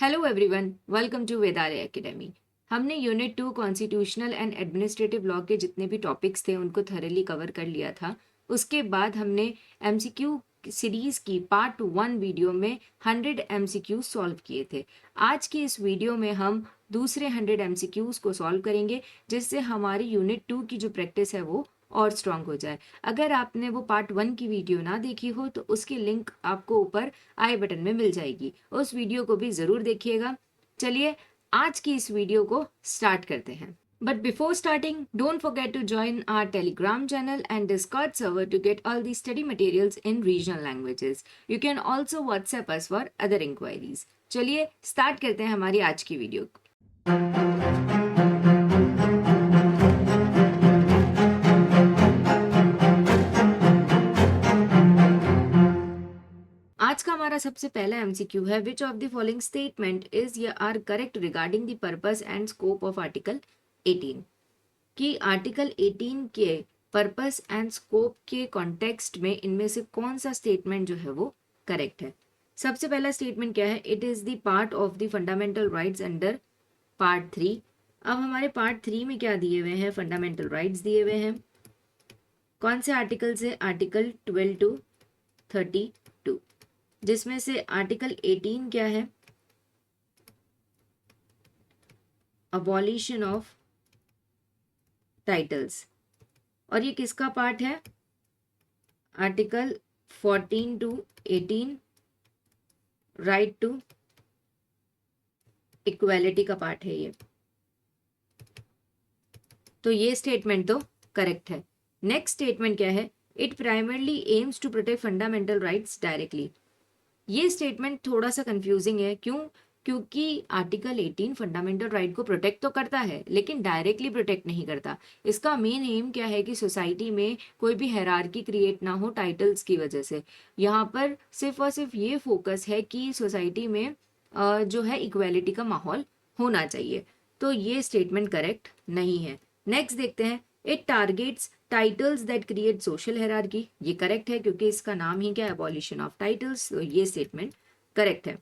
Hello everyone, welcome to Vedalaya academy. हमने unit 2 constitutional and administrative law के जितने भी टॉपिक्स थे उनको थरली कवर कर लिया था। उसके बाद हमने एमसीक्यू सीरीज की पार्ट 1 वीडियो में 100 एमसीक्यू सॉल्व किए थे। आज की इस वीडियो में हम दूसरे 100 एमसीक्यूज को सॉल्व करेंगे, जिससे हमारी यूनिट 2 की जो प्रैक्टिस है वो और स्ट्रांग हो जाए। अगर आपने वो पार्ट 1 की वीडियो ना देखी हो तो उसकी लिंक आपको ऊपर आई बटन में मिल जाएगी, उस वीडियो को भी जरूर देखिएगा। चलिए आज की इस वीडियो को स्टार्ट करते हैं। But before starting, don't forget to join our Telegram channel and Discord server to get all the study materials in regional languages. You can also WhatsApp us for other inquiries. चलिए start करते हैं हमारी आज की video. आज का हमारा सबसे पहला एमसीक्यू है, which of the following statement is या are correct regarding the purpose and scope of article 18। कि आर्टिकल 18 के पर्पस एंड स्कोप के कॉन्टेक्स्ट में इनमें से कौन सा स्टेटमेंट जो है वो करेक्ट है। सबसे पहला स्टेटमेंट क्या है, it is the part of the fundamental rights under part 3। अब हमारे पार्ट 3 में क्या दिए हुए हैं, फंडामेंटल राइट्स दिए हुए हैं। कौन से आर्टिकल से, आर्टिकल 12 to 32, जिसमें से आर्टिकल 18 क्या है, अबॉलिशन ऑफ टाइटल्स। और ये किसका पार्ट है, article 14 to 18 right to equality का पार्ट है ये। तो ये स्टेटमेंट तो करेक्ट है। नेक्स्ट स्टेटमेंट क्या है, it primarily aims to protect fundamental rights directly. ये स्टेटमेंट थोड़ा सा कंफ्यूजिंग है। क्यों? क्योंकि आर्टिकल 18 फंडामेंटल राइट को प्रोटेक्ट तो करता है लेकिन डायरेक्टली प्रोटेक्ट नहीं करता। इसका मेन एम क्या है कि सोसाइटी में कोई भी हायरार्की क्रिएट ना हो टाइटल्स की वजह से। यहाँ पर सिर्फ और सिर्फ ये फोकस है कि सोसाइटी में जो है इक्वालिटी का माहौल होना चाहिए। तो ये स्टेटमेंट करेक्ट नहीं है। नेक्स्ट देखते हैं, it targets titles that create social hierarchy. ये करेक्ट है क्योंकि इसका नाम ही क्या है, अबॉलिशन ऑफ टाइटल्स। तो ये स्टेटमेंट करेक्ट है।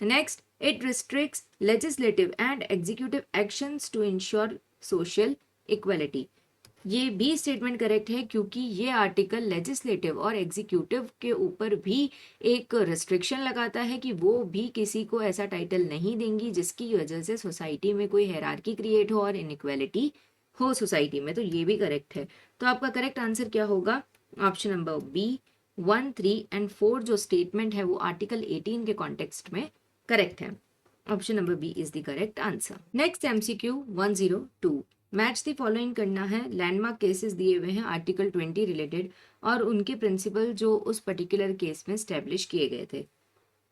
Next, it restricts legislative and executive actions to ensure social equality. ये भी स्टेटमेंट करेक्ट है क्योंकि ये आर्टिकल लेजिस्लेटिव और एग्जीक्यूटिव के ऊपर भी एक रिस्ट्रिक्शन लगाता है कि वो भी किसी को ऐसा टाइटल नहीं देंगी जिसकी वजह से सोसाइटी में कोई हायरार्की क्रिएट हो और इनइक्वालिटी हो सोसाइटी में। तो ये भी करेक्ट है। तो आपका करेक्ट आंसर क्या होगा, ऑप्शन नंबर बी। 1, 3 and 4 जो स्टेटमेंट है वो आर्टिकल 18 के कॉन्टेक्स्ट में करेक्ट है। Option number B is the correct answer. Next MCQ 102, match the following करना है। लैंडमार्क केसेस दिए हुए हैं आर्टिकल 20 रिलेटेड और उनके प्रिंसिपल जो उस पर्टिकुलर केस में स्टैब्लिश किए गए थे।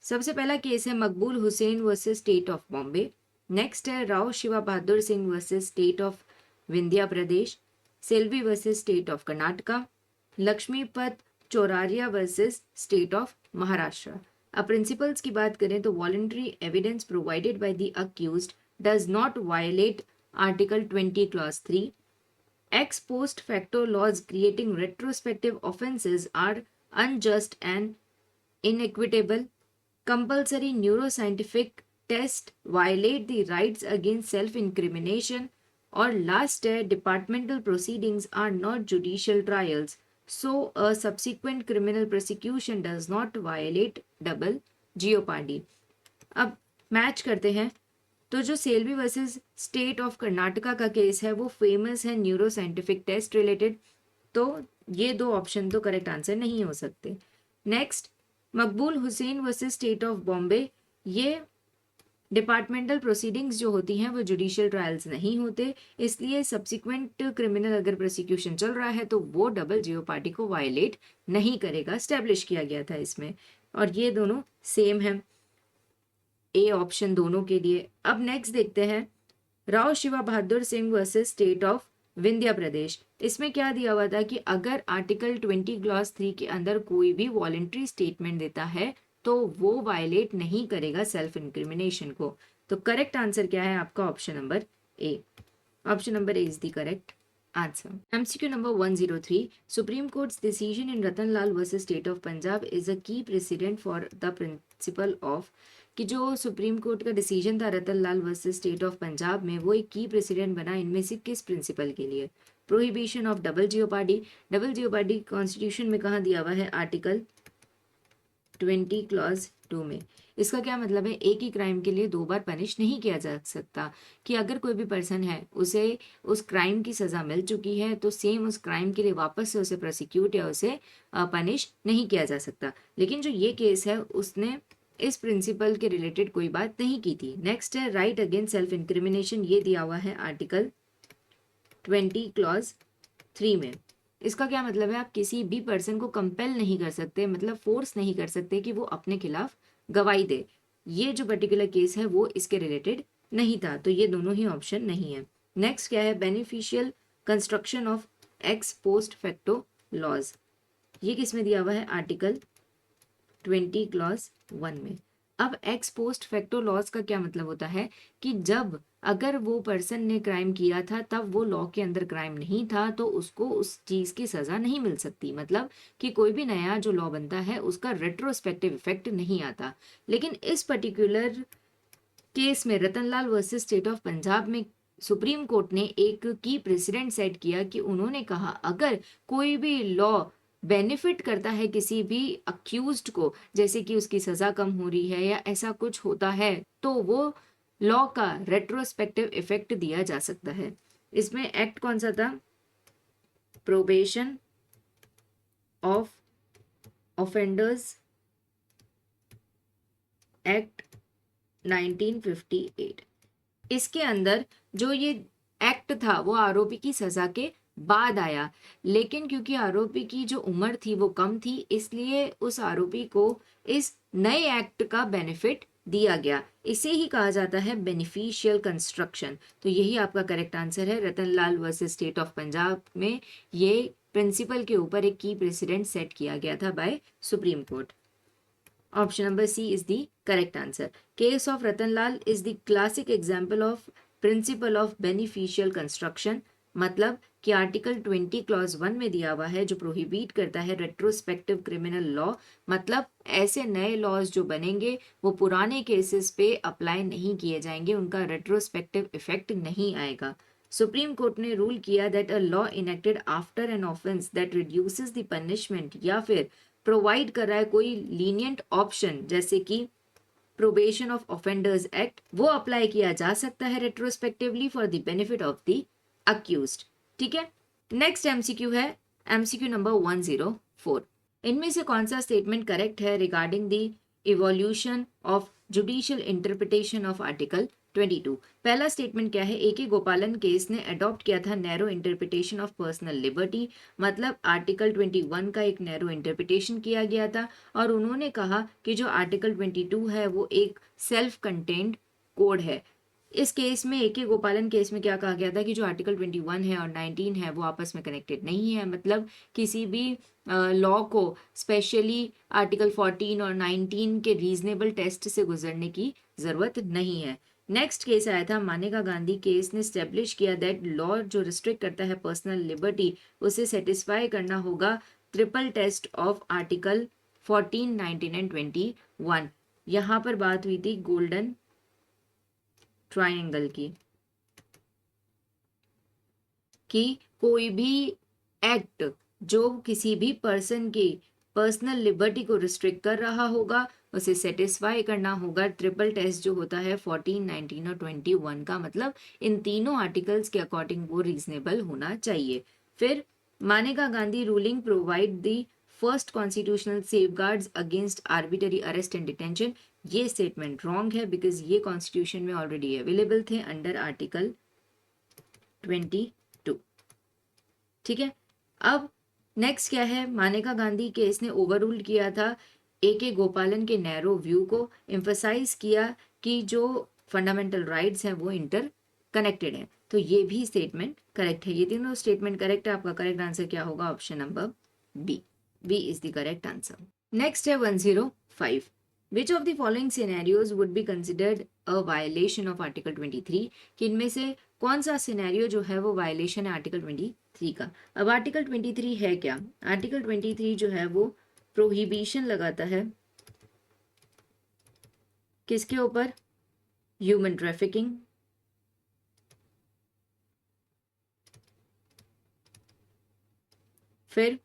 सबसे पहला केस है Maqbool Hussain versus state of Bombay. Next है Rao Shiva Bahadur Singh versus state of Vindhya Pradesh, Selvi versus state of Karnataka, Laxmipat Choraria versus state of Maharashtra. अब प्रिंसिपल्स की बात करें तो voluntary evidence provided by the accused does not violate article 20 clause 3। Ex post facto laws creating retrospective offences are unjust and inequitable. Compulsory neuroscientific test violate the rights against self incrimination. और last है, departmental proceedings are not judicial trials, so a subsequent criminal prosecution does not violate double jeopardy। अब match करते हैं तो जो Selvi versus state of Karnataka का case है वो फेमस है न्यूरो साइंटिफिक टेस्ट रिलेटेड। तो ये दो ऑप्शन तो करेक्ट आंसर नहीं हो सकते। Next, Maqbool Hussain versus state of Bombay, ये डिपार्टमेंटल प्रोसीडिंग्स जो होती हैं वो जुडिशियल ट्रायल्स नहीं होते, इसलिए सब्सिक्वेंट क्रिमिनल अगर प्रोसिक्यूशन चल रहा है तो वो डबल जेओपार्डी को वायलेट नहीं करेगा, स्टैब्लिश किया गया था इसमें। और ये दोनों सेम है, ए ऑप्शन दोनों के लिए। अब नेक्स्ट देखते हैं, Rao Shiva Bahadur Singh versus state of Vindhya Pradesh. इसमें क्या दिया हुआ था कि अगर आर्टिकल 20 क्लॉज 3 के अंदर कोई भी वॉलंटरी स्टेटमेंट देता है तो वो वायलेट नहीं करेगा सेल्फ इंक्रिमिनेशन को। तो करेक्ट आंसर क्या है आपका, option number A. Option number A is the correct answer. MCQ number 103, Supreme Court's decision in Ratanlal versus state of Punjab is a key precedent for the principle of कि जो Supreme Court का decision था Ratan Lal versus state of Punjab में, वो एक की president बना इनमें से किस प्रिंसिपल के लिए? Prohibition of double jeopardy. Double jeopardy constitution में कहाँ दिया हुआ है? आर्टिकल 20 क्लॉज 2 में। इसका क्या मतलब है? एक ही क्राइम के लिए 2 बार पनिश नहीं किया जा सकता, कि अगर कोई भी पर्सन है उसे उस क्राइम की सजा मिल चुकी है तो सेम उस क्राइम के लिए वापस से उसे प्रोसिक्यूट या उसे पनिश नहीं किया जा सकता। लेकिन जो ये केस है उसने इस प्रिंसिपल के रिलेटेड कोई बात नहीं की थी। नेक्स्ट है राइट अगेंस्ट सेल्फ इंक्रिमिनेशन, ये दिया हुआ है आर्टिकल 20 क्लॉज 3 में। इसका क्या मतलब है? आप किसी भी पर्सन को कंपेल नहीं कर सकते, मतलब फोर्स नहीं कर सकते कि वो अपने खिलाफ गवाही दे। ये जो पर्टिकुलर केस है वो इसके रिलेटेड नहीं था, तो ये दोनों ही ऑप्शन नहीं है। नेक्स्ट क्या है? Beneficial construction of ex post facto laws, ये किस में दिया हुआ है? आर्टिकल 20 क्लॉज 1 में। अब एक्स पोस्ट फैक्टो लॉज का क्या मतलब होता है? कि जब अगर वो पर्सन ने क्राइम किया था तब वो लॉ के अंदर क्राइम नहीं था तो उसको उस चीज की सजा नहीं मिल सकती, मतलब कि कोई भी नया जो लॉ बनता है उसका रेट्रोस्पेक्टिव इफेक्ट नहीं आता। लेकिन इस पर्टिकुलर केस में Ratanlal versus state of Punjab में सुप्रीम कोर्ट ने एक की प्रेसिडेंट सेट किया कि उन्होंने कहा अगर कोई भी लॉ बेनिफिट करता है किसी भी अक्यूज्ड को, जैसे कि उसकी सजा कम हो रही है या ऐसा कुछ होता है, तो वो लॉ का रेट्रोस्पेक्टिव इफेक्ट दिया जा सकता है। इसमें एक्ट कौन सा था? Probation of offenders act 1958। इसके अंदर जो ये एक्ट था वो आरोपी की सजा के बाद आया, लेकिन क्योंकि आरोपी की जो उम्र थी वो कम थी, इसलिए उस आरोपी को इस नए एक्ट का बेनिफिट दिया गया। इसे ही कहा जाता है बेनिफिशियल कंस्ट्रक्शन। तो यही आपका करेक्ट आंसर है। Ratanlal versus state of Punjab में ये प्रिंसिपल के ऊपर एक की प्रेसिडेंट सेट किया गया था by supreme court. Option number C is the correct answer. Case of Ratanlal is the classic example of principle of beneficial construction, मतलब कि आर्टिकल 20 क्लॉज 1 में दिया हुआ है जो प्रोहिबिट करता है रेट्रोस्पेक्टिव क्रिमिनल लॉ, मतलब ऐसे नए लॉज जो बनेंगे वो पुराने केसेस पे अप्लाई नहीं किए जाएंगे, उनका रेट्रोस्पेक्टिव इफेक्ट नहीं आएगा। सुप्रीम कोर्ट ने रूल किया that a law enacted after an offence that reduces the punishment या फिर प्रोवाइड कर रहा है कोई लीनियंट ऑप्शन, जैसे कि प्रोबेशन ऑफ ऑफेंडर्स एक्ट, वो अप्लाई किया जा सकता है retrospectively for the benefit of the accused. ठीक है, नेक्स्ट एमसीक्यू है एमसीक्यू नंबर 104। इनमें से कौन सा स्टेटमेंट करेक्ट है regarding the evolution of judicial interpretation of article 22? पहला स्टेटमेंट क्या है? ए गोपालन केस ने अडॉप्ट किया था narrow interpretation of personal liberty, मतलब आर्टिकल 21 का एक नैरो इंटरप्रिटेशन किया गया था और उन्होंने कहा कि जो आर्टिकल 22 है वो एक सेल्फ कंटेन्ड कोड है। इस केस में ए गोपालन केस में क्या कहा गया था कि जो आर्टिकल 21 है और 19 है वो आपस में कनेक्टेड नहीं है, मतलब किसी भी लॉ को स्पेशली आर्टिकल 14 और 19 के रीजनेबल टेस्ट से गुजरने की जरूरत नहीं है। नेक्स्ट केस आया था मानेका गांधी केस ने स्टेब्लिश किया दैट लॉ जो रिस्ट्रिक्ट करता है पर्सनल लिबर्टी उसे सेटिस्फाई करना होगा triple test of article 14, 19 and 21। यहाँ पर बात हुई थी गोल्डन ट्रायंगल की, कि कोई भी एक्ट जो किसी भी पर्सन की पर्सनल लिबर्टी को रिस्ट्रिक्ट कर रहा होगा उसे सेटिस्फाई करना होगा ट्रिपल टेस्ट जो होता है 14, 19 और 21 का, मतलब इन तीनों आर्टिकल्स के अकॉर्डिंग वो रीजनेबल होना चाहिए। फिर मानेका Gandhi ruling provide the first constitutional safeguards against arbitrary arrest and detention, ये स्टेटमेंट रॉन्ग है बिकॉज ये कॉन्स्टिट्यूशन में ऑलरेडी अवेलेबल थे अंडर आर्टिकल 22। ठीक है, अब नेक्स्ट क्या है? मानेका गांधी केस ने ओवररूल किया था ए गोपालन के नैरो व्यू को, एम्फसाइज किया कि जो फंडामेंटल राइट्स हैं वो इंटर कनेक्टेड हैं, तो ये भी स्टेटमेंट करेक्ट है। ये तीनों स्टेटमेंट करेक्ट है। आपका करेक्ट आंसर क्या होगा? Option number B, B is the correct answer. Next है 105। Which of the following scenarios would be considered a violation of Article 23? कि इनमें से कौन सा सिनेरियो जो है वो वायलेशन है आर्टिकल 23 का? अब आर्टिकल 23 है क्या? आर्टिकल 23 जो है वो प्रोहिबिशन लगाता है किसके ऊपर? ह्यूमन ट्रैफिकिंग, फिर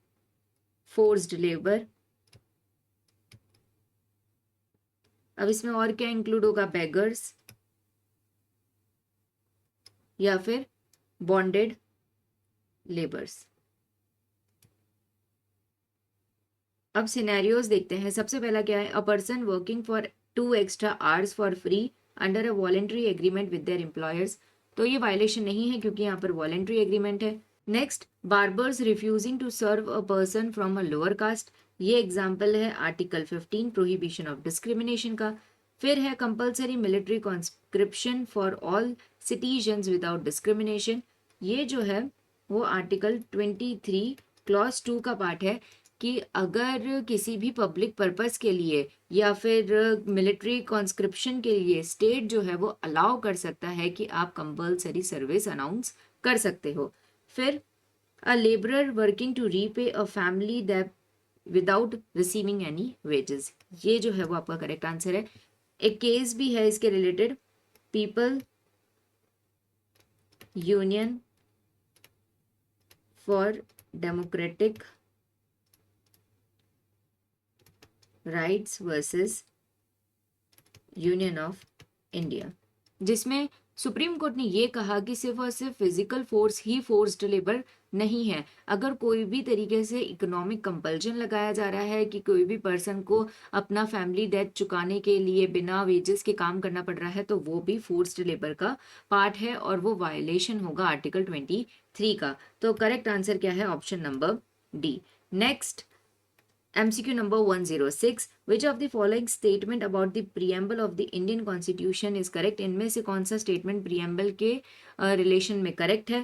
फोर्स्ड लेबर, अब इसमें और क्या इंक्लूड होगा? बेगर्स या फिर बॉन्डेड लेबर्स। अब सिनेरियोज देखते हैं। सबसे पहला क्या है? A person working for 2 extra hours for free under a voluntary agreement with their employers, तो ये वायलेशन नहीं है क्योंकि यहाँ पर वॉलेंट्री एग्रीमेंट है। Next, barbers refusing to serve a person from a lower caste, ये एग्जाम्पल है आर्टिकल 15 प्रोहिबिशन ऑफ डिस्क्रिमिनेशन का। फिर है compulsory military conscription for all citizens without discrimination, ये जो है वो आर्टिकल 23 क्लॉज 2 का पार्ट है कि अगर किसी भी पब्लिक पर्पस के लिए या फिर मिलिट्री कॉन्स्क्रिप्शन के लिए स्टेट जो है वो अलाउ कर सकता है कि आप कंपल्सरी सर्विस अनाउंस कर सकते हो। फिर a labourer working to repay a family that without receiving any wages, ये जो है वो आपका करेक्ट आंसर है। एक केस भी है इसके related, people union for democratic rights versus union of India, जिसमें सुप्रीम कोर्ट ने ये कहा कि सिर्फ और सिर्फ फिजिकल फोर्स ही फोर्स्ड लेबर नहीं है। अगर कोई भी तरीके से इकोनॉमिक कंपल्जन लगाया जा रहा है कि कोई भी पर्सन को अपना फैमिली डेट चुकाने के लिए बिना वेजेस के काम करना पड़ रहा है, तो वो भी फोर्स्ड लेबर का पार्ट है और वो वायलेशन होगा आर्टिकल 23 का। तो करेक्ट आंसर क्या है? Option number D. Next, MCQ number 106, which of the following statement about the preamble of the Indian Constitution is correct? इनमें से कौन सा स्टेटमेंट preamble के रिलेशन में करेक्ट है?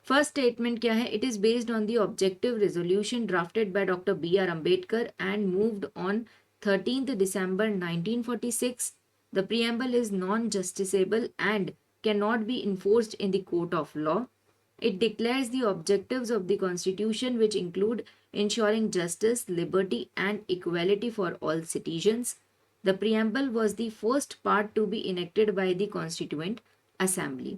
फर्स्ट स्टेटमेंट क्या है? It is based on the objective resolution drafted by doctor BR Ambedkar and moved on 13th December 1946. The preamble is non-justiciable and cannot be enforced in the court of law. It declares the objectives of the Constitution, which include ensuring justice, liberty, and equality for all citizens. The preamble was the first part to be enacted by the Constituent Assembly.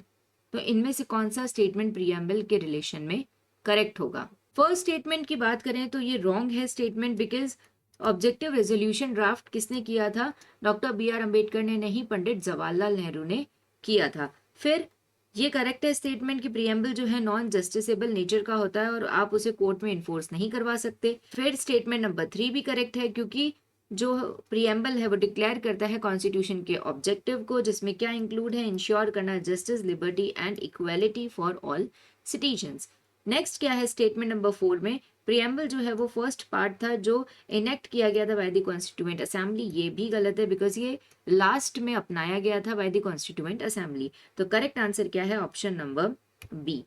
तो इनमें से कौन सा statement preamble के relation में correct होगा? First statement की बात करें तो ये रॉन्ग है statement, because objective resolution draft किसने किया था? डॉक्टर BR अम्बेडकर ने नहीं, पंडित जवाहरलाल नेहरू ने किया था। फिर ये करेक्ट है स्टेटमेंट कि प्रियम्बल जो है नॉन जस्टिसेबल नेचर का होता है और आप उसे कोर्ट में इन्फोर्स नहीं करवा सकते। फिर स्टेटमेंट नंबर 3 भी करेक्ट है क्योंकि जो प्रियम्बल है वो डिक्लेयर करता है कॉन्स्टिट्यूशन के ऑब्जेक्टिव को, जिसमें क्या इंक्लूड है? इंश्योर करना justice, liberty and equality for all citizens. Next क्या है? स्टेटमेंट नंबर 4 में प्रियम्बल जो है वो फर्स्ट पार्ट था जो इनेक्ट किया गया था बाय द कॉन्स्टिट्यूएंट असेंबली, ये भी गलत है बिकॉज ये लास्ट में अपनाया गया था बाय द कॉन्स्टिट्यूएंट असेंबली। तो करेक्ट आंसर क्या है? Option number B.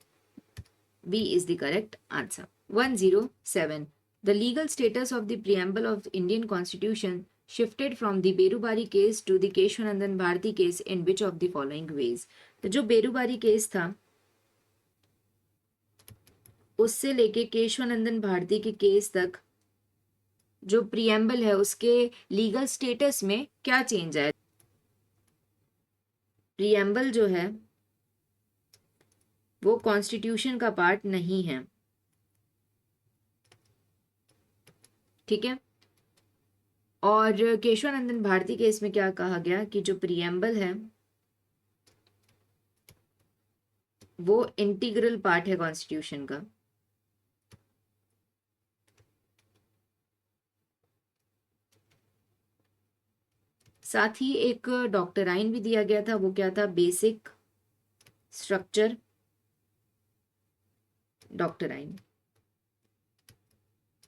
B is the correct answer. 107, the legal status of the preamble of the Indian Constitution shifted from the Berubari case to the Keshwanandan Bharti case in which of the following ways? तो जो Berubari case था उससे लेके केशवानंदन भारती के case तक जो preamble है उसके लीगल स्टेटस में क्या चेंज आया? प्रियम्बल जो है वो कॉन्स्टिट्यूशन का पार्ट नहीं है, ठीक है। और केशवानंदन भारती केस में क्या कहा गया कि जो प्रियम्बल है वो इंटीग्रल पार्ट है कॉन्स्टिट्यूशन का। साथ ही एक डॉक्टराइन भी दिया गया था, वो क्या था? Basic structure doctrine.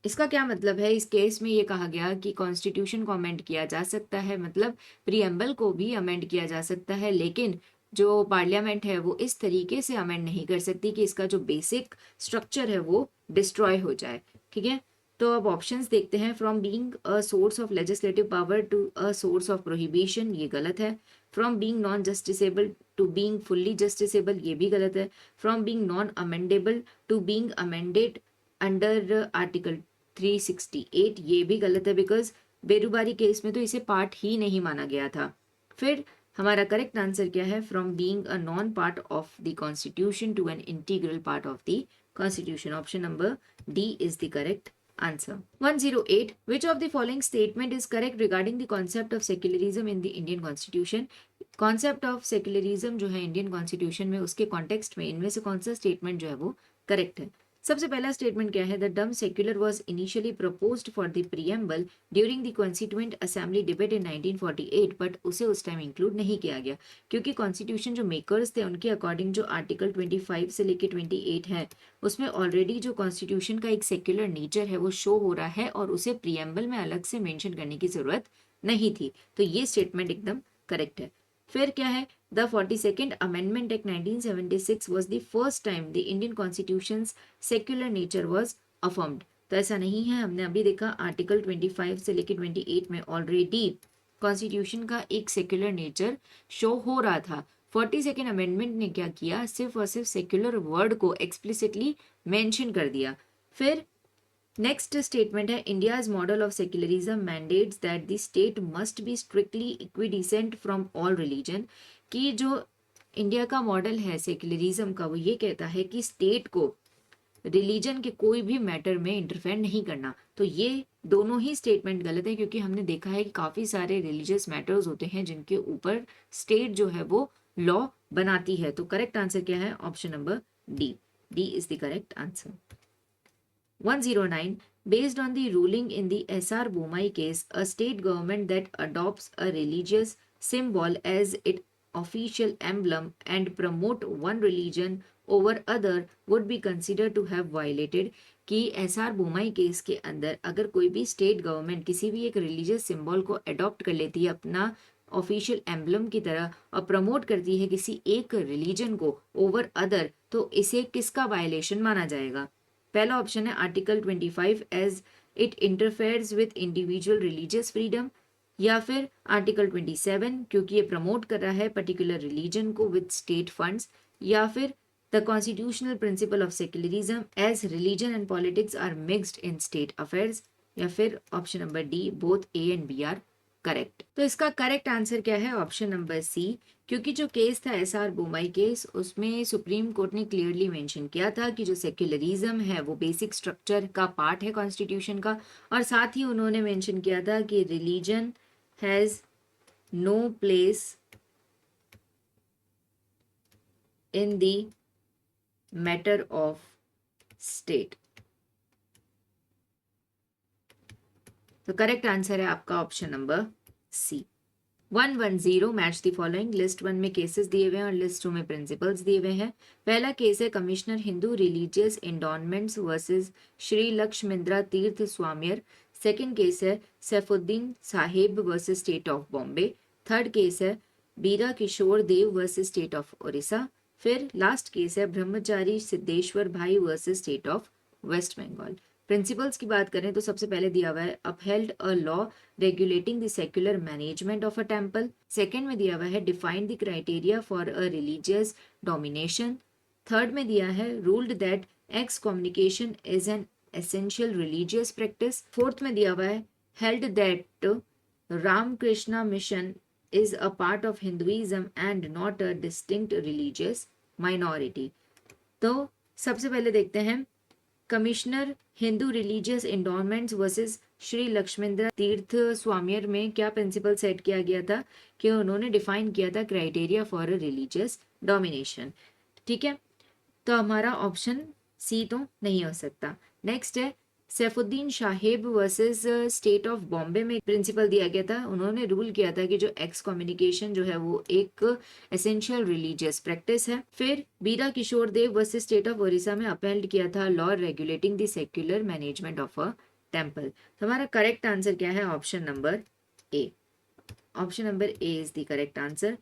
इसका क्या मतलब है? इस केस में ये कहा गया कि कॉन्स्टिट्यूशन को अमेंड किया जा सकता है, मतलब प्रियम्बल को भी अमेंड किया जा सकता है, लेकिन जो पार्लियामेंट है वो इस तरीके से अमेंड नहीं कर सकती कि इसका जो बेसिक स्ट्रक्चर है वो डिस्ट्रॉय हो जाए, ठीक है। तो अब ऑप्शंस देखते हैं। From being a source of legislative power to a source of prohibition, ये गलत है। From being non justiciable to being fully justiciable, ये भी गलत है। From being non amendable to being amended under article 368, ये भी गलत है बिकॉज बेरुबारी केस में तो इसे पार्ट ही नहीं माना गया था। फिर हमारा करेक्ट आंसर क्या है, from being a non part of the constitution to an integral part of the constitution. Option number D is the correct answer. 108. Which of the following statement is correct regarding the concept of secularism in the Indian Constitution? Concept of secularism जो है Indian constitution में, उसके context में इनमें से कौन सा statement जो है वो करेक्ट है? सबसे पहला स्टेटमेंट क्या है, the term secular was initially proposed for the preamble during the constituent assembly debate in 1948, but उसे उस टाइम इंक्लूड नहीं किया गया क्योंकि कॉन्स्टिट्यूशन जो मेकर्स थे उनके अकॉर्डिंग जो आर्टिकल 25 से लेके 28 है उसमें ऑलरेडी जो कॉन्स्टिट्यूशन का एक सेक्युलर नेचर है वो शो हो रहा है और उसे प्रीएम्बल में अलग से मेंशन करने की जरूरत नहीं थी। तो ये स्टेटमेंट एकदम करेक्ट है। फिर क्या है, the 42nd amendment act 1976 was the first time the Indian Constitution's secular nature was affirmed। तो ऐसा नहीं है, हमने अभी देखा आर्टिकल 25 से लेकर 28 में ऑलरेडी कॉन्स्टिट्यूशन का एक सेक्युलर नेचर शो हो रहा था। 42nd अमेंडमेंट ने क्या किया, सिर्फ और सिर्फ सेक्युलर वर्ड को एक्सप्लिसिटली मेंशन कर दिया। फिर नेक्स्ट स्टेटमेंट है, India's model of secularism mandates that the state must be strictly equidistant from all religion. कि जो इंडिया का मॉडल है सेक्युलरिज्म का वो ये कहता है कि स्टेट को रिलीजन के कोई भी मैटर में इंटरफेयर नहीं करना। तो ये दोनों ही स्टेटमेंट गलत है क्योंकि हमने देखा है कि काफ़ी सारे रिलीजियस मैटर्स होते हैं जिनके ऊपर स्टेट जो है वो लॉ बनाती है। तो करेक्ट आंसर क्या है, option number D, D is the correct answer. 109. Based on the ruling in the SR Bomai case, a state government that adopts a religious symbol as its official emblem and promote one religion over other would be considered to have violated। कि SR Bommai case के अंदर अगर कोई भी state government किसी भी एक religious symbol को अडॉप्ट कर लेती है अपना ऑफिशियल एम्बलम की तरह और प्रमोट करती है किसी एक रिलीजन को ओवर अदर, तो इसे किसका वायलेशन माना जाएगा? पहला ऑप्शन है article 25 as it interferes with individual religious freedom, या फिर आर्टिकल 27 क्योंकि ये प्रमोट कर रहा है पर्टिकुलर रिलीजन को विद स्टेट फंड्स, या फिर the constitutional principle of secularism as religion and politics are mixed in state affairs, या फिर option number D, both A and B are correct. तो इसका करेक्ट आंसर क्या है, ऑप्शन नंबर सी, क्योंकि जो केस था SR बोमाई केस उसमें सुप्रीम कोर्ट ने क्लियरली मेंशन किया था कि जो सेक्युलरिज्म है वो बेसिक स्ट्रक्चर का पार्ट है कॉन्स्टिट्यूशन का, और साथ ही उन्होंने मेंशन किया था कि religion has no place in the matter of state. तो करेक्ट आंसर है आपका option number C. 110 match the following. List 1 में केसेस दिए हुए हैं और लिस्ट 2 में प्रिंसिपल्स दिए हुए हैं। पहला केस है commissioner Hindu religious endowments versus Shri Lakshmindra तीर्थ स्वामियर। सेकंड केस है Saifuddin Sahib versus state of Bombay. Third case है Bira Kishore Deb versus state of Odisha. फिर लास्ट केस है Brahmachari Siddheshwar Bhai versus state of West Bengal. Principles की बात करें तो सबसे पहले दिया हुआ है upheld a law regulating the secular management of a temple. Second में दिया हुआ है define the criteria for a religious denomination. Third में दिया है ruled that excommunication is an essential religious practice. Fourth में दिया हुआ है held that Ramakrishna mission is a part of Hinduism and not a distinct religious minority. तो सबसे पहले देखते हैं commissioner Hindu religious endowments versus Shri Lakshmindra तीर्थ स्वामियर में क्या प्रिंसिपल सेट किया गया था कि उन्होंने डिफाइन किया था criteria for a religious domination. ठीक है, तो हमारा ऑप्शन सी तो नहीं हो सकता। नेक्स्ट है Saifuddin Sahib versus state of Bombay में प्रिंसिपल दिया गया था, उन्होंने रूल किया था कि जो एक्स कम्युनिकेशन जो है वो एक एसेंशियल रिलीजियस प्रैक्टिस है। फिर Bira Kishore Deb versus state of Odisha में अपहेल्ड किया था law regulating the secular management of a temple. तो हमारा करेक्ट आंसर क्या है, option number A. Option number A is the correct answer.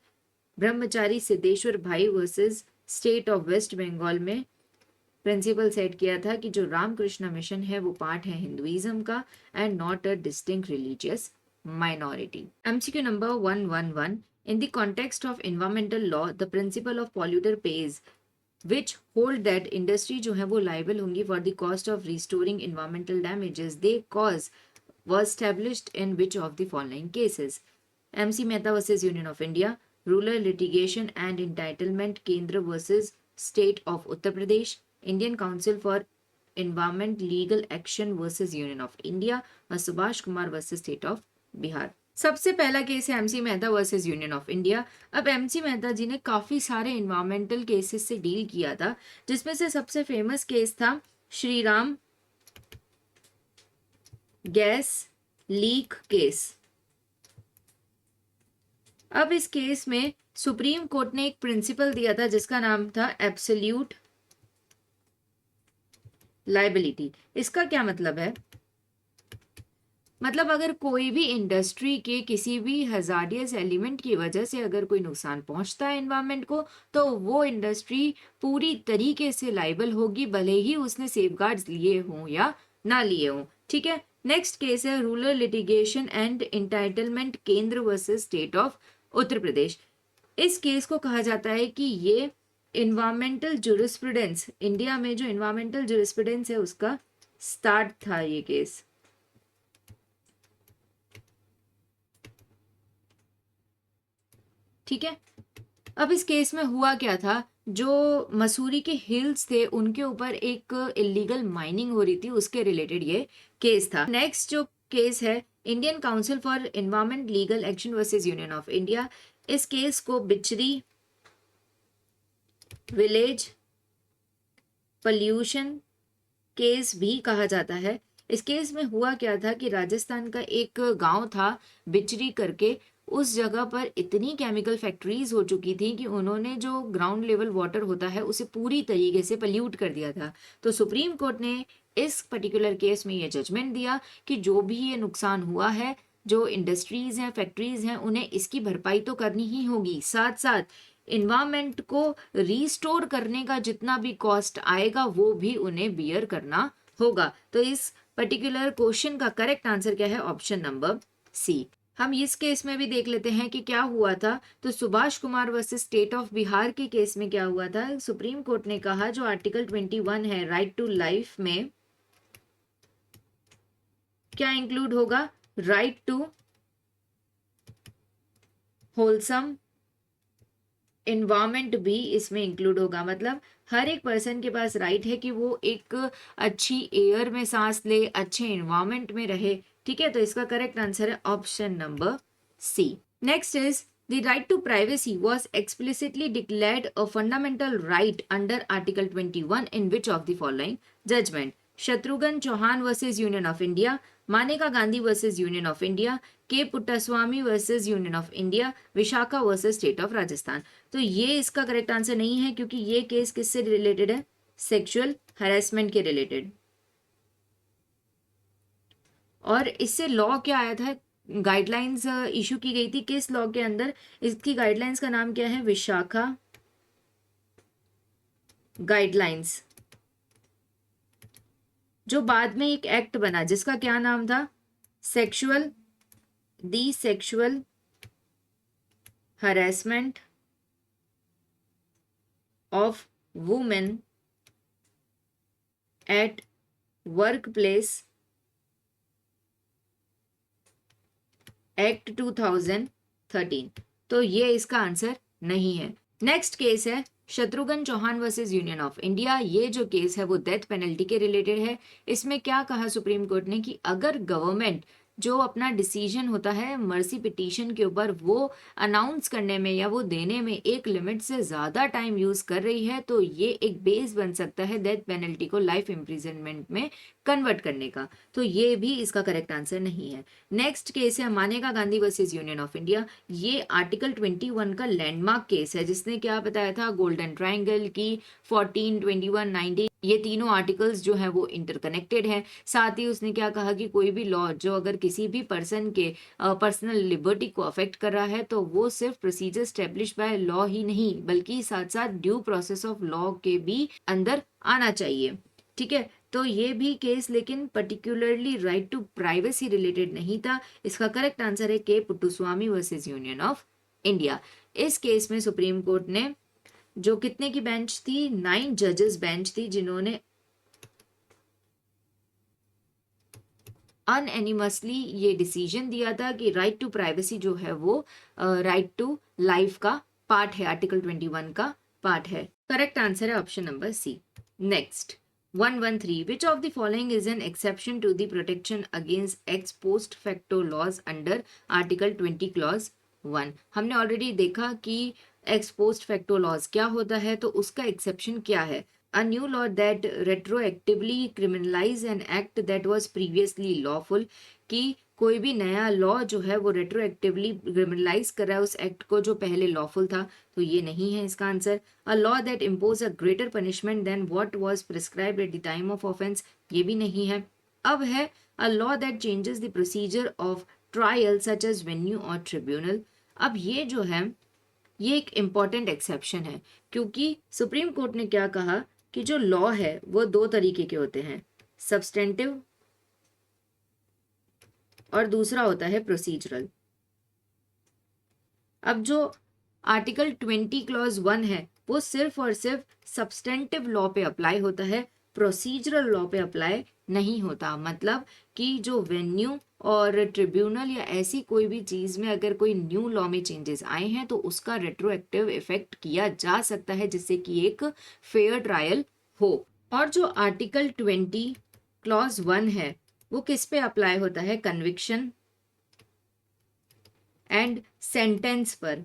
Brahmachari Siddheshwar Bhai versus state of West Bengal में प्रिंसिपल सेट किया था कि जो रामकृष्ण मिशन है वो पार्ट है हिंदुइज्म का and not a distinct religious minority. MCQ number 111। In the context of environmental law the principle of polluter page which hold that industry जो है वो लाइबल होंगी for the cost of restoring environmental damages they cause was established in which of the following cases? MC Mehta versus Union of India, Rural Litigation and Entitlement Kendra versus State of Uttar Pradesh, Indian Council for Environment Legal Action versus Union of India और Subhash Kumar versus state of Bihar. सबसे पहला case है MC Mehta versus union of India. अब MC Mehta जी ने काफी सारे environmental cases से deal किया था, जिसमें से सबसे फेमस केस था Shri Ram gas leak case. अब इस केस में सुप्रीम कोर्ट ने एक प्रिंसिपल दिया था जिसका नाम था एब्सोल्यूट लायबिलिटी। इसका क्या मतलब है? मतलब अगर कोई भी इंडस्ट्री के किसी भी हजार्डियस एलिमेंट की वजह से अगर कोई नुकसान पहुंचता है एनवायरनमेंट को, तो वो इंडस्ट्री पूरी तरीके से लायबल होगी, भले ही उसने सेफगार्ड्स लिए हों या ना लिए हों। ठीक है, नेक्स्ट केस है रूरल लिटिगेशन एंड एंटाइटलमेंट केंद्र versus state of Uttar Pradesh. इस केस को कहा जाता है कि ये इन्वायरमेंटल ज्यूरिस्प्रूडेंस, इंडिया में जो इन्वायरमेंटल ज्यूरिस्प्रूडेंस है उसका स्टार्ट था ये केस। ठीक है, अब इस केस में हुआ क्या था, जो मसूरी के हिल्स थे उनके ऊपर एक इलीगल माइनिंग हो रही थी, उसके रिलेटेड ये केस था। नेक्स्ट जो केस है Indian council for environment legal action versus union of India. इस केस को बिचरी विलेज पॉल्यूशन केस भी कहा जाता है। इस केस में हुआ क्या था कि राजस्थान का एक गांव था बिचरी करके, उस जगह पर इतनी केमिकल फैक्ट्रीज हो चुकी थी कि उन्होंने जो ग्राउंड लेवल वाटर होता है उसे पूरी तरीके से पल्यूट कर दिया था। तो सुप्रीम कोर्ट ने इस पर्टिकुलर केस में ये जजमेंट दिया कि जो भी ये नुकसान हुआ है, जो इंडस्ट्रीज हैं, फैक्ट्रीज हैं, उन्हें इसकी भरपाई तो करनी ही होगी, साथ साथ इन्वायरमेंट को रिस्टोर करने का जितना भी कॉस्ट आएगा वो भी उन्हें बियर करना होगा। तो इस पर्टिकुलर क्वेश्चन का करेक्ट आंसर क्या है? Option number C. हम इस केस में भी देख लेते हैं कि क्या हुआ था। तो Subhash Kumar versus state of Bihar के केस में क्या हुआ था? सुप्रीम कोर्ट ने कहा जो आर्टिकल 21 है राइट टू लाइफ में क्या इंक्लूड होगा? राइट टू होलसम एनवायरमेंट भी इसमें इंक्लूड होगा। मतलब हर एक पर्सन के पास राइट है कि वो एक अच्छी एयर में सांस ले, अच्छे एनवायरमेंट में रहे। ठीक है, तो इसका करेक्ट आंसर है option number C. Next is the right to privacy was explicitly declared a fundamental right under article 21 in which of the following judgment? Shatrughan Chauhan versus union of India, Maneka Gandhi versus union of India, K Puttaswamy versus union of India, Vishakha versus state of Rajasthan. तो ये इसका correct answer नहीं है, क्योंकि ये case किससे related है? Sexual harassment के रिलेटेड। और इससे लॉ क्या आया था? गाइडलाइंस इशू की गई थी किस लॉ के अंदर? इसकी गाइडलाइंस का नाम क्या है? विशाखा गाइडलाइंस, जो बाद में एक एक्ट बना जिसका क्या नाम था? Sexual harassment of women at work place act 2013। तो ये इसका आंसर नहीं है। नेक्स्ट केस है Shatrughan Chauhan versus union of India. ये जो केस है वो डेथ पेनल्टी के रिलेटेड है। इसमें क्या कहा सुप्रीम कोर्ट ने कि अगर गवर्नमेंट जो अपना डिसीजन होता है मर्सी पिटीशन के ऊपर वो अनाउंस करने में या वो देने में एक लिमिट से ज्यादा टाइम यूज कर रही है, तो ये एक बेस बन सकता है डेथ पेनल्टी को लाइफ इम्प्रिजनमेंट में कन्वर्ट करने का। तो ये भी इसका करेक्ट आंसर नहीं है। नेक्स्ट केस है मानेका Gandhi versus union of India. ये आर्टिकल 21 का लैंडमार्क केस है, जिसने क्या बताया था? गोल्डन ट्राइंगल की 14, 21, 19 ये तीनों आर्टिकल्स जो हैं वो इंटरकनेक्टेड हैं। साथ ही उसने क्या कहा कि कोई भी लॉ जो अगर किसी भी पर्सन के पर्सनल लिबर्टी को अफेक्ट कर रहा है, तो वो सिर्फ प्रोसीजर स्टेब्लिश बाय लॉ ही नहीं बल्कि साथ साथ ड्यू प्रोसेस ऑफ लॉ के भी अंदर आना चाहिए। ठीक है, तो ये भी केस लेकिन particularly right to privacy related नहीं था। इसका करेक्ट आंसर है K Puttaswamy versus union of India. इस केस में सुप्रीम कोर्ट ने जो कितने की बेंच थी? 9 जजेस बेंच थी, जिन्होंने अनएनिमसली ये डिसीजन दिया था कि राइट टू प्राइवेसी जो है वो राइट टू लाइफ का पार्ट है, आर्टिकल 21 का पार्ट है। करेक्ट आंसर है option number C. Next 113 which of the following is an exception to the protection against ex post facto laws under article 20 clause 1। हमने already देखा कि x post facto laws क्या होता है, तो उसका एक्सेप्शन क्या है। A new law that retroactively criminalize an act that was previously lawful, कि कोई भी नया लॉ जो है वो रेट्रोएक्टिवली क्रिमिनलाइज कर रहा है उस एक्ट को जो पहले लॉफुल था, तो ये नहीं है इसका answer. A law that impose a greater punishment than what was prescribed at the time of offence, ये भी नहीं है। अब है a law that changes the procedure of trial such as venue और ट्रिब्यूनल। अब ये जो है ये एक इम्पॉर्टेंट एक्सेप्शन है, क्योंकि सुप्रीम कोर्ट ने क्या कहा कि जो लॉ है वो दो तरीके के होते हैं, सब्सटेंटिव और दूसरा होता है प्रोसीजरल। अब जो आर्टिकल 20 क्लॉज 1 है वो सिर्फ और सिर्फ सब्सटेंटिव लॉ पे अप्लाई होता है, प्रोसीजरल लॉ पे अप्लाई नहीं होता। मतलब कि जो वेन्यू और ट्रिब्यूनल या ऐसी कोई भी चीज में अगर कोई न्यू लॉ में चेंजेस आए हैं तो उसका रेट्रोएक्टिव इफेक्ट किया जा सकता है, जिससे कि एक फेयर ट्रायल हो। और जो आर्टिकल 20 क्लॉज 1 है वो किस पे अप्लाई होता है, कन्विक्शन एंड सेंटेंस पर,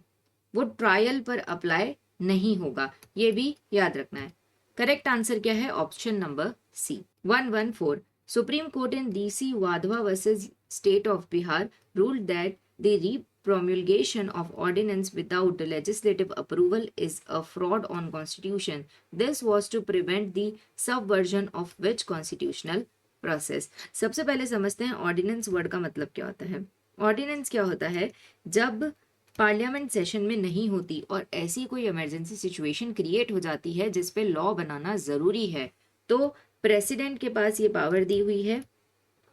वो ट्रायल पर अप्लाई नहीं होगा, ये भी याद रखना है। करेक्ट आंसर क्या है, option number C. 114 supreme court in DC Wadhwa versus state of Bihar ruled that the promulgation of ordinance without legislative approval is a fraud on constitution. This was to prevent the subversion of which constitutional process? सबसे पहले समझते हैं ordinance word का मतलब क्या होता है। Ordinance क्या होता है, जब पार्लियामेंट सेशन में नहीं होती और ऐसी कोई इमरजेंसी सिचुएशन क्रिएट हो जाती है जिस पे लॉ बनाना जरूरी है, तो प्रेसिडेंट के पास ये पावर दी हुई है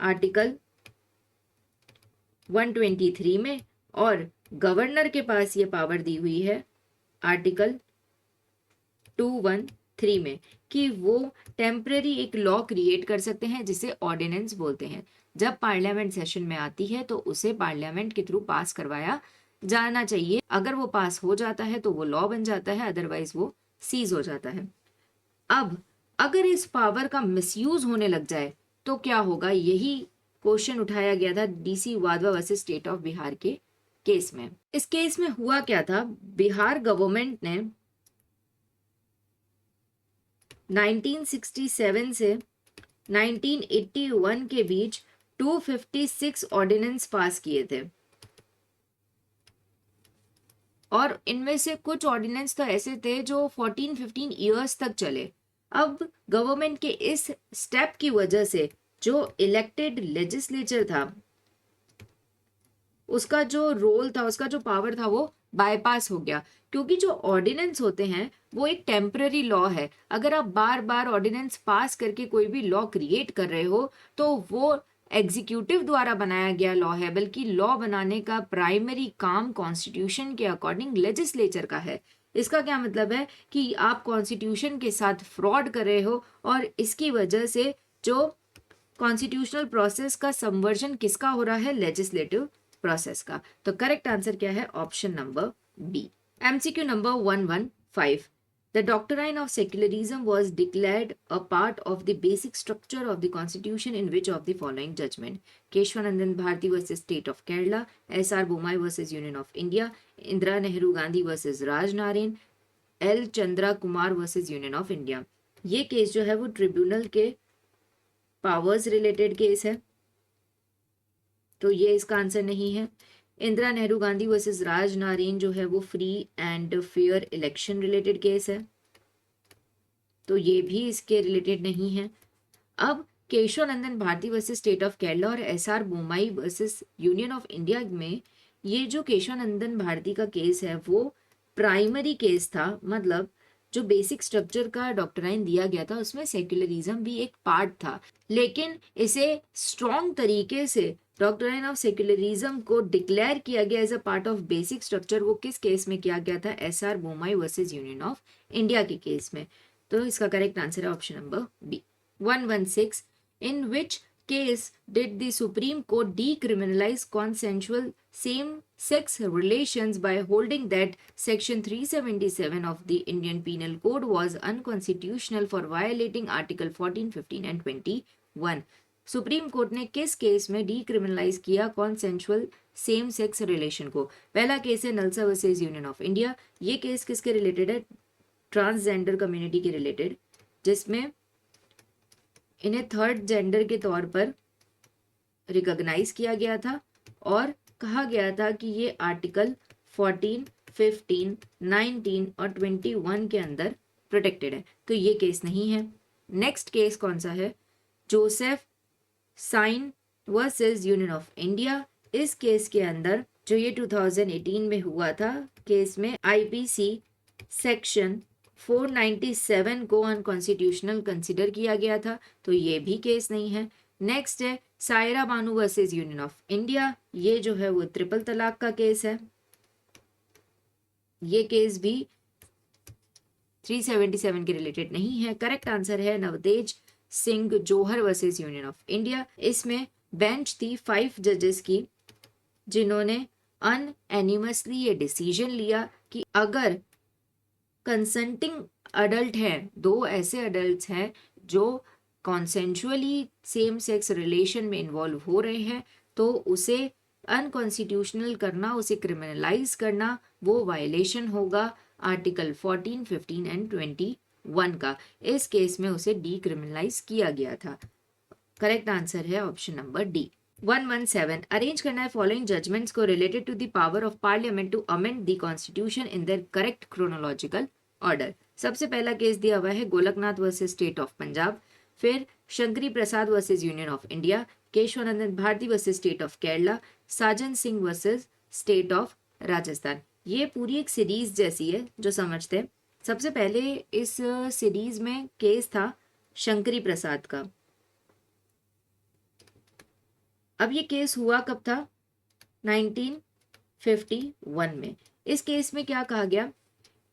आर्टिकल 123 में, और गवर्नर के पास ये पावर दी हुई है आर्टिकल 213 में, कि वो टेम्पररी एक लॉ क्रिएट कर सकते हैं जिसे ऑर्डिनेंस बोलते हैं। जब पार्लियामेंट सेशन में आती है तो उसे पार्लियामेंट के थ्रू पास करवाया जाना चाहिए। अगर वो पास हो जाता है तो वो लॉ बन जाता है, अदरवाइज वो सीज हो जाता है। अब अगर इस पावर का मिसयूज होने लग जाए तो क्या होगा, यही क्वेश्चन उठाया गया था DC Wadhwa versus state of Bihar के केस में। इस केस में हुआ क्या था, बिहार गवर्नमेंट ने 1967 से 1981 के बीच 256 ऑर्डिनेंस पास किए थे, और इनमें से कुछ ऑर्डिनेंस तो ऐसे थे जो 14-15 इयर्स तक चले। अब गवर्नमेंट के इस स्टेप की वजह से जो इलेक्टेड लेजिस्लेचर था उसका जो रोल था, उसका जो पावर था, वो बाईपास हो गया, क्योंकि जो ऑर्डिनेंस होते हैं वो एक टेम्पररी लॉ है। अगर आप बार बार ऑर्डिनेंस पास करके कोई भी लॉ क्रिएट कर रहे हो तो वो एग्जीक्यूटिव द्वारा बनाया गया लॉ है, बल्कि लॉ बनाने का प्राइमरी काम कॉन्स्टिट्यूशन के अकॉर्डिंग लेजिस्लेचर का है। इसका क्या मतलब है कि आप कॉन्स्टिट्यूशन के साथ फ्रॉड कर रहे हो, और इसकी वजह से जो कॉन्स्टिट्यूशनल प्रोसेस का संवर्जन किसका हो रहा है, लेजिस्लेटिव प्रोसेस का। तो करेक्ट आंसर क्या है, ऑप्शन नंबर बी। MCQ नंबर 115 The doctrine of secularism was declared a part of the basic structure of the constitution in which of the following judgment? Keshwanandan Bharti versus State of Kerala, SR Bommai versus Union of India, Indira Nehru Gandhi versus Raj Narain, L Chandra Kumar versus Union of India। ये case जो है वो tribunal के powers related case है, तो ये इसका answer नहीं है। इंदिरा नेहरू गांधी वर्सेस राज नारेन जो है वो free and fair election related case है, तो ये भी इसके रिलेटेड नहीं है। अब Kesavananda Bharati versus state of Kerala और SR Bommai versus union of India में ये जो केशवानंदन भारती का केस है वो प्राइमरी केस था, मतलब जो बेसिक स्ट्रक्चर का डॉक्ट्राइन दिया गया था उसमें सेक्युलरिज्म भी एक पार्ट था, लेकिन इसे स्ट्रॉन्ग तरीके से डॉक्ट्राइन ऑफ सेक्युलरिज्म को डिक्लेयर किया गया as a part of basic structure. वो किस केस में किया गया था, SR Bommai versus union of India के केस में। तो इसका करेक्ट आंसर है option number B. 116 in which case did the Supreme Court decriminalize consensual same-sex relations by holding that Section 377 of the Indian Penal Code was unconstitutional for violating Article 14, 15 and 21? Supreme court ने किस case में decriminalise किया consensual same sex relation को? पहला case है नलसा versus union of India. ये case किसके related है? ट्रांसजेंडर कम्युनिटी के रिलेटेड, जिसमें इन्हें थर्ड जेंडर के तौर पर रिकॉग्नाइज किया गया था और कहा गया था कि ये आर्टिकल 14, 15, 19 और 21 के अंदर प्रोटेक्टेड है, तो ये केस नहीं है। नेक्स्ट केस कौन सा है? Joseph Shine versus union of India. इस केस के अंदर जो ये 2018 में हुआ था, केस में आईपीसी सेक्शन 497 को अनकॉन्स्टिट्यूशनल कंसिडर किया गया था, तो ये भी केस नहीं है। नेक्स्ट है Saira Banu versus union of India. ये जो है वो ट्रिपल तलाक का केस है, ये केस भी 377 के रिलेटेड नहीं है। करेक्ट आंसर है नवतेज सिंह जोहर वर्सेस यूनियन ऑफ इंडिया। इसमें बेंच थी 5 जजेस की, जिन्होंने अनएनिमसली ये डिसीजन लिया कि अगर कंसेंटिंग अडल्ट हैं, 2 ऐसे अडल्ट हैं जो कॉन्सेंशुअली सेम सेक्स रिलेशन में इन्वॉल्व हो रहे हैं, तो उसे अनकॉन्स्टिट्यूशनल करना, उसे क्रिमिनलाइज करना, वो वायलेशन होगा आर्टिकल 14, 15 एंड 21 का। इस केस में उसे डीक्रिमिनलाइज किया गया था। करेक्ट आंसर है ऑप्शन नंबर डी। 117 अरेंज करना है फॉलोइंग जजमेंट्स को related to the power of parliament to amend the constitution in their correct chronological order. सबसे पहला केस दिया हुआ है Golaknath versus state of Punjab, फिर Shankari Prasad versus union of India, Kesavananda Bharati versus state of Kerala, Sajjan Singh versus state of Rajasthan. ये पूरी एक सीरीज जैसी है जो समझते हैं। सबसे पहले इस सीरीज में केस था शंकरी प्रसाद का। अब ये केस हुआ कब था? 1951 में। इस केस में क्या कहा गया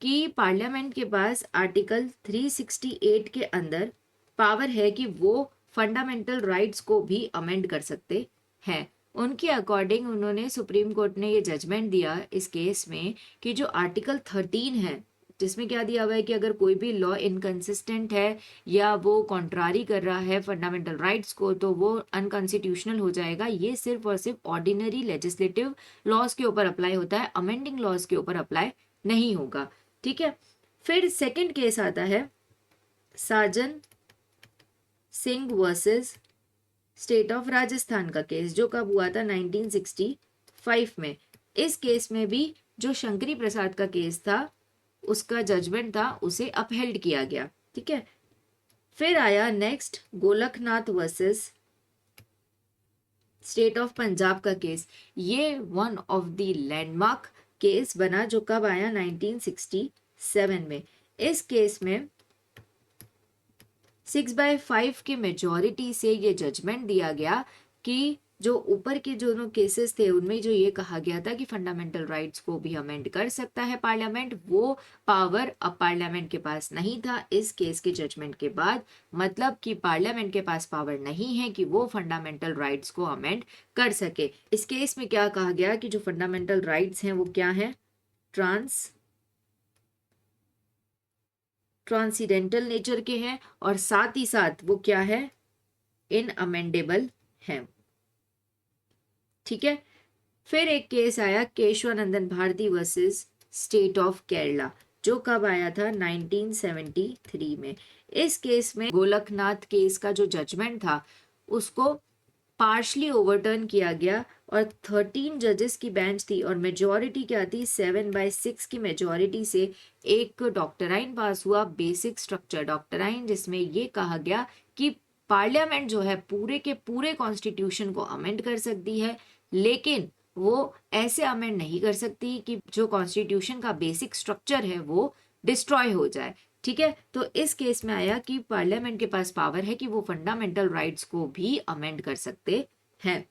कि पार्लियामेंट के पास आर्टिकल 368 के अंदर पावर है कि वो फंडामेंटल राइट्स को भी अमेंड कर सकते हैं। उनके अकॉर्डिंग उन्होंने, सुप्रीम कोर्ट ने ये जजमेंट दिया इस केस में कि जो आर्टिकल 13 है, जिसमें क्या दिया हुआ है कि अगर कोई भी लॉ इनकंसिस्टेंट है या वो कॉन्ट्रारी कर रहा है फंडामेंटल राइट्स को, तो वो अनकॉन्स्टिट्यूशनल हो जाएगा। ये सिर्फ और सिर्फ ऑर्डिनरी लेजिस्लेटिव लॉज के ऊपर अप्लाई होता है, अमेंडिंग लॉज के ऊपर अप्लाई नहीं होगा। ठीक है। फिर सेकंड केस आता है Sajjan Singh versus state of Rajasthan का केस, जो कब हुआ था? 1965 में। इस केस में भी जो शंकरी प्रसाद का केस था, उसका जजमेंट था, उसे अपहेल्ड किया गया। ठीक है। फिर आया next Golaknath versus state of Punjab का केस। ये one of the landmark case बना, जो कब आया? 1967 में। इस केस में 6/5 की मेजॉरिटी से ये जजमेंट दिया गया कि जो ऊपर के जो केसेस थे उनमें जो ये कहा गया था कि फंडामेंटल राइट्स को भी अमेंड कर सकता है पार्लियामेंट, वो पावर अब पार्लियामेंट के पास नहीं था इस केस के जजमेंट के बाद। मतलब कि पार्लियामेंट के पास पावर नहीं है कि वो फंडामेंटल राइट्स को अमेंड कर सके। इस केस में क्या कहा गया कि जो फंडामेंटल राइट्स हैं वो क्या है? ट्रांसीडेंटल नेचर के हैं और साथ ही साथ वो क्या है? इनअमेंडेबल है। ठीक है। फिर एक केस आया Kesavananda Bharati versus state of Kerala, जो कब आया था? 1973 में। इस केस में गोलकनाथ केस का जो जजमेंट था उसको पार्शली ओवरटर्न किया गया और 13 जजेस की बेंच थी और मेजॉरिटी क्या थी? 7/6 की मेजॉरिटी से एक डॉक्टराइन पास हुआ, बेसिक स्ट्रक्चर डॉक्टराइन, जिसमें ये कहा गया कि पार्लियामेंट जो है पूरे के पूरे कॉन्स्टिट्यूशन को अमेंड कर सकती है, लेकिन वो ऐसे अमेंड नहीं कर सकती कि जो कॉन्स्टिट्यूशन का बेसिक स्ट्रक्चर है वो डिस्ट्रॉय हो जाए। ठीक है। तो इस केस में आया कि पार्लियामेंट के पास पावर है कि वो फंडामेंटल राइट्स को भी अमेंड कर सकते हैं।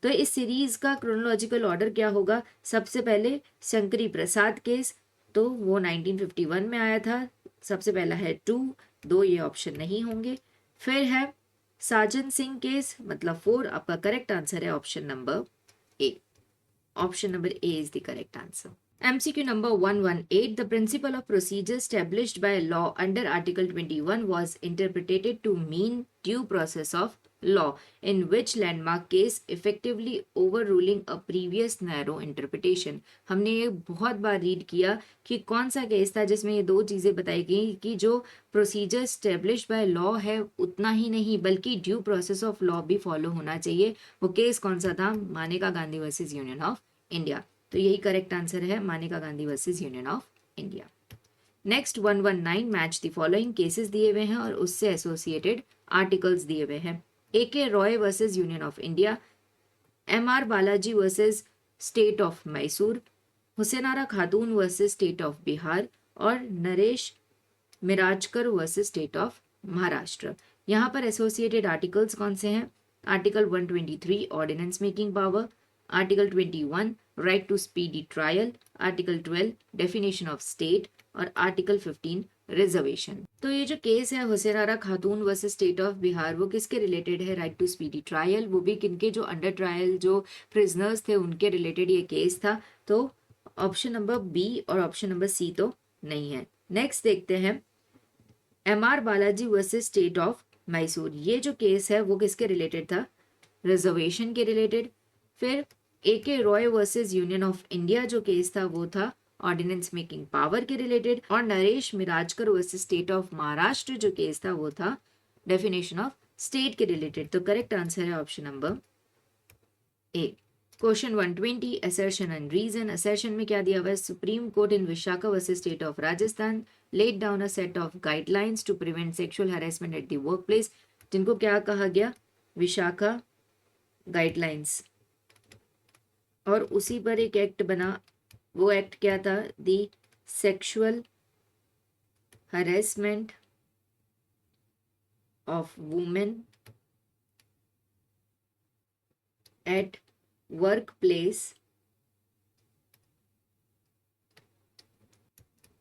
तो इस सीरीज का क्रोनोलॉजिकल ऑर्डर क्या होगा? सबसे पहले शंकरी प्रसाद केस, तो वो 1951 में आया था। सबसे पहला है 2, ये ऑप्शन नहीं होंगे। फिर है साजन सिंह केस मतलब 4, आपका करेक्ट आंसर है option number A. Option number A is the correct answer. MCQ number 118, the principle of procedure established by law under Article 21 was interpreted to mean due process of law, in which landmark case effectively overruling a previous narrow interpretation। हमने ये बहुत बार read किया कि कौन सा case था जिसमें ये दो चीज़ें बताई गई कि जो प्रोसीजर स्टेब्लिश बाय लॉ है उतना ही नहीं बल्कि ड्यू प्रोसेस ऑफ लॉ भी फॉलो होना चाहिए। वो केस कौन सा था? Maneka Gandhi versus union of India. तो यही करेक्ट आंसर है, मानेका Gandhi versus union of India. Next 119, match the following cases दिए हुए हैं और उससे एसोसिएटेड आर्टिकल्स दिए हुए हैं। AK Roy versus union of India, MR Balaji versus state of Mysore, Hussainara Khatoon versus state of Bihar और Naresh Mirajkar versus state of Maharashtra. यहाँ पर एसोसिएटेड आर्टिकल्स कौन से हैं? Article 123 ordinance making power, article 21 right to speedy trial, article 12 definition of state और आर्टिकल 15 रिजर्वेशन। तो ये जो केस है Hussainara Khatoon versus state of Bihar, वो किसके रिलेटेड है? राइट टू स्पीडी ट्रायल, वो भी किनके? जो अंडर ट्रायल जो प्रिजनर्स थे उनके रिलेटेड ये केस था। तो ऑप्शन नंबर बी और ऑप्शन नंबर सी तो नहीं है। नेक्स्ट देखते हैं MR Balaji versus state of Mysore, ये जो केस है वो किसके रिलेटेड था? रिजर्वेशन के रिलेटेड। फिर AK Roy versus union of India जो केस था वो था ऑर्डिनेंस मेकिंग पावर के रिलेटेड। और Naresh Mirajkar versus state of Maharashtra जो केस था वो था डेफिनेशन ऑफ स्टेट के रिलेटेड। तो करेक्ट आंसर है option number A. Question 120, assertion and reason. Assertion में क्या दिया हुआ है? Supreme court in Vishakha versus state of Rajasthan laid down a set of guidelines to prevent sexual harassment at the workplace, जिनको क्या कहा गया? विशाखा गाइडलाइंस। और उसी पर एक एक्ट बना, वो एक्ट क्या था? The sexual harassment of women at workplace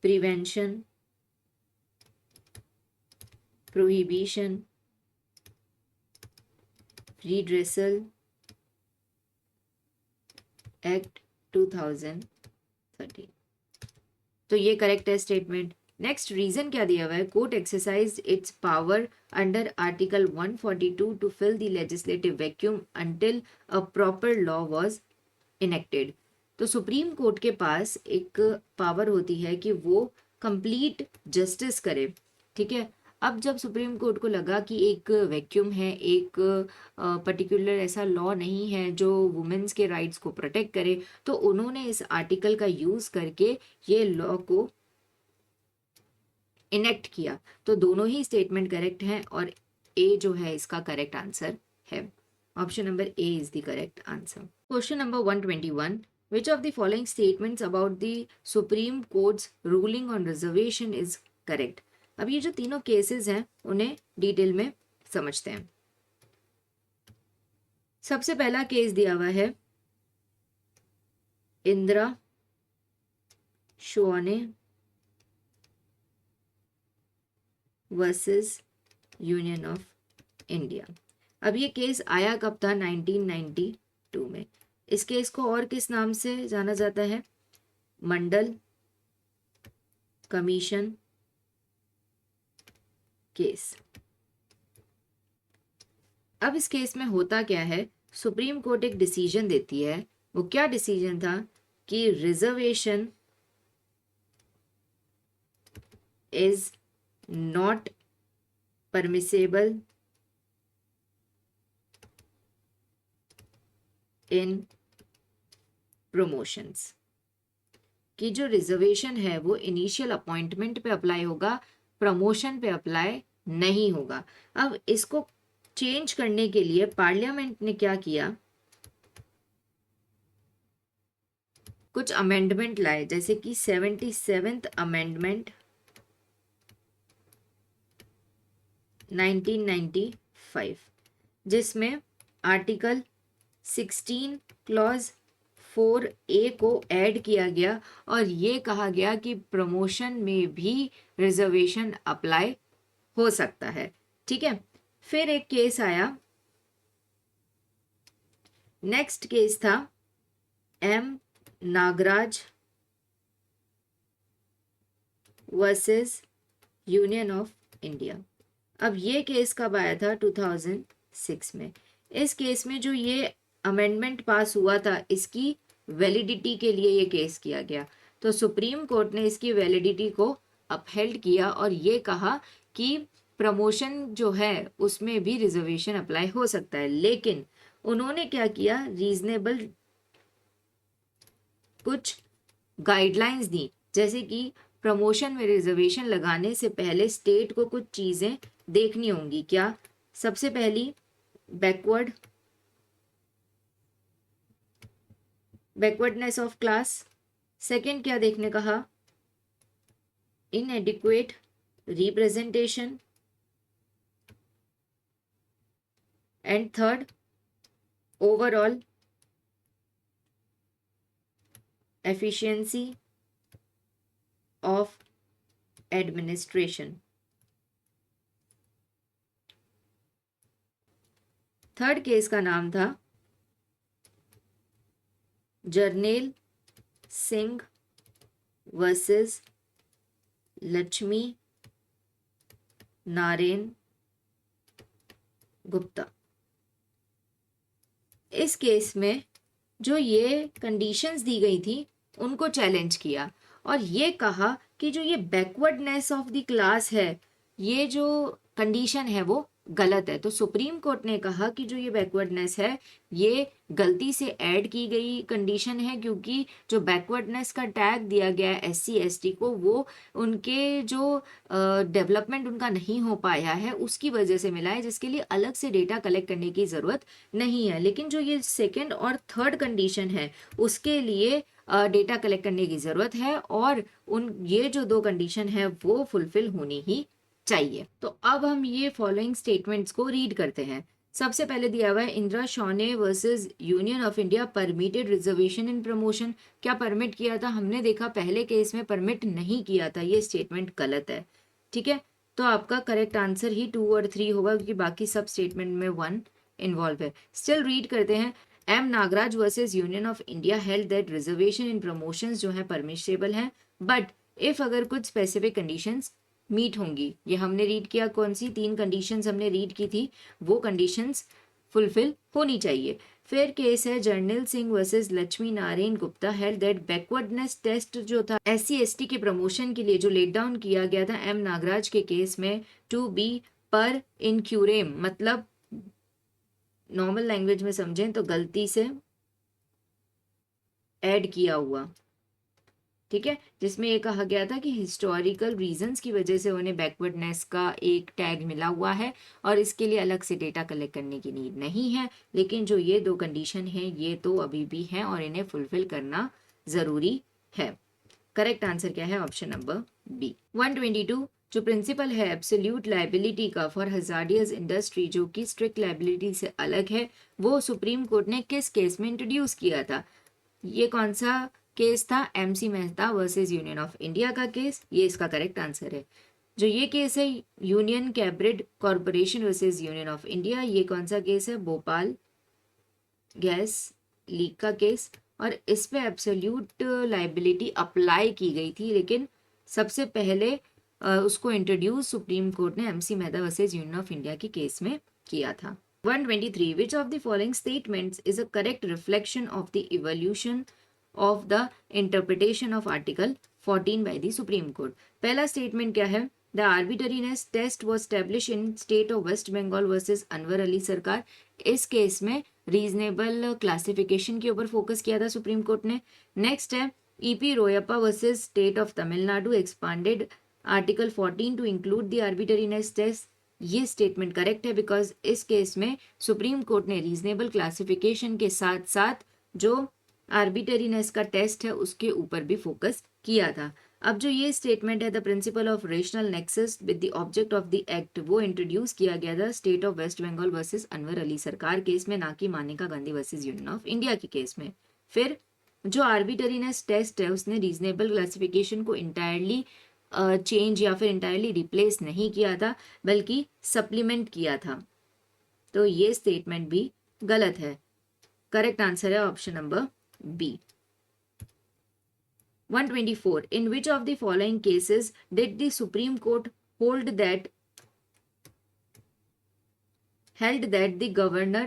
prevention prohibition redressal act 2013। तो ये करेक्ट है स्टेटमेंट। नेक्स्ट रीजन क्या दिया हुआ है? Court exercise its power under article 142 to fill the legislative vacuum until a proper law was enacted. तो supreme court के पास एक पावर होती है कि वो कंप्लीट जस्टिस करे, ठीक है। अब जब सुप्रीम कोर्ट को लगा कि एक वैक्यूम है, एक पर्टिकुलर ऐसा लॉ नहीं है जो वुमेन्स के राइट्स को प्रोटेक्ट करे, तो उन्होंने इस आर्टिकल का यूज करके ये लॉ को इनेक्ट किया। तो दोनों ही स्टेटमेंट करेक्ट हैं और ए जो है इसका करेक्ट आंसर है। Option number A is the correct answer. Question number 121, which of the following statements about the Supreme Court's ruling on reservation is correct? अब ये जो तीनों केसेस हैं उन्हें डिटेल में समझते हैं। सबसे पहला केस दिया हुआ है Indira Sawhney versus union of India. अब ये केस आया कब था? 1992 में। इस केस को और किस नाम से जाना जाता है? मंडल कमीशन केस। अब इस केस में होता क्या है? सुप्रीम कोर्ट एक डिसीजन देती है। वो क्या डिसीजन था? कि reservation is not permissible in promotions. कि जो रिजर्वेशन है वो इनिशियल अपॉइंटमेंट पे अप्लाई होगा, प्रमोशन पे अप्लाई नहीं होगा। अब इसको चेंज करने के लिए पार्लियामेंट ने क्या किया? कुछ अमेंडमेंट लाए, जैसे कि 77th अमेंडमेंट 1995, जिसमें आर्टिकल 16 क्लॉज 4A को ऐड किया गया और ये कहा गया कि प्रमोशन में भी रिजर्वेशन अप्लाई हो सकता है, ठीक है। फिर एक केस आया, नेक्स्ट केस था M Nagaraj versus union of India. अब ये केस कब आया था? 2006 में। इस केस में जो ये अमेंडमेंट पास हुआ था, इसकी वैलिडिटी के लिए ये केस किया गया। तो सुप्रीम कोर्ट ने इसकी वैलिडिटी को अपहेल्ड किया और ये कहा कि प्रमोशन जो है उसमें भी रिजर्वेशन अप्लाई हो सकता है। लेकिन उन्होंने क्या किया, रीजनेबल कुछ गाइडलाइंस दी, जैसे कि प्रमोशन में रिजर्वेशन लगाने से पहले स्टेट को कुछ चीजें देखनी होंगी। क्या? सबसे पहली बैकवर्डनेस ऑफ क्लास। सेकंड क्या देखने कहा? इनएडिक्वेट representation. And third, overall efficiency of administration. Third case का नाम था जर्नैल सिंह वर्सेस लक्ष्मी नारायण गुप्ता। इस केस में जो ये कंडीशंस दी गई थी उनको चैलेंज किया और ये कहा कि जो ये बैकवर्डनेस ऑफ द क्लास है, ये जो कंडीशन है वो गलत है। तो सुप्रीम कोर्ट ने कहा कि जो ये बैकवर्डनेस है ये गलती से ऐड की गई कंडीशन है, क्योंकि जो बैकवर्डनेस का टैग दिया गया है SC ST को, वो उनके जो डेवलपमेंट उनका नहीं हो पाया है उसकी वजह से मिला है, जिसके लिए अलग से डेटा कलेक्ट करने की ज़रूरत नहीं है। लेकिन जो ये सेकेंड और थर्ड कंडीशन है उसके लिए डेटा कलेक्ट करने की ज़रूरत है और ये जो दो कंडीशन है वो फुलफिल होनी ही चाहिए। तो अब हम ये फॉलोइंग स्टेटमेंट्स को रीड करते हैं। सबसे पहले दिया हुआ है Indira Sawhney versus union of India permitted reservation in promotion. क्या परमिट किया था? हमने देखा पहले केस में परमिट नहीं किया था, ये स्टेटमेंट गलत है। ठीक है, तो आपका करेक्ट आंसर ही 2 और 3 होगा, क्योंकि बाकी सब स्टेटमेंट में 1 इन्वॉल्व है। स्टिल रीड करते हैं। M Nagaraj versus union of India held that reservation in promotions जो है परमिशेबल है, बट इफ अगर कुछ स्पेसिफिक कंडीशंस मीट होंगी। ये हमने रीड किया, कौन सी 3 कंडीशंस हमने रीड की थी, वो कंडीशंस फुलफिल होनी चाहिए। फिर केस है Jarnail Singh versus Lakshmi Narayan Gupta held that backwardness test जो था SC ST के प्रमोशन के लिए जो लेट डाउन किया गया था एम नागराज के केस में टू बी पर इनक्यूरेम, मतलब नॉर्मल लैंग्वेज में समझें तो गलती से ऐड किया हुआ। ठीक है, जिसमें ये कहा गया था कि हिस्टोरिकल रीजंस की वजह से उन्हें बैकवर्डनेस का एक टैग मिला हुआ है और इसके लिए अलग से डेटा कलेक्ट करने की नीड नहीं है। लेकिन जो ये दो कंडीशन है ये तो अभी भी हैं और इन्हें फुलफिल करना जरूरी है। करेक्ट आंसर क्या है? Option number B. 122 जो प्रिंसिपल है एब्सोल्यूट लाइबिलिटी का फॉर हजार्डियस इंडस्ट्री, जो कि स्ट्रिक्ट लाइबिलिटी से अलग है, वो सुप्रीम कोर्ट ने किस केस में इंट्रोड्यूस किया था? ये कौन सा केस था? MC Mehta versus union of India का केस, ये इसका करेक्ट आंसर है। जो ये केस है union carbide corporation versus union of India, ये कौन सा केस है? भोपाल गैस लीक का केस, और इस पे एब्सोल्यूट लाइबिलिटी अप्लाई की गई थी, लेकिन सबसे पहले उसको इंट्रोड्यूस सुप्रीम कोर्ट ने MC Mehta versus union of India के केस में किया था। 123 विच of the following statements is a correct reflection of the evolution of the interpretation of Article 14 by the Supreme Court. पहला स्टेटमेंट क्या है? The arbitrariness test was established in state of West Bengal versus Anwar Ali सरकार। इस case में reasonable classification के ऊपर focus किया था सुप्रीम कोर्ट ने। नेक्स्ट है EP Royappa versus state of Tamil Nadu expanded article 14 to include the arbitrariness test. ये स्टेटमेंट करेक्ट है बिकॉज इस केस में सुप्रीम कोर्ट ने रीजनेबल क्लासिफिकेशन के साथ साथ जो आर्बिटरीनेस का टेस्ट है उसके ऊपर भी फोकस किया था। अब जो ये स्टेटमेंट है the principle of rational nexus with the object of the act, वो इंट्रोड्यूस किया गया था state of West Bengal versus Anwar Ali Sarkar case में, ना कि Maneka Gandhi versus union of India के केस में। फिर जो आर्बिटरीनेस टेस्ट है उसने रीजनेबल क्लासिफिकेशन को इंटायरली चेंज या फिर इंटायरली रिप्लेस नहीं किया था, बल्कि सप्लीमेंट किया था। तो ये स्टेटमेंट भी गलत है। करेक्ट आंसर है option number B. 124. In which of the following cases did the Supreme Court hold that held that the governor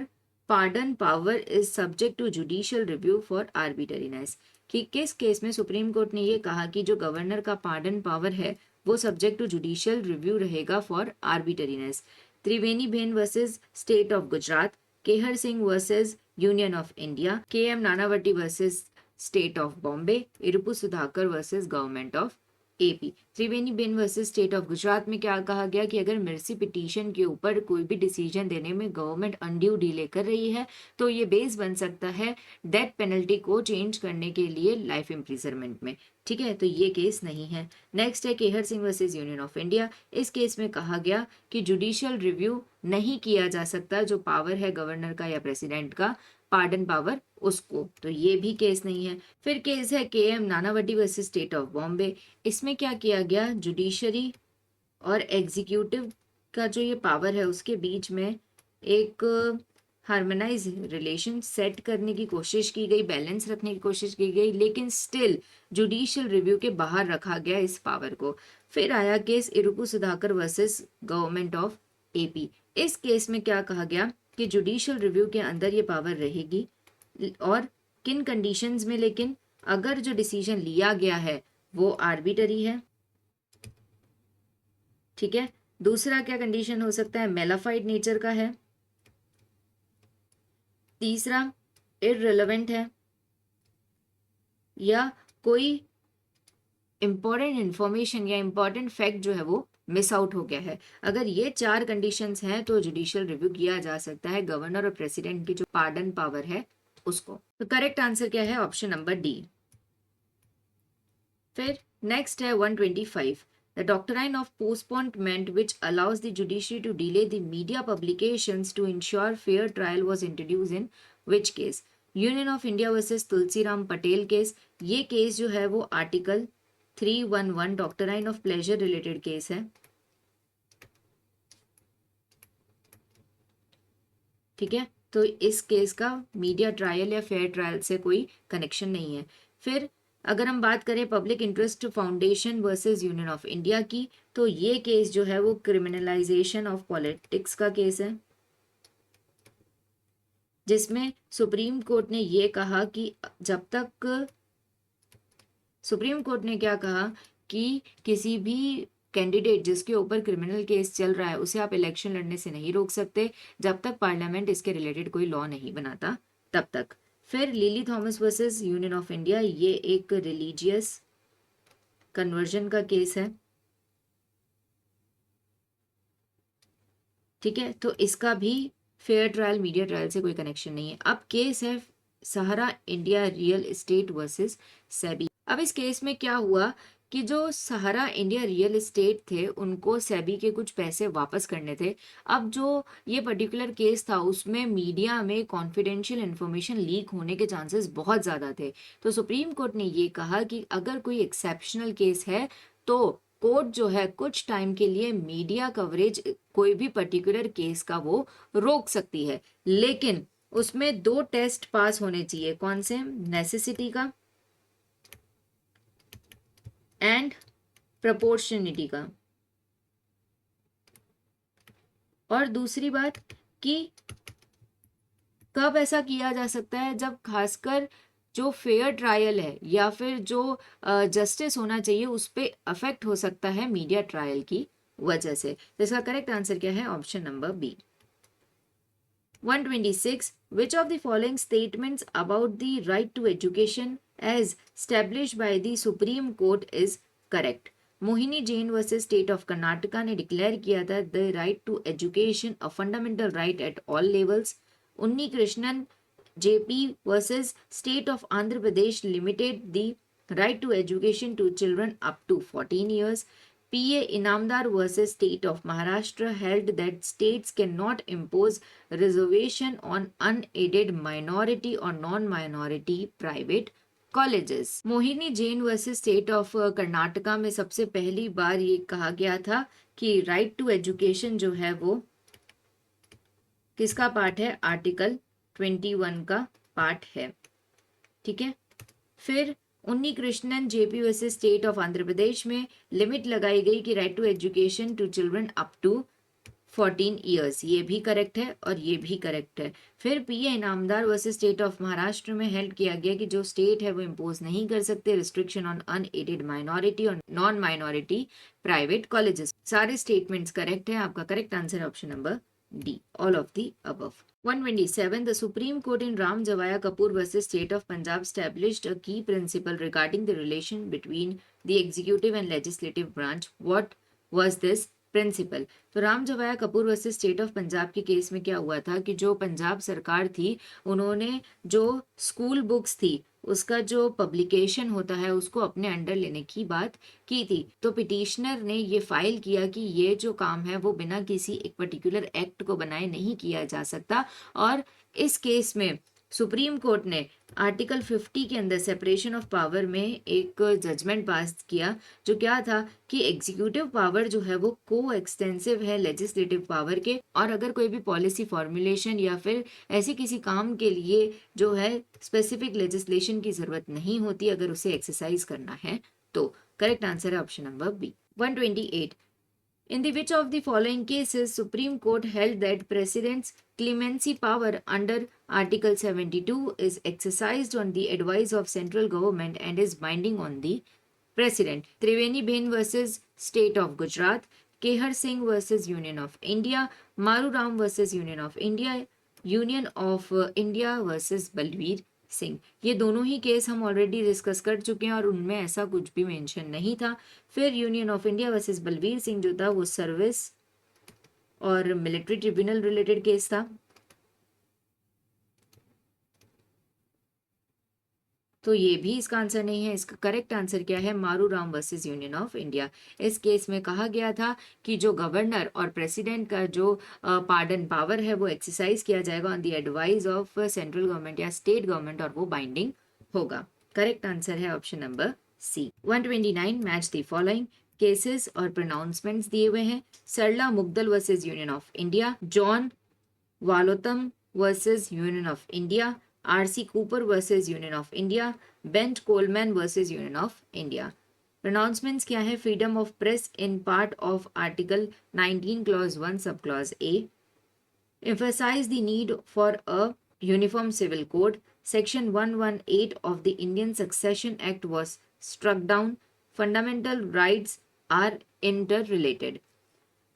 pardon power is subject to judicial review for arbitrariness? कि किस case में supreme court ने ये कहा कि जो governor का pardon power है वो सब्जेक्ट टू जुडिशियल रिव्यू रहेगा for arbitrariness? Triveni Ben versus state of Gujarat, Kehar Singh versus union of India, K M Nanavati versus state of Bombay, इरुपु Sudhakar versus government of AP. Triveni Ben versus state of Gujarat में क्या कहा गया कि अगर मेर्सी पिटीशन के ऊपर कोई भी डिसीजन देने में गवर्नमेंट अनड्यू डिले कर रही है तो ये बेस बन सकता है डेथ पेनल्टी को चेंज करने के लिए लाइफ इम्प्रिजनमेंट में। ठीक है, तो ये केस नहीं है। नेक्स्ट है Kehar Singh versus union of India. इस केस में कहा गया कि जुडिशियल रिव्यू नहीं किया जा सकता जो पावर है गवर्नर का या प्रेसिडेंट का, पार्डन पावर उसको, तो ये भी केस नहीं है। फिर केस है K M Nanavati versus state of Bombay. इसमें क्या किया गया, जुडिशरी और एग्जीक्यूटिव का जो ये पावर है उसके बीच में एक हार्मोनाइज रिलेशन सेट करने की कोशिश की गई, बैलेंस रखने की कोशिश की गई, लेकिन स्टिल जुडिशियल रिव्यू के बाहर रखा गया इस पावर को। फिर आया केस इरुपु Sudhakar versus government of AP. इस केस में क्या कहा गया कि जुडिशियल रिव्यू के अंदर ये पावर रहेगी और किन कंडीशंस में, लेकिन अगर जो डिसीजन लिया गया है वो आर्बिटरी है। ठीक है, दूसरा क्या कंडीशन हो सकता है, मेलाफाइड नेचर का है। तीसरा इररिलेवेंट है या कोई इंपॉर्टेंट इंफॉर्मेशन या इंपॉर्टेंट फैक्ट जो है वो मिस आउट हो गया है। अगर ये 4 कंडीशंस हैं तो जुडिशियल रिव्यू किया जा सकता है गवर्नर और प्रेसिडेंट की जो पार्डन पावर है उसको। तो करेक्ट आंसर क्या है, ऑप्शन नंबर डी। फिर नेक्स्ट है 125. The doctrine of postponement which allows the judiciary to delay the media publications to ensure fair trial was introduced in which case? Union of India versus Tulsiram Patel case. ये case जो है वो article 311 doctrine of pleasure related case है। ठीक है, तो इस case का मीडिया ट्रायल या फेयर ट्रायल से कोई कनेक्शन नहीं है। फिर अगर हम बात करें public interest foundation versus union of India की, तो ये केस जो है वो क्रिमिनलाइजेशन ऑफ पॉलिटिक्स का केस है, जिसमें सुप्रीम कोर्ट ने ये कहा कि जब तक सुप्रीम कोर्ट ने क्या कहा कि किसी भी कैंडिडेट जिसके ऊपर क्रिमिनल केस चल रहा है उसे आप इलेक्शन लड़ने से नहीं रोक सकते जब तक पार्लियामेंट इसके रिलेटेड कोई लॉ नहीं बनाता तब तक। फिर lily Thomas versus union of India, ये एक रिलीजियस कन्वर्जन का केस है। ठीक है, तो इसका भी फेयर ट्रायल मीडिया ट्रायल से कोई कनेक्शन नहीं है। अब केस है Sahara India real estate versus SEBI. अब इस केस में क्या हुआ कि जो सहारा इंडिया रियल एस्टेट थे उनको सेबी के कुछ पैसे वापस करने थे। अब जो ये पर्टिकुलर केस था उसमें मीडिया में कॉन्फिडेंशियल इन्फॉर्मेशन लीक होने के चांसेस बहुत ज़्यादा थे। तो सुप्रीम कोर्ट ने ये कहा कि अगर कोई एक्सेप्शनल केस है तो कोर्ट जो है कुछ टाइम के लिए मीडिया कवरेज कोई भी पर्टिकुलर केस का वो रोक सकती है, लेकिन उसमें 2 टेस्ट पास होने चाहिए। कौन से, नेसेसिटी का एंड प्रोपोर्शनिटी का। और दूसरी बात कि कब ऐसा किया जा सकता है, जब खासकर जो फेयर ट्रायल है या फिर जो जस्टिस होना चाहिए उस पर अफेक्ट हो सकता है मीडिया ट्रायल की वजह से। तो इसका करेक्ट आंसर क्या है, option number B. 126. Which of the following statements about the right to education as established by the Supreme Court is correct? Mohini Jain versus state of Karnataka ने डिक्लेयर किया था the right to education a fundamental right at all levels. Unni Krishnan JP versus state of Andhra Pradesh limited the right to education to children up to 14 years. P.A. Inamdar versus State of Maharashtra held that states cannot impose reservation on unaided minority or non-minority private colleges. Mohini Jain versus state of Karnataka में सबसे पहली बार ये कहा गया था कि right to education जो है वो किसका पार्ट है? आर्टिकल 21 का पार्ट है। ठीक है। फिर Unni Krishnan JP versus state of Andhra Pradesh में लिमिट लगाई गई कि right to education to children up to 14 years, ये भी करेक्ट है और ये भी करेक्ट है। फिर PA Inamdar versus state of Maharashtra में हेल्ड किया गया कि जो स्टेट है वो इम्पोज नहीं कर सकते रिस्ट्रिक्शन ऑन अनएडेड माइनॉरिटी और नॉन माइनॉरिटी प्राइवेट कॉलेजेस। सारे स्टेटमेंट्स करेक्ट है। आपका करेक्ट आंसर है option number D, all of the above. 127. The Supreme Court in Ram Javaya Kapoor versus State of Punjab established a key principle regarding the relation between the executive and legislative branch. What was this principle? तो Ram Jawaya Kapur versus state of Punjab के case में क्या हुआ था कि जो पंजाब सरकार थी उन्होंने जो स्कूल बुक्स थी उसका जो पब्लिकेशन होता है उसको अपने अंडर लेने की बात की थी। तो पिटिशनर ने ये फाइल किया कि ये जो काम है वो बिना किसी एक पर्टिकुलर एक्ट को बनाए नहीं किया जा सकता, और इस केस में सुप्रीम कोर्ट ने आर्टिकल 50 के अंदर सेपरेशन ऑफ पावर में एक जजमेंट पास किया जो क्या था कि एग्जीक्यूटिव पावर जो है वो को एक्सटेंसिव है लेजिस्लेटिव पावर के, और अगर कोई भी पॉलिसी फॉर्मुलेशन या फिर ऐसे किसी काम के लिए जो है स्पेसिफिक लेजिस्लेशन की जरूरत नहीं होती अगर उसे एक्सरसाइज करना है तो। करेक्ट आंसर है option number B. 128. In the which of the following cases Supreme Court held that President's clemency power under Article 72 is exercised on the advice of central government and is binding on the President? Triveni Bain versus State of Gujarat, Kehar Singh versus Union of India, Maru Ram versus Union of India, Union of India versus Balbir Singh. ये दोनों ही case हम already discuss कर चुके हैं और उनमें ऐसा कुछ भी मेंशन नहीं था। फिर union of India versus Balbir Singh जो था वो सर्विस और मिलिट्री ट्रिब्यूनल रिलेटेड केस था। तो ये भी इसका आंसर नहीं है। इसका करेक्ट आंसर क्या है? मारू Ram versus union of India. इस केस में कहा गया था कि जो गवर्नर और प्रेसिडेंट का जो पार्डन पावर है वो एक्सरसाइज किया जाएगा on the advice of central government या स्टेट गवर्नमेंट और वो बाइंडिंग होगा। करेक्ट आंसर है option number C. 129. Match the following cases और प्रोनाउंसमेंट्स दिए हुए हैं। Sarla Mudgal versus union of India, John Vallamattom versus union of India, R.C. Cooper versus Union of India, Bent Coleman versus Union of India. Pronouncements क्या है? Freedom of press in part of Article 19 Clause 1 Subclause A. Emphasize the need for a uniform civil code. Section 118 of the Indian Succession Act was struck down. Fundamental rights are interrelated.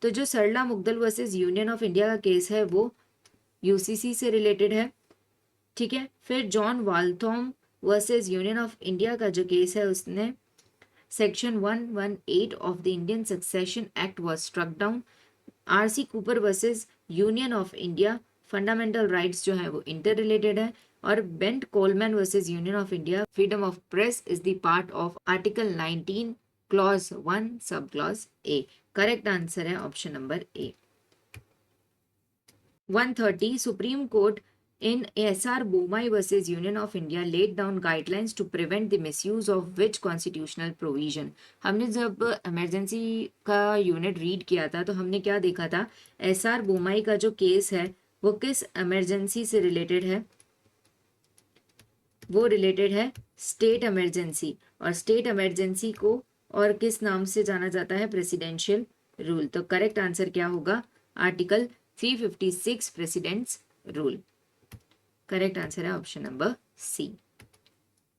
तो जो Sarla Mudgal versus union of India का case है वो UCC से related है। ठीक है। फिर John Vallamattom versus union of India का जो केस है उसने section 118 of the Indian succession act was struck down. RC Cooper versus union of India, fundamental rights जो है वो इंटर रिलेटेड है। और Bennett Coleman versus union of India, freedom of press is the part of article 19 clause 1 sub clause A. Correct answer है option number A. 130. Supreme court in SR Bomai versus Union of India laid down guidelines to prevent the misuse of which constitutional provision? हमने जब emergency का unit read किया था तो हमने क्या देखा था? SR बोमाई का जो केस है वो किस इमरजेंसी से रिलेटेड है? वो रिलेटेड है स्टेट इमरजेंसी, और स्टेट इमरजेंसी को और किस नाम से जाना जाता है? Presidential rule. तो करेक्ट आंसर क्या होगा? Article 356 president's rule. Correct answer है option number C.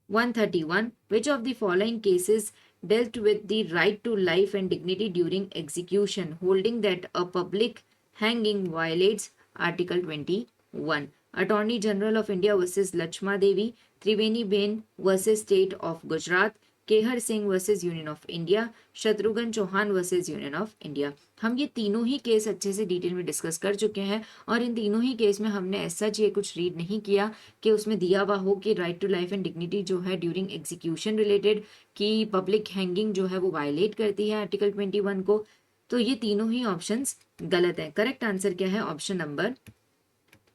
131. Which of the following cases dealt with the right to life and dignity during execution, holding that a public hanging violates Article 21? Attorney General of India versus Lachma Devi, Triveni Bain versus State of Gujarat, Kehar Singh versus union of India, Shatrughan Chauhan versus union of India. हम ये तीनों ही case अच्छे से detail में discuss कर चुके हैं और इन तीनों ही केस में हमने ऐसा ये कुछ रीड नहीं किया कि उसमें दिया हुआ हो कि right to life and dignity जो है ड्यूरिंग एग्जीक्यूशन रिलेटेड की पब्लिक हैंगिंग जो है वो वायलेट करती है आर्टिकल 21 को। तो ये तीनों ही ऑप्शंस गलत है। करेक्ट आंसर क्या है? Option number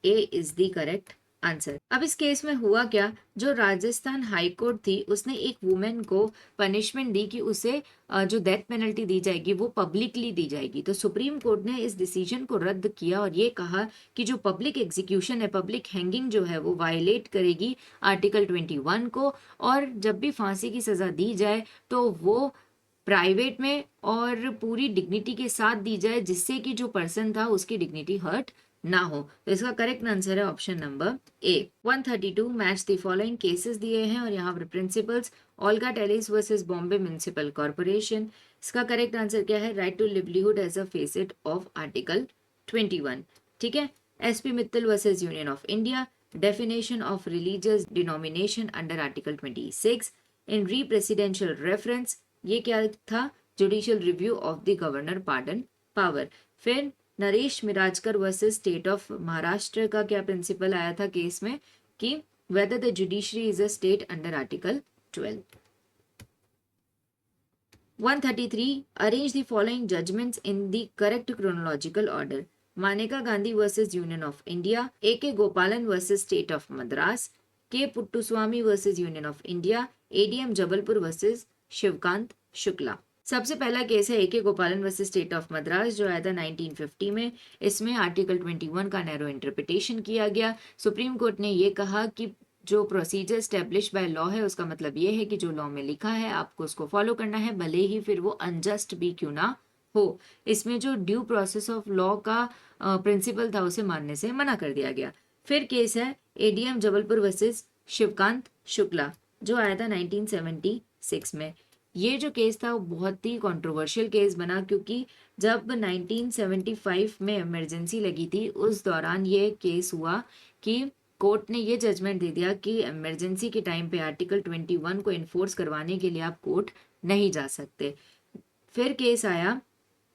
A is the correct answer. अब इस केस में हुआ क्या, जो राजस्थान हाई कोर्ट थी उसने एक वुमेन को पनिशमेंट दी कि उसे जो डेथ पेनल्टी दी जाएगी वो पब्लिकली दी जाएगी। तो सुप्रीम कोर्ट ने इस डिसीजन को रद्द किया और ये कहा कि जो पब्लिक एग्जीक्यूशन है, पब्लिक हैंगिंग जो है वो वायलेट करेगी आर्टिकल 21 को, और जब भी फांसी की सजा दी जाए तो वो प्राइवेट में और पूरी डिग्निटी के साथ दी जाए, जिससे कि जो पर्सन था उसकी डिग्निटी हर्ट ना हो। तो इसका करेक्ट आंसर है option number A. 132 match the following cases दिए हैं और यहाँ पर principles Olga Tellis versus Bombay municipal corporation. इसका करेक्ट आंसर क्या है, right to livelihood as a facet of article 21। ठीक है। SP Mittal versus union of India, definition of religious denomination under article 26 in re presidential reference, ये क्या था, judicial review of the governor pardon power. फिर Naresh Mirajkar versus state of Maharashtra का क्या principle आया था केस में, कि whether the judiciary is a state under article 12। 133 arrange the following judgments in the correct chronological order. Maneka Gandhi versus union of India, A K Gopalan versus state of Madras, K Puttaswamy versus union of India, ADM Jabalpur versus Shivkant Shukla. सबसे पहला case है एके गोपालन versus state of Madras, जो आया था 1950 में। इसमें article 21 का नैरो इंटरप्रिटेशन किया गया। सुप्रीम कोर्ट ने ये कहा कि जो प्रोसीजर स्टेब्लिश बाय लॉ है उसका मतलब ये है कि जो लॉ में लिखा है आपको उसको फॉलो करना है, भले ही फिर वो अनजस्ट भी क्यों ना हो। इसमें जो ड्यू प्रोसेस ऑफ लॉ का प्रिंसिपल था उसे मानने से मना कर दिया गया। फिर केस है एडीएम जबलपुर वर्सेस शिवकांत शुक्ला, जो आया था 1976 में। ये जो केस था वो बहुत ही कंट्रोवर्शियल केस बना, क्योंकि जब 1975 में इमरजेंसी लगी थी उस दौरान ये केस हुआ कि कोर्ट ने ये जजमेंट दे दिया कि इमरजेंसी के टाइम पे आर्टिकल 21 को इन्फोर्स करवाने के लिए आप कोर्ट नहीं जा सकते। फिर केस आया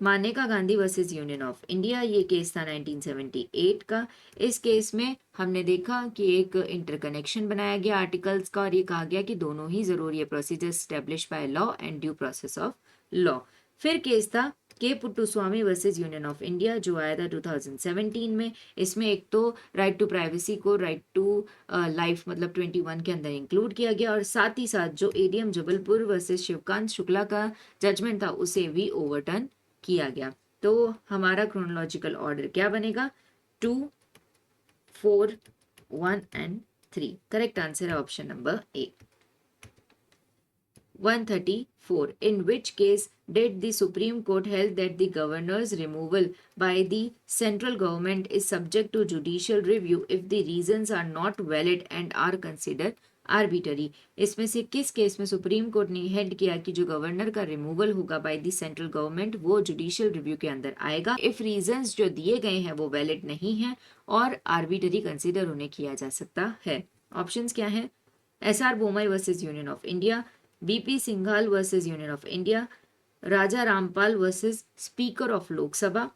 मानेका Gandhi versus union of India, ये केस था 1978 का। इस केस में हमने देखा कि एक इंटरकनेक्शन बनाया गया आर्टिकल्स का और ये कहा गया कि दोनों ही जरूरी है, procedure establish by law and due process of law. फिर केस था के Puttaswamy versus union of India, जो आया था 2017 में। इसमें एक तो राइट टू प्राइवेसी को राइट टू लाइफ मतलब 21 के अंदर इंक्लूड किया गया, और साथ ही साथ जो एडीएम जबलपुर वर्सेस शिवकांत शुक्ला का जजमेंट था उसे भी ओवरटर्न किया गया। तो हमारा क्रोनोलॉजिकल ऑर्डर क्या बनेगा, 2, 4, 1 एंड 3। करेक्ट आंसर है option number A. 134 in which case did the Supreme Court held that the governor's removal by the central government is subject to judicial review if the reasons are not valid and are considered arbitrary. इसमें से किस case में supreme court ने held किया कि जो governor का removal होगा बाय द सेंट्रल गवर्नमेंट वो जुडिशियल रिव्यू के अंदर आएगा इफ रीजंस जो दिए गए हैं वो वैलिड नहीं है और आर्बिटरी कंसीडर उन्हें किया जा सकता है। ऑप्शंस क्या है, SR Bommai versus union of India, BP Singhal versus union of India, Raja Rampal versus speaker of Lok Sabha,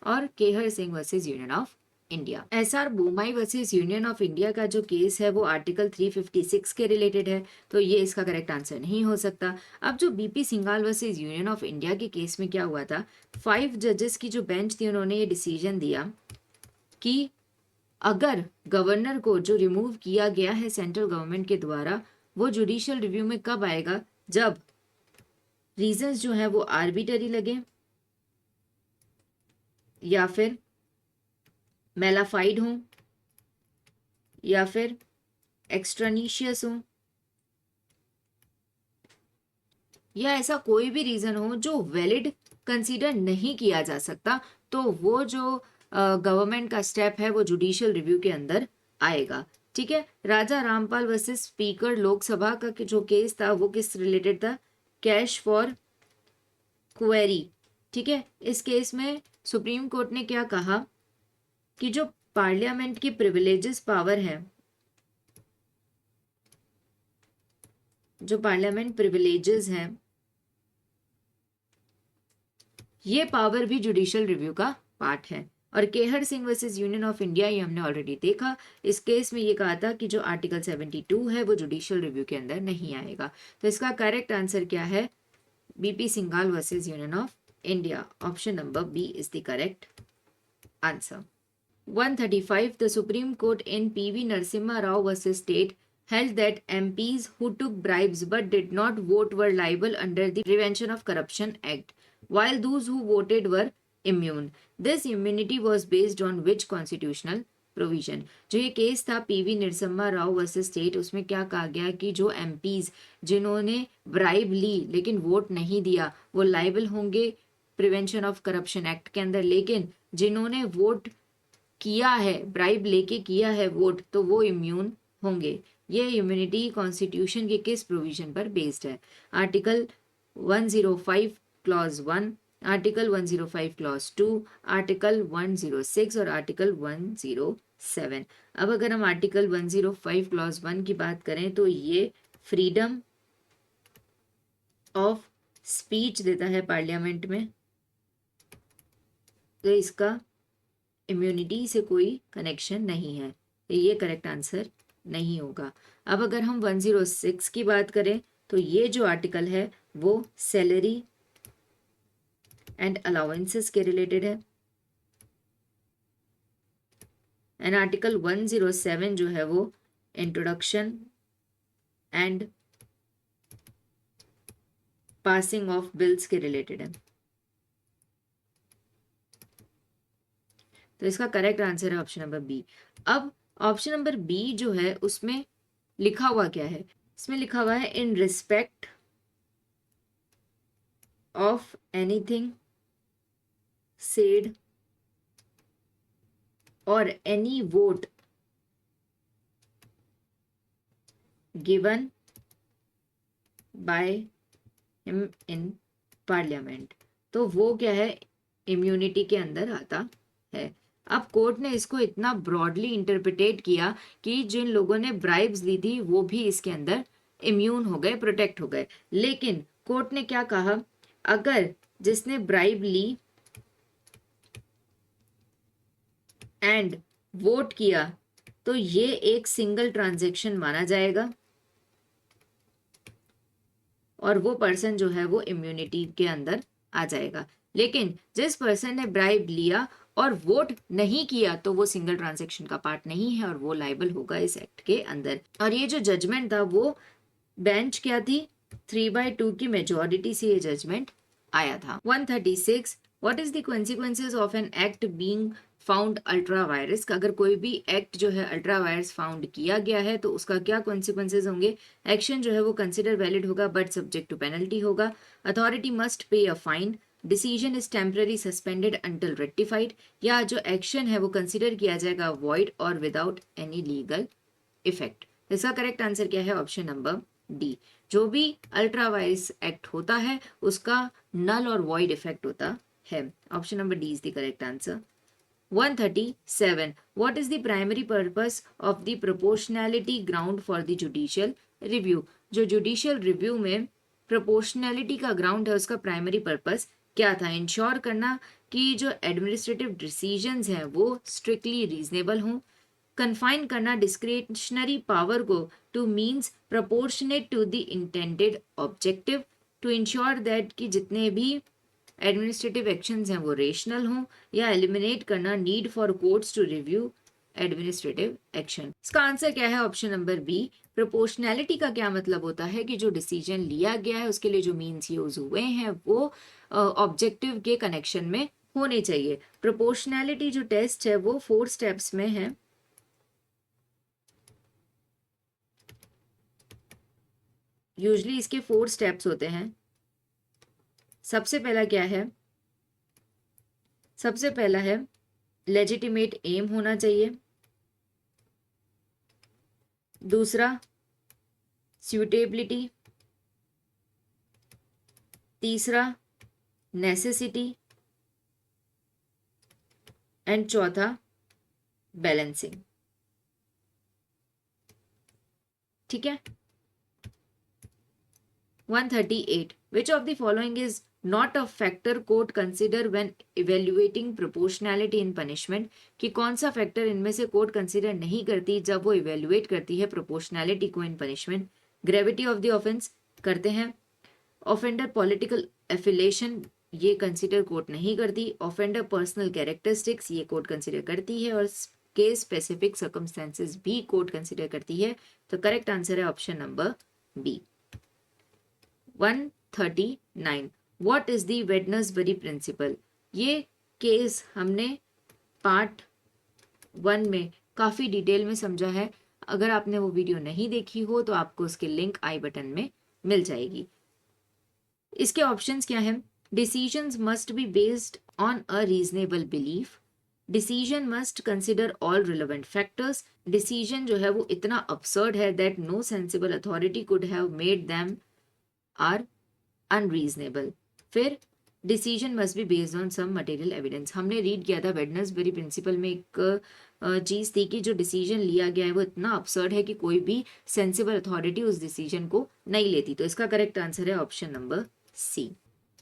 और Kehar Singh versus union of India. SR Bommai versus union of India का जो केस है वो आर्टिकल 356 के रिलेटेड है, तो ये इसका करेक्ट आंसर नहीं हो सकता। अब जो BP Singhal versus union of India के केस में क्या हुआ था, 5 जजेस की जो बेंच थी उन्होंने ये डिसीजन दिया कि अगर गवर्नर को जो रिमूव किया गया है सेंट्रल गवर्नमेंट के द्वारा वो जुडिशियल रिव्यू में कब आएगा, जब रीजंस जो है वो आर्बिटरी लगे या फिर मेलाफाइड हो या फिर एक्सट्रानिशियस हो, या ऐसा कोई भी रीजन हो जो वैलिड कंसीडर नहीं किया जा सकता, तो वो जो गवर्नमेंट का स्टेप है वो जुडिशियल रिव्यू के अंदर आएगा। ठीक है। राजा रामपाल वर्सेस स्पीकर लोकसभा का जो केस था वो किस रिलेटेड था, कैश फॉर क्वेरी। ठीक है। इस केस में सुप्रीम कोर्ट ने क्या कहा कि जो पार्लियामेंट की प्रिविलेजेस पावर है, जो पार्लियामेंट प्रिविलेजेस हैं, ये पावर भी जुडिशियल रिव्यू का पार्ट है। और Kehar Singh versus union of India ये हमने ऑलरेडी देखा। इस केस में ये कहा था कि जो आर्टिकल 72 है वो जुडिशियल रिव्यू के अंदर नहीं आएगा। तो इसका करेक्ट आंसर क्या है, BP Singhal versus union of India. Option number B is the correct answer. 135. The Supreme Court in P.V. Narasimha Rao versus State held that MPs who took bribes but did not vote were liable under the Prevention of Corruption Act, while those who voted were immune. This immunity was based on which constitutional provision? जो ये case था PV Narasimha Rao versus state, उसमें क्या कहा गया कि जो MPs जिन्होंने ब्राइब ली लेकिन वोट नहीं दिया वो लाइबल होंगे प्रिवेंशन ऑफ करप्शन एक्ट के अंदर, लेकिन जिन्होंने वोट किया है, ब्राइब लेके किया है वोट, तो वो इम्यून होंगे। ये इम्यूनिटी कॉन्स्टिट्यूशन के किस प्रोविजन पर बेस्ड है? Article 105 clause 1, article 105 clause 2, article 106 और आर्टिकल 107। अब अगर हम आर्टिकल 105 क्लॉज 1 की बात करें तो ये फ्रीडम ऑफ स्पीच देता है पार्लियामेंट में, तो इसका इम्यूनिटी से कोई कनेक्शन नहीं है, ये करेक्ट आंसर नहीं होगा। अब अगर हम 106 की बात करें तो ये जो आर्टिकल है वो सैलरी एंड अलाउंसेस के रिलेटेड है, एंड आर्टिकल 107 जो है वो introduction and passing of bills के रिलेटेड है। तो इसका करेक्ट आंसर है ऑप्शन नंबर बी। अब ऑप्शन नंबर बी जो है उसमें लिखा हुआ क्या है? इसमें लिखा हुआ है in respect of anything said or any vote given by him in parliament, तो वो क्या है? इम्यूनिटी के अंदर आता है। अब कोर्ट ने इसको इतना ब्रॉडली इंटरप्रिटेट किया कि जिन लोगों ने ब्राइब्स ली थी वो भी इसके अंदर इम्यून हो गए, प्रोटेक्ट हो गए। लेकिन कोर्ट ने क्या कहा? अगर जिसने ब्राइब ली एंड वोट किया तो ये एक सिंगल ट्रांजैक्शन माना जाएगा और वो पर्सन जो है वो इम्यूनिटी के अंदर आ जाएगा। लेकिन जिस पर्सन ने ब्राइब लिया और वोट नहीं किया तो वो सिंगल ट्रांजैक्शन का पार्ट नहीं है और वो लाइबल होगा इस एक्ट के अंदर। और ये जो जजमेंट था वो बेंच क्या थी? 3/2 की मेजोरिटी से ये जजमेंट आया था। 136. What is the consequences of an act being found ultra vires? अगर कोई भी एक्ट जो है अल्ट्रा वायरस फाउंड किया गया है तो उसका क्या कॉन्सिक्वेंसेस होंगे? एक्शन जो है वो कंसिडर वैलिड होगा बट सब्जेक्ट टू पेनल्टी होगा। Authority must pay a fine. Decision is temporary suspended until rectified. या जो एक्शन है वो कंसिडर किया जाएगा वॉइड और विदाउट एनी लीगल इफेक्ट। इसका करेक्ट आंसर क्या है? Option number D. जो भी अल्ट्रा वायरस एक्ट होता है उसका नल और वॉइड इफेक्ट होता है। Option number D is the correct answer. 137. What is the primary purpose of the proportionality ground for the judicial review? जो judicial review में proportionality का ground है उसका primary purpose क्या था? इंश्योर करना कि जो administrative decisions हैं वो strictly reasonable हों, कन्फाइन करना discretionary power को to means proportionate to the intended objective, to ensure that कि जितने भी एडमिनिस्ट्रेटिव एक्शंस हैं वो रेशनल हों, या एलिमिनेट करना need for courts to review administrative action. इसका आंसर क्या है? Option number B. प्रोपोर्शनैलिटी का क्या मतलब होता है कि जो डिसीजन लिया गया है उसके लिए जो मीन्स यूज हुए हैं वो ऑब्जेक्टिव के कनेक्शन में होने चाहिए। प्रोपोर्शनैलिटी जो टेस्ट है वो 4 स्टेप्स में है। यूजली इसके 4 स्टेप्स होते हैं। सबसे पहला क्या है? सबसे पहला है लेजिटिमेट एम होना चाहिए। दूसरा सूटेबिलिटी। तीसरा नेसेसिटी एंड चौथा बैलेंसिंग। ठीक है। 138. Which of the following is not a factor court consider when evaluating proportionality in punishment? कि कौन सा फैक्टर इनमें से कोर्ट कंसिडर नहीं करती जब वो इवेल्युएट करती है प्रोपोर्शनैलिटी को in punishment? Gravity of the offence करते हैं, ऑफेंडर पॉलिटिकल एफिलिएशन ये कंसिडर कोर्ट नहीं करती। ऑफेंडर पर्सनल कैरेक्टरिस्टिक्स ये कोर्ट कंसिडर करती है, और केस स्पेसिफिक सर्कमस्टेंसेस भी कोर्ट कंसिडर करती है। तो करेक्ट आंसर है option number B. 139 what is the Wednesbury principle. ये केस हमने पार्ट 1 में काफी डिटेल में समझा है। अगर आपने वो वीडियो नहीं देखी हो तो आपको उसकी लिंक आई बटन में मिल जाएगी। इसके ऑप्शंस क्या हैं? Decisions must be based on a reasonable belief, decision must consider all relevant factors, decision जो है वो इतना absurd है that no sensible authority could have made them are unreasonable, फिर decision must be based on some material evidence. हमने read किया था वेडनसबरी principal में एक चीज थी कि जो डिसीजन लिया गया है वो इतना absurd है कि कोई भी सेंसिबल अथॉरिटी उस डिसीजन को नहीं लेती। तो इसका करेक्ट आंसर है option number C.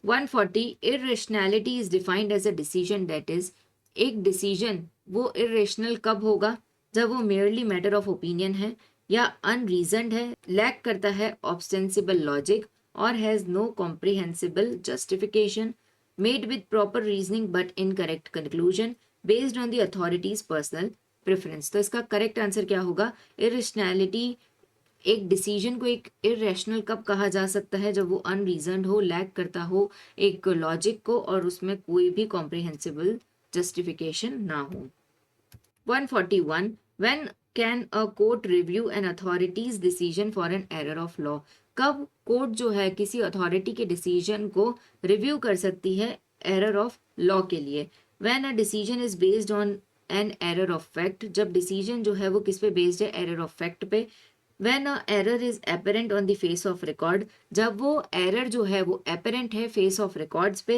140 irrationality is defined as a decision that is, एक डिसीजन वो इरेशनल कब होगा? जब वो मेयरली मैटर ऑफ ओपिनियन है, या अनरीजनड है, लैक करता है ऑब्स्टेंसिबल लॉजिक, और has no comprehensible justification, made with proper reasoning but incorrect conclusion, based on the authority's personal preference. तो इसका करेक्ट आंसर क्या होगा? इरेशनैलिटी, एक डिसीजन को एक इरेशनल कब कहा जा सकता है? जब वो अनरीजनड हो, लैक करता हो एक लॉजिक को, और उसमें कोई भी कॉम्प्रिहेंसिबल जस्टिफिकेशन ना हो। 141 when can a court review an authority's decision for an error of law. कब कोर्ट जो है किसी अथॉरिटी के डिसीजन को रिव्यू कर सकती है एरर ऑफ लॉ के लिए? When a decision is based on an error of fact, जब डिसीजन जो है वो किस पे बेस्ड है? एरर ऑफ फैक्ट पे। When a error is apparent on the face of record, जब वो error जो है वो apparent है face of records पे।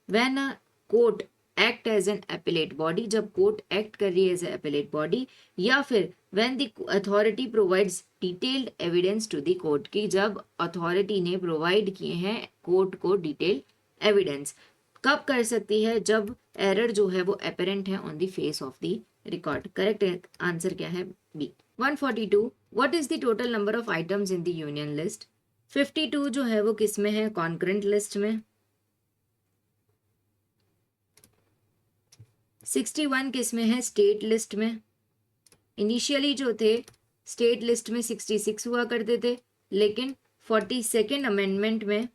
When a court act as an appellate body, जब court act कर रही है as an appellate body, या फिर when the authority provides detailed evidence to the court, की जब authority ने provide किए हैं court को detailed evidence। कब कर सकती है? जब error जो है वो apparent है on the face of the record। Correct answer क्या है? B. 142 what is the total number of items in the union list. 52 जो है वो किस में है? कॉन्करेंट लिस्ट में। 61 किस में है? स्टेट लिस्ट में। इनिशियली जो थे स्टेट लिस्ट में 66 हुआ करते थे, लेकिन 42nd अमेंडमेंट में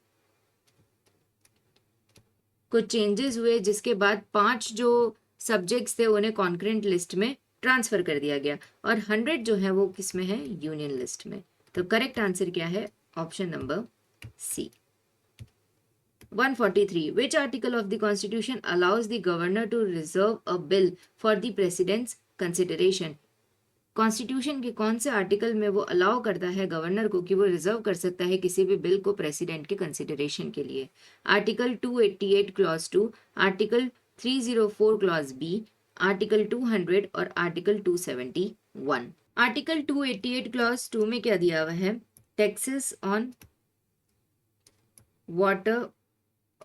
कुछ चेंजेस हुए, जिसके बाद 5 जो सब्जेक्ट्स थे उन्हें कॉन्करेंट लिस्ट में ट्रांसफर कर दिया गया, और 100 जो है वो किस में है? यूनियन लिस्ट में। तो करेक्ट आंसर क्या है? Option number C. 143 which article of the constitution allows the governor to reserve a bill for the president's consideration. Constitution के कौन से आर्टिकल में वो अलाउ करता है गवर्नर को कि वो रिजर्व कर सकता है किसी भी बिल को प्रेसिडेंट के कंसिडरेशन के लिए? Article 288 clause 2, article 304 clause B, article 200 और आर्टिकल 271। आर्टिकल 288 क्लॉज 2 में क्या दिया हुआ है? टैक्सेस ऑन वाटर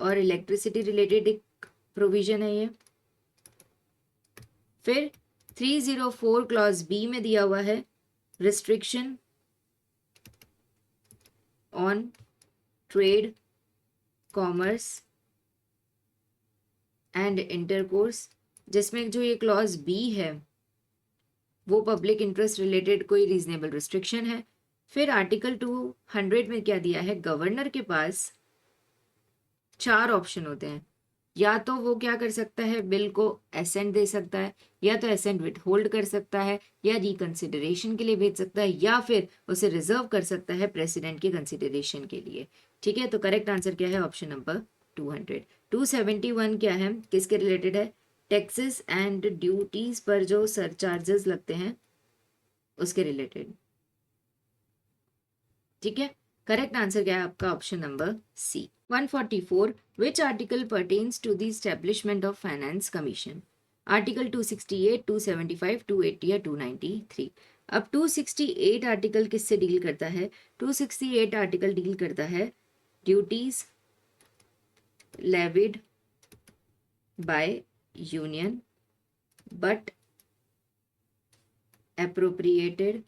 और इलेक्ट्रिसिटी रिलेटेड एक प्रोविजन है ये। फिर 304 क्लॉज बी में दिया हुआ है restriction on trade, commerce and intercourse, जिसमें जो ये क्लॉज बी है वो पब्लिक इंटरेस्ट रिलेटेड कोई रीजनेबल रिस्ट्रिक्शन है। फिर आर्टिकल 200 में क्या दिया है? गवर्नर के पास 4 ऑप्शन होते हैं, या तो वो क्या कर सकता है? बिल को एसेंट दे सकता है, या तो एसेंट विथ होल्ड कर सकता है, या रिकंसिडरेशन के लिए भेज सकता है, या फिर उसे रिजर्व कर सकता है प्रेसिडेंट के कंसिडरेशन के लिए। ठीक है, तो करेक्ट आंसर क्या है? Option number 200। 271 क्या है? किसके रिलेटेड है? टैक्सेस एंड ड्यूटीज पर जो सरचार्जेस लगते हैं उसके रिलेटेड। ठीक है, करेक्ट आंसर क्या है आपका? Option number C. 144 which article pertains to the establishment of finance commission. Article 268, 275, 280 या 293। अब 268 आर्टिकल किससे डील करता है? 268 आर्टिकल डील करता है duties levied by union but appropriated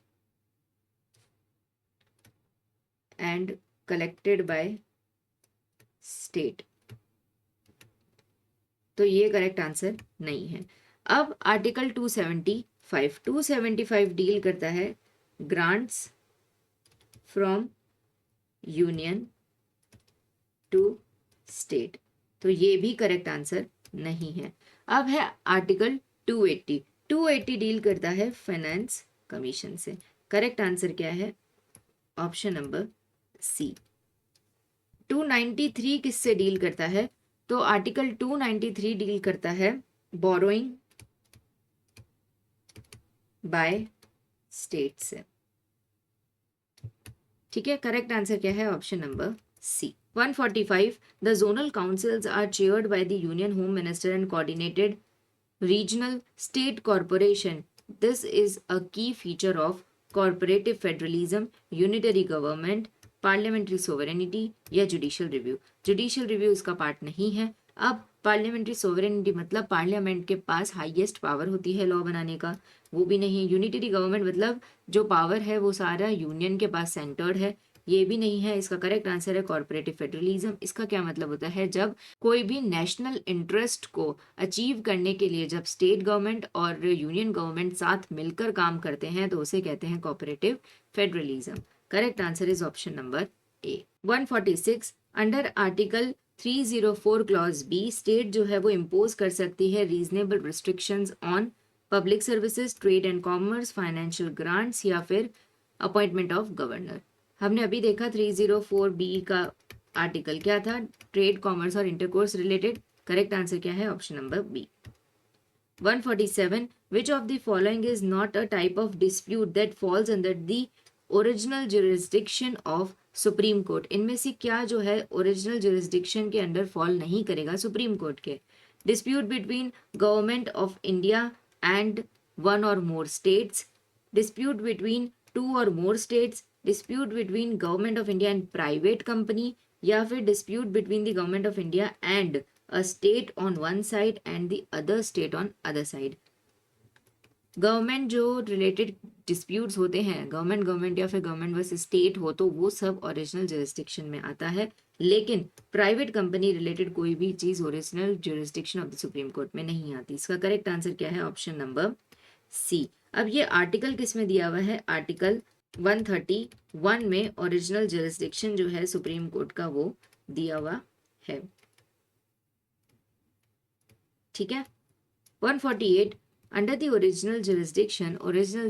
and collected by state। तो ये करेक्ट आंसर नहीं है। अब आर्टिकल 275 डील करता है grants from union to state, तो ये भी करेक्ट आंसर नहीं है। अब है आर्टिकल 280 डील करता है फाइनेंस कमीशन से। करेक्ट आंसर क्या है? ऑप्शन नंबर सी। 293 किससे डील करता है? तो आर्टिकल 293 डील करता है बोरोइंग बाय स्टेट से। ठीक है, करेक्ट आंसर क्या है? Option number C. 145 the zonal councils are chaired by the union home minister and coordinated regional state corporation. This is a key feature of corporative federalism, unitary government, parliamentary sovereignty या judicial review. Judicial review इसका part नहीं है। अब parliamentary sovereignty मतलब parliament के पास highest power होती है law बनाने का, वो भी नहीं है। यूनिटरी गवर्नमेंट मतलब जो पावर है वो सारा यूनियन के पास सेंटर्ड है, ये भी नहीं है। इसका करेक्ट आंसर है कॉर्पोरेटिव फेडरलिज्म। इसका क्या मतलब होता है? जब कोई भी नेशनल इंटरेस्ट को अचीव करने के लिए जब स्टेट गवर्नमेंट और यूनियन गवर्नमेंट साथ मिलकर काम करते हैं तो उसे कहते हैं cooperative federalism. Correct answer is option number A. 146 under article 304 clause B state जो है वो इम्पोज कर सकती है reasonable restrictions on public services, trade and commerce, financial grants या फिर अपॉइंटमेंट ऑफ गवर्नर। हमने अभी देखा 304 बी का आर्टिकल क्या था? ट्रेड, कॉमर्स और इंटरकोर्स रिलेटेड। करेक्ट आंसर क्या है? Option number B. 147 which of the following is not a type of dispute that falls under the original jurisdiction of supreme court. इनमें से क्या जो है ओरिजिनल जुरिस्डिक्शन के अंडर फॉल नहीं करेगा सुप्रीम कोर्ट के? Dispute between government of India and one or more states, dispute between two or more states, dispute between government of India and private company या फिर dispute between the government of India and a state on one side and the other state on other side. Government जो related disputes होते हैं, government या फिर government versus state हो, तो वो सब ओरिजिनल जुरिस्डिक्शन में आता है, लेकिन प्राइवेट कंपनी रिलेटेड कोई भी चीज original jurisdiction of the supreme court में नहीं आती। इसका करेक्ट आंसर क्या है? Option number C. अब ये आर्टिकल किस में दिया हुआ है? आर्टिकल 131 में ओरिजिनल जुरिस्डिक्शन जो है सुप्रीम कोर्ट का वो दिया हुआ है। ठीक है। 148 अंडर द ओरिजिनल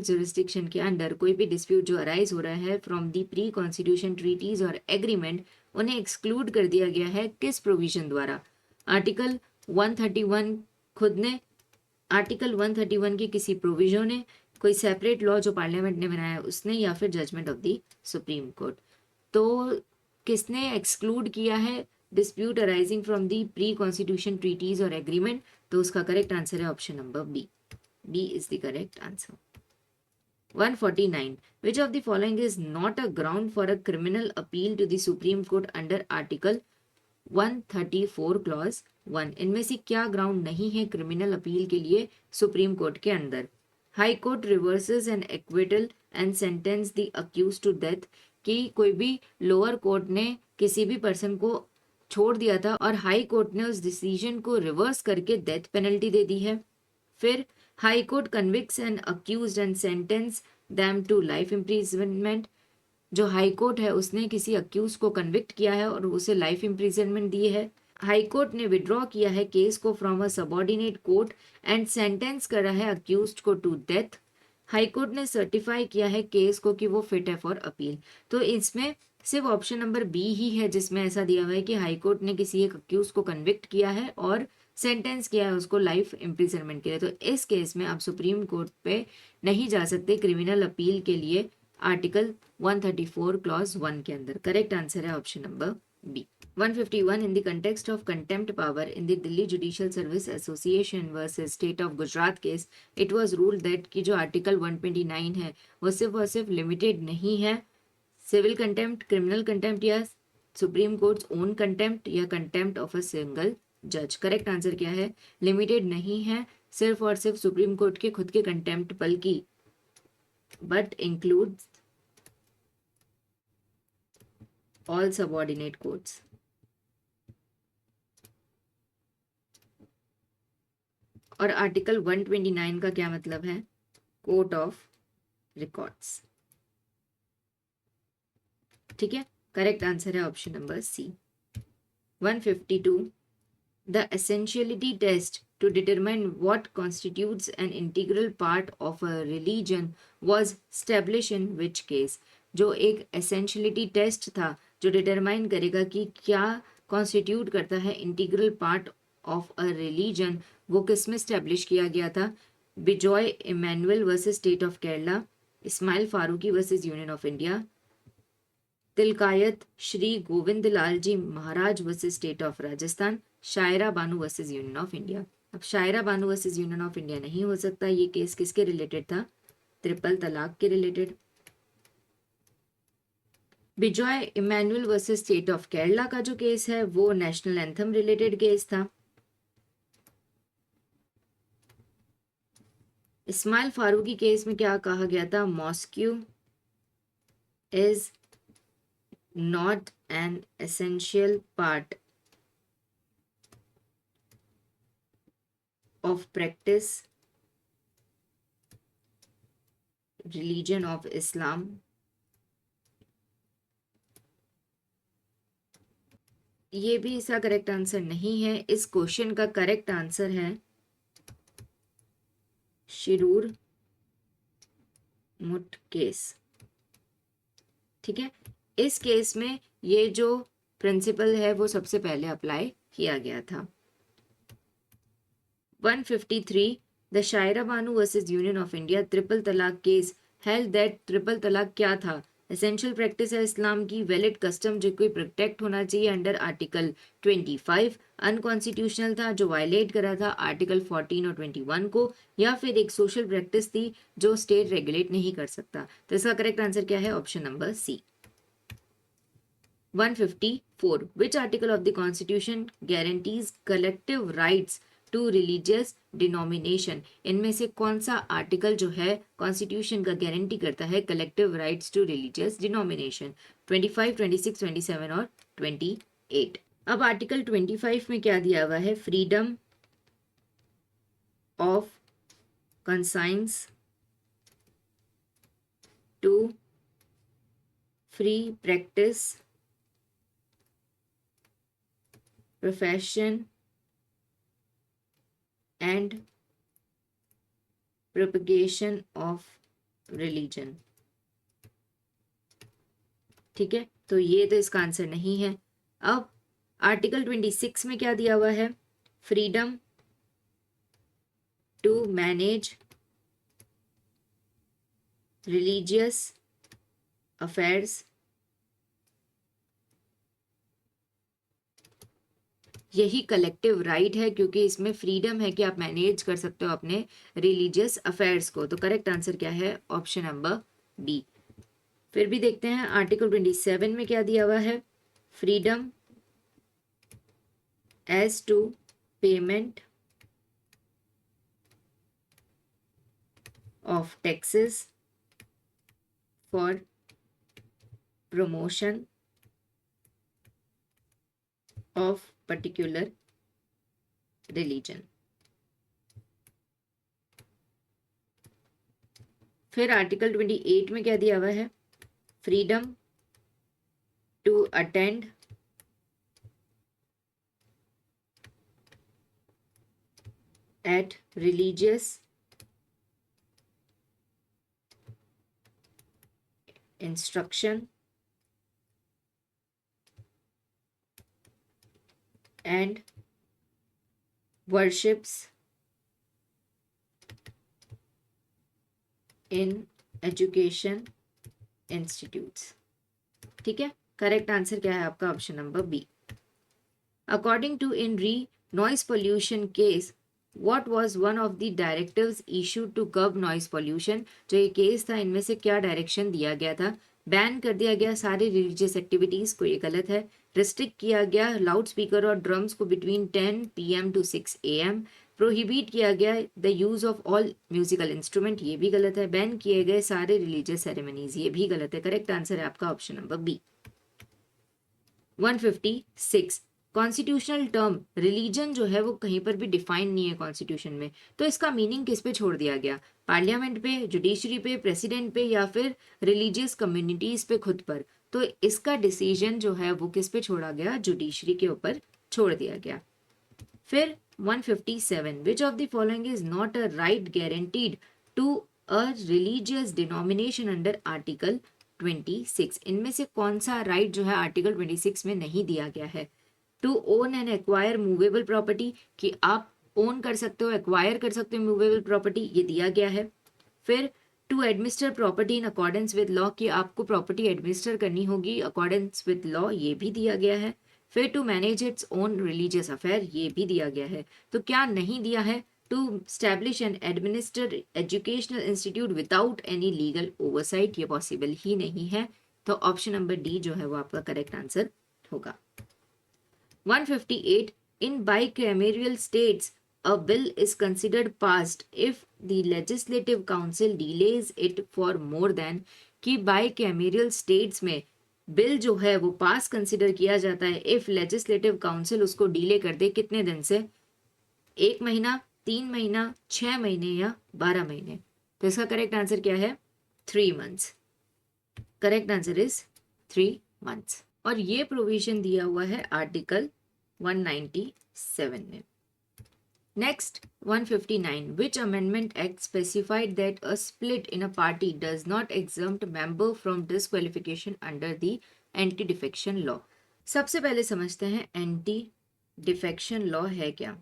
जुरिस्डिक्शन के अंडर कोई भी डिस्प्यूट जो अराइज हो रहा है from the pre constitution treaties और एग्रीमेंट, उन्हें एक्सक्लूड कर दिया गया है किस प्रोविजन द्वारा? आर्टिकल 131 खुद ने, आर्टिकल 131 के किसी प्रोविजन ने, कोई सेपरेट लॉ जो पार्लियामेंट ने बनाया उसने, या फिर judgement of the supreme court. तो किसने एक्सक्लूड किया है dispute arising from the pre constitution treaties और एग्रीमेंट? तो उसका करेक्ट आंसर है option number B. B is the correct answer. 149 which of the following is not a ground for a criminal appeal to the Supreme Court under Article 134 clause 1? इनमें से क्या ground नहीं है criminal appeal के लिए supreme court के अंदर? High court reverses an acquittal and sentence the accused to death, कि कोई भी लोअर कोर्ट ने किसी भी पर्सन को छोड़ दिया था और हाई कोर्ट ने उस डिसीजन को रिवर्स करके डेथ पेनल्टी दे दी है। फिर high court convicts an accused and sentence them to life imprisonment, जो हाई कोर्ट है उसने किसी अक्यूज को कन्विक्ट किया है और उसे लाइफ इम्प्रिजनमेंट दी है। हाई कोर्ट ने विड्रॉ किया है केस को from a subordinate court and sentence करा है अक्यूज्ड को टू डेथ। हाई कोर्ट ने सर्टिफाई किया है केस को कि वो फिट है फॉर अपील। तो इसमें सिर्फ ऑप्शन नंबर बी ही है जिसमें ऐसा दिया हुआ है कि हाई कोर्ट ने किसी एक अक्यूज को कन्विक्ट किया है और सेंटेंस किया है उसको लाइफ इम्प्रिजनमेंट के लिए। तो इस केस में आप सुप्रीम कोर्ट पे नहीं जा सकते क्रिमिनल अपील के लिए आर्टिकल 134 क्लॉज 1 के अंदर। करेक्ट आंसर है option number B. 151 in the context of contempt power in the Delhi judicial service association versus state of Gujarat case, it was ruled that कि जो आर्टिकल 129 है वो सिर्फ और सिर्फ लिमिटेड नहीं है सिविल कंटेम्प्ट, क्रिमिनल कंटेम्प्ट या सुप्रीम कोर्ट्स ओन कंटेम्प्ट या कंटेम्प्ट ऑफ अ सिंगल जज। करेक्ट आंसर क्या है? लिमिटेड नहीं है सिर्फ और सिर्फ सुप्रीम कोर्ट के खुद के कंटेम्प्ट, बल्कि but includes all subordinate courts. और आर्टिकल 129 का क्या मतलब है? Court of records. ठीक है, करेक्ट आंसर है option number C. 152 The essentiality test to determine what constitutes an integral part of a religion was established in which case? जो एक essentiality test था जो डिटरमाइन करेगा कि क्या कॉन्स्टिट्यूट करता है integral part of a religion, वो किस में स्टैब्लिश किया गया था? Bijoe Emmanuel versus state of Kerala, Ismail Faruqui versus union of India, Tilkayat Shri Govind Lal ji Maharaj versus state of Rajasthan, Shayara Bano versus union of India. अब Shayara Bano versus union of India नहीं हो सकता, ये केस किसके रिलेटेड था? ट्रिपल तलाक के related. Bijoe Emmanuel versus state of Kerala का जो केस है वो नेशनल एंथम रिलेटेड केस था। इस्माइल फारूकी केस में क्या कहा गया था? Mosque is not an essential part of practice religion of Islam. ये भी इसका करेक्ट आंसर नहीं है। इस क्वेश्चन का करेक्ट आंसर है शिरूर मुट केस। ठीक है, इस केस में ये जो प्रिंसिपल है वो सबसे पहले अप्लाई किया गया था। 153 the Shayara Bano versus union of India triple talaq case held that triple talaq क्या था? एसेंशियल प्रैक्टिस है इस्लाम की, वैलिड कस्टम जो कोई प्रोटेक्ट होना चाहिए अंडर आर्टिकल 25, अनकॉन्स्टिट्यूशनल था जो वायलेट करा था आर्टिकल 14 और 21 को, या फिर एक सोशल प्रैक्टिस थी जो स्टेट रेगुलेट नहीं कर सकता। तो इसका करेक्ट आंसर क्या है? Option number C. 154 which article of the constitution guarantees collective rights to religious denomination? इनमें से कौन सा आर्टिकल जो है कॉन्स्टिट्यूशन का गारंटी करता है collective rights to religious denomination? 25, 26, 27 और 28। अब आर्टिकल 25 में क्या दिया हुआ है? Freedom of conscience to free practice profession and propagation of religion। ठीक है, तो ये तो इसका आंसर नहीं है। अब आर्टिकल 26 में क्या दिया हुआ है? Freedom to manage religious affairs. यही कलेक्टिव राइट है क्योंकि इसमें फ्रीडम है कि आप मैनेज कर सकते हो अपने रिलीजियस अफेयर्स को। तो करेक्ट आंसर क्या है? Option number B. फिर भी देखते हैं आर्टिकल 27 में क्या दिया हुआ है? Freedom as to payment of taxes for promotion of particular religion. फिर आर्टिकल 28 में क्या दिया हुआ है? Freedom to attend at religious instruction and worships in education institutes। ठीक है, करेक्ट आंसर क्या है आपका? Option number B. According to in re noise pollution case what was one of the directives issued to curb noise pollution? जो ये case था इनमें से क्या डायरेक्शन दिया गया था? बैन कर दिया गया सारे रिलीजियस एक्टिविटीज को, ये गलत है। रिस्ट्रिक्ट किया गया लाउड स्पीकर और ड्रम्स को between 10 PM to 6 AM। Prohibit किया गया the use of all musical instrument, ये भी गलत है। बैन किए गए सारे रिलीजियस सेरेमनीज, ये भी गलत है। करेक्ट आंसर है आपका option number B. 156 constitutional term religion जो है वो कहीं पर भी डिफाइन नहीं है कॉन्स्टिट्यूशन में, तो इसका मीनिंग किस पे छोड़ दिया गया? पार्लियामेंट पे, जुडिशरी पे, प्रेसिडेंट पे, या फिर रिलीजियस कम्युनिटीज पे खुद पर? तो इसका डिसीजन जो है वो किस पे छोड़ा गया? जुडिशरी के ऊपर छोड़ दिया गया। फिर 157, which of the following is not a right guaranteed to a religious denomination under article 26? इनमें से कौन सा राइट जो है आर्टिकल 26 में नहीं दिया गया है? To own and acquire movable property, कि आप ओन कर सकते हो, एक्वायर कर सकते हो मूवेबल प्रॉपर्टी, ये दिया गया है। फिर to administer property in accordance with law, कि आपको प्रॉपर्टी एडमिनिस्टर करनी होगी अकॉर्डेंस विद लॉ, ये भी दिया गया है। फिर to manage its own religious affair, ये भी दिया गया है। तो क्या नहीं दिया है? To establish and administer educational institute without any legal oversight, ये पॉसिबल ही नहीं है। तो ऑप्शन नंबर डी जो है वो आपका करेक्ट आंसर होगा। 158, in bicameral states a bill is considered passed if the legislative council delays it for more than, कि bicameral states में बिल जो है वो पास कंसिडर किया जाता है इफ लेजिस्लेटिव काउंसिल उसको डिले कर दे, कितने दिन से? 1 महीना, 3 महीना, 6 महीने या 12 महीने? तो इसका करेक्ट आंसर क्या है? 3 months. Correct answer is 3 months. और ये प्रोविजन दिया हुआ है आर्टिकल 197 में। Next 159, which amendment act specified that a split in a party does not exempt member from disqualification under the anti defection law? सबसे पहले समझते हैं एंटी डिफेक्शन लॉ है क्या।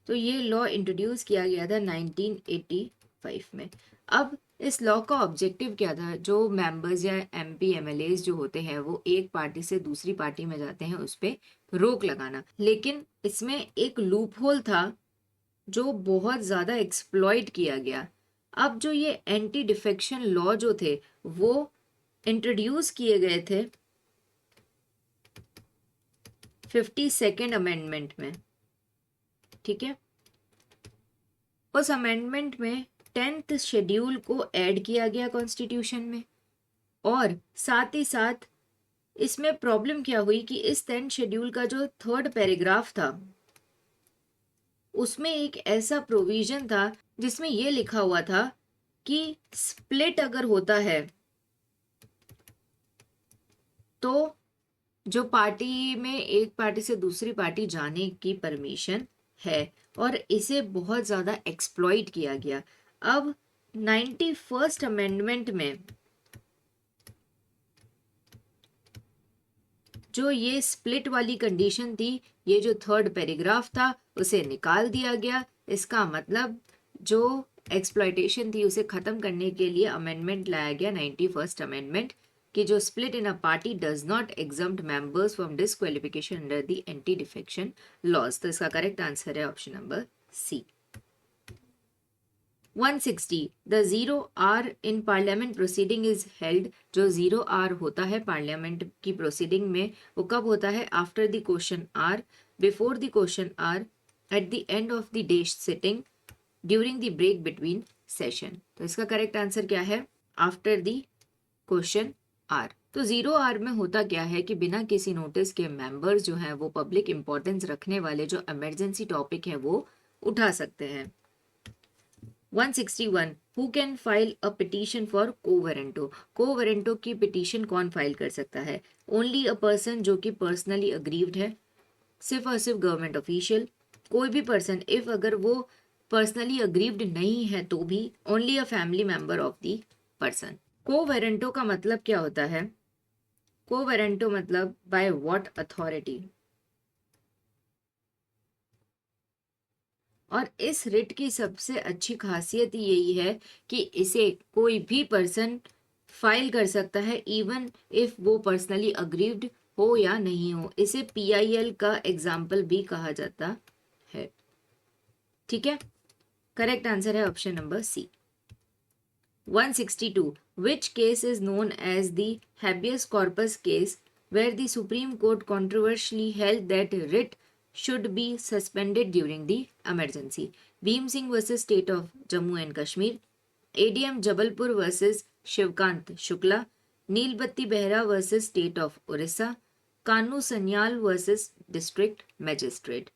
तो ये लॉ इंट्रोड्यूस किया गया था 1985 में। अब इस लॉ का ऑब्जेक्टिव क्या था? जो मेंबर्स या एमपी एमएलएज जो होते हैं वो एक पार्टी से दूसरी पार्टी में जाते हैं, उस पर रोक लगाना। लेकिन इसमें एक लूप होल था जो बहुत ज़्यादा एक्सप्लॉइट किया गया। अब जो ये एंटी डिफेक्शन लॉ जो थे वो इंट्रोड्यूस किए गए थे 52nd अमेंडमेंट में, ठीक है। उस अमेंडमेंट में 10th शेड्यूल को ऐड किया गया कॉन्स्टिट्यूशन में, और साथ ही साथ इसमें प्रॉब्लम क्या हुई कि इस 10th शेड्यूल का जो 3rd पैराग्राफ था उसमें एक ऐसा प्रोविजन था जिसमें यह लिखा हुआ था कि स्प्लिट अगर होता है तो जो पार्टी में एक पार्टी से दूसरी पार्टी जाने की परमिशन है, और इसे बहुत ज़्यादा एक्सप्लॉइट किया गया। अब 91st अमेंडमेंट में जो ये स्प्लिट वाली कंडीशन थी, ये जो 3rd पैराग्राफ था उसे निकाल दिया गया। इसका मतलब जो एक्सप्लॉइटेशन थी उसे खत्म करने के लिए अमेंडमेंट लाया गया 91st अमेंडमेंट, कि जो split in a party does not exempt members from disqualification under the anti defection laws. तो इसका करेक्ट आंसर है option number C. 160, the 0R in parliament proceeding is held. जो 0R होता है पार्लियामेंट की proceeding में वो कब होता है? After the question hour, before the question hour, at the end of the day sitting, during the break between session. तो इसका करेक्ट आंसर क्या है? After the question hour. तो 0R में होता क्या है कि बिना किसी नोटिस के मेंबर्स जो हैं वो पब्लिक इंपॉर्टेंस रखने वाले जो इमरजेंसी टॉपिक है वो उठा सकते हैं। 161, who can file a petition for quo warranto. Quo warranto की पिटीशन कौन फाइल कर सकता है? ओनली अ पर्सन जो कि पर्सनली अग्रीव्ड है, सिर्फ और सिर्फ गवर्नमेंट ऑफिशियल, कोई भी पर्सन इफ अगर वो पर्सनली अग्रीव्ड नहीं है तो भी, only a family member of the person. Quo warranto का मतलब क्या होता है? कोवेरेंटो मतलब बाय व्हाट अथॉरिटी। और इस रिट की सबसे अच्छी खासियत यही है कि इसे कोई भी पर्सन फाइल कर सकता है, इवन इफ वो पर्सनली अग्रीव्ड हो या नहीं हो। इसे PIL का एग्जाम्पल भी कहा जाता है, ठीक है। करेक्ट आंसर है option number C. 162, which case is known as the habeas corpus case where the Supreme Court controversially held that writ should be suspended during the emergency? Bhim Singh versus State of Jammu and Kashmir, ADM Jabalpur versus Shivkant Shukla, Neelbatti Behra versus State of Orissa, Kanu Sanyal versus district magistrate.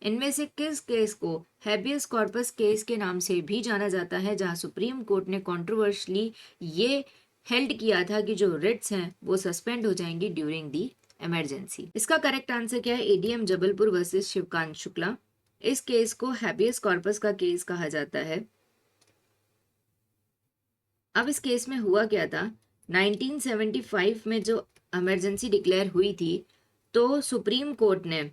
इनमें से किस case को habeas corpus case के नाम से भी जाना जाता है, जहां सुप्रीम कोर्ट ने कंट्रोवर्शियली ये हेल्ड किया था कि जो रिट्स हैं वो सस्पेंड हो जाएंगी ड्यूरिंग दी इमरजेंसी। इसका करेक्ट आंसर क्या है? ADM Jabalpur versus Shivkant Shukla. इस केस को हैबियस कॉर्पस का केस कहा जाता है। अब इस केस में हुआ क्या था, 1975 में जो इमरजेंसी डिक्लेयर हुई थी तो सुप्रीम कोर्ट ने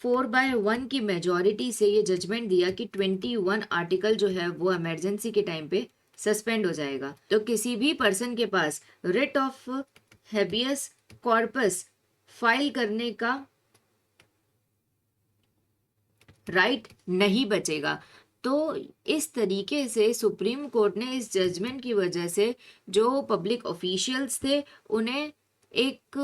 4/1 की मेजॉरिटी से ये जजमेंट दिया कि 21 आर्टिकल जो है वो इमरजेंसी के टाइम पे सस्पेंड हो जाएगा। तो किसी भी पर्सन के पास writ of habeas corpus file करने का राइट नहीं बचेगा। तो इस तरीके से सुप्रीम कोर्ट ने इस जजमेंट की वजह से जो पब्लिक ऑफिशियल्स थे उन्हें एक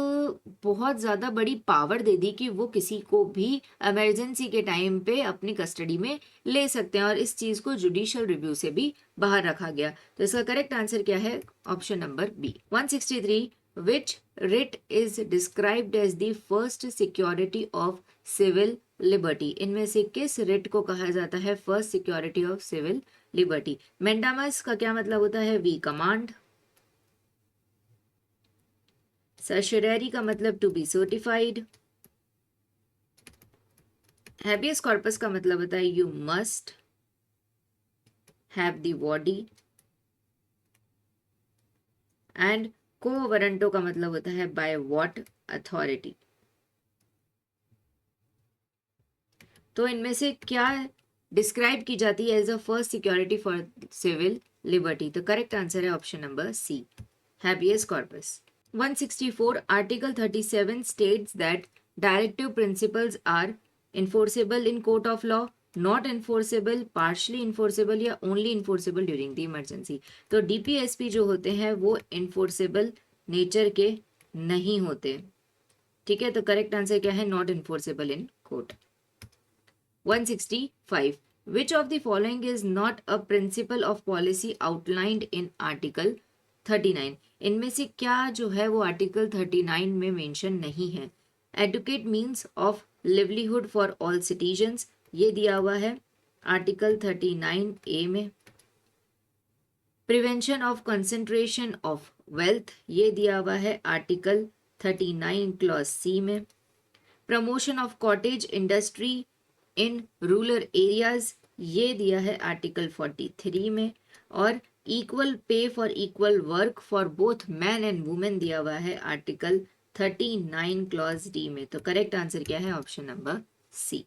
बहुत ज़्यादा बड़ी पावर दे दी कि वो किसी को भी इमरजेंसी के टाइम पे अपनी कस्टडी में ले सकते हैं, और इस चीज़ को जुडिशियल रिव्यू से भी बाहर रखा गया। तो इसका करेक्ट आंसर क्या है? Option number B. 163 which writ is described as the first security of civil liberty. इनमें से किस रिट को कहा जाता है first security of civil liberty? Mandamus का क्या मतलब होता है? We command. सर्शरेरी का मतलब to be certified. Habeas corpus का मतलब होता है you must have the body. And quo warranto का मतलब होता है बाय व्हाट अथॉरिटी। तो इनमें से क्या डिस्क्राइब की जाती है as a first security for civil liberty? तो करेक्ट आंसर है option number C, habeas corpus. 164 Article 37 states that directive principles are enforceable in court of law, not enforceable, partially enforceable या only enforceable during the emergency। तो DPSP जो होते हैं वो enforceable nature के नहीं होते। ठीक है, तो करेक्ट आंसर क्या है? Not enforceable in court। 165 Which of the following is not a principle of policy outlined in Article 39? इनमें से क्या जो है वो आर्टिकल 39 में मेंशन नहीं है? Adequate means of livelihood for all citizens, ये दिया हुआ है आर्टिकल 39A में। Prevention of concentration of wealth, ये दिया हुआ है आर्टिकल 39 क्लॉज C में। Promotion of cottage industry in rural areas, ये दिया है आर्टिकल 43 में। और equal pay for equal work for both men and women दिया हुआ है आर्टिकल 39 क्लॉज D में। तो करेक्ट आंसर क्या है? Option number C.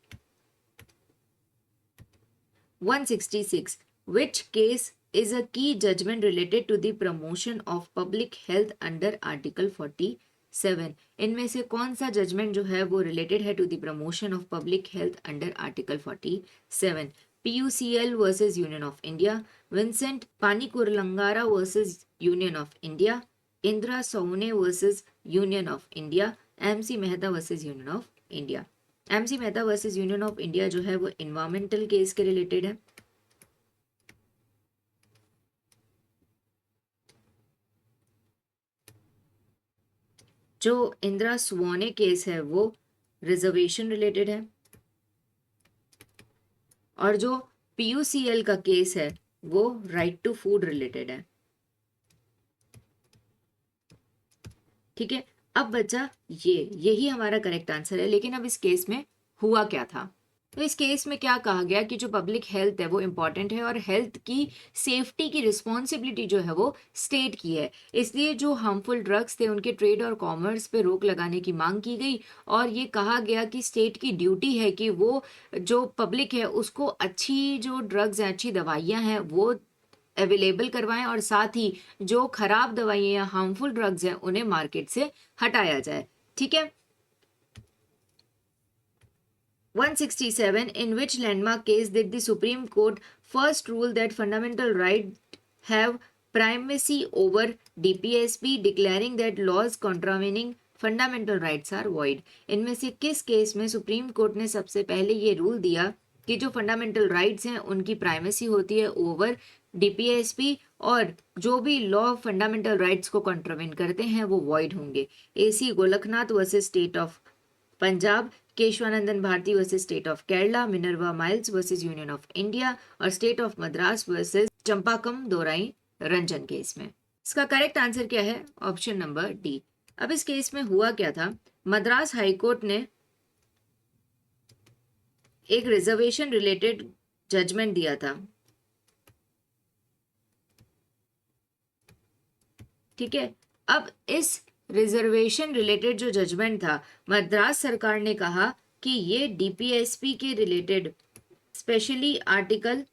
166 Which case is a key judgment related to the promotion of public health under Article 47? इनमें से कौन सा जजमेंट जो है वो रिलेटेड है to the promotion of public health under article 47? PUCL versus union of India, Vincent Panikurlangara versus union of India, Indira Sawhney versus union of India, MC Mehta versus union of India. MC Mehta versus union of India जो है वो environmental case के related है। जो इंदिरा सोने case है वो reservation related है, और जो PUCL का केस है वो राइट टू फूड रिलेटेड है। ठीक है, अब बचा यही हमारा करेक्ट आंसर है। लेकिन अब इस केस में हुआ क्या था? तो इस केस में क्या कहा गया कि जो पब्लिक हेल्थ है वो इम्पॉर्टेंट है और हेल्थ की सेफ्टी की रिस्पॉन्सिबिलिटी जो है वो स्टेट की है। इसलिए जो हार्मफुल ड्रग्स थे उनके ट्रेड और कॉमर्स पे रोक लगाने की मांग की गई, और ये कहा गया कि स्टेट की ड्यूटी है कि वो जो पब्लिक है उसको अच्छी जो ड्रग्स हैं, अच्छी दवाइयाँ हैं वो अवेलेबल करवाएं, और साथ ही जो खराब दवाइयाँ या हार्मफुल ड्रग्स हैं उन्हें मार्केट से हटाया जाए। ठीक है। 167 In which landmark case did the Supreme Court first rule that fundamental rights have primacy over DPSP, declaring that laws contravening fundamental rights are void? इनमें से किस केस में सुप्रीम कोर्ट ने सबसे पहले ये रूल दिया कि जो फंडामेंटल राइट्स हैं उनकी प्राइमेसी होती है ओवर डीपीएसपी और जो भी लॉ फंडामेंटल राइट्स को कॉन्ट्रावेन करते हैं वो वॉइड होंगे। IC Golaknath versus state of Punjab, Kesavananda Bharati versus state of Kerala, Minerva Mills versus union of India और state of Madras versus Champakam Dorairajan case में। इसका करेक्ट आंसर क्या है? Option number D. अब इस केस में हुआ क्या था, मद्रास हाईकोर्ट ने एक रिजर्वेशन रिलेटेड जजमेंट दिया था, ठीक है। अब इस रिजर्वेशन रिलेटेड जो जजमेंट था, मद्रास सरकार ने कहा कि ये डीपीएसपी के रिलेटेड स्पेशली आर्टिकल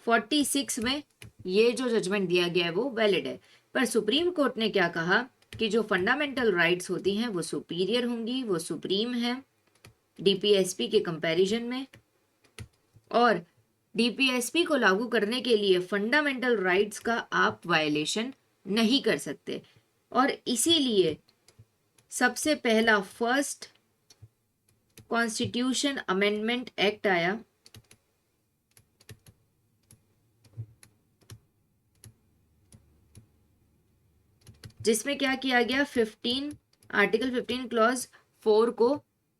46 में ये जो जजमेंट दिया गया है वो वैलिड है। पर सुप्रीम कोर्ट ने क्या कहा कि जो फंडामेंटल राइट्स होती हैं वो सुपीरियर होंगी, वो सुप्रीम है डीपीएसपी के कंपैरिजन में, और डीपीएसपी को लागू करने के लिए फंडामेंटल राइट्स का आप वायलेशन नहीं कर सकते। और इसीलिए सबसे पहला फर्स्ट कॉन्स्टिट्यूशन अमेंडमेंट एक्ट आया, जिसमें क्या किया गया, आर्टिकल 15 क्लॉज 4 को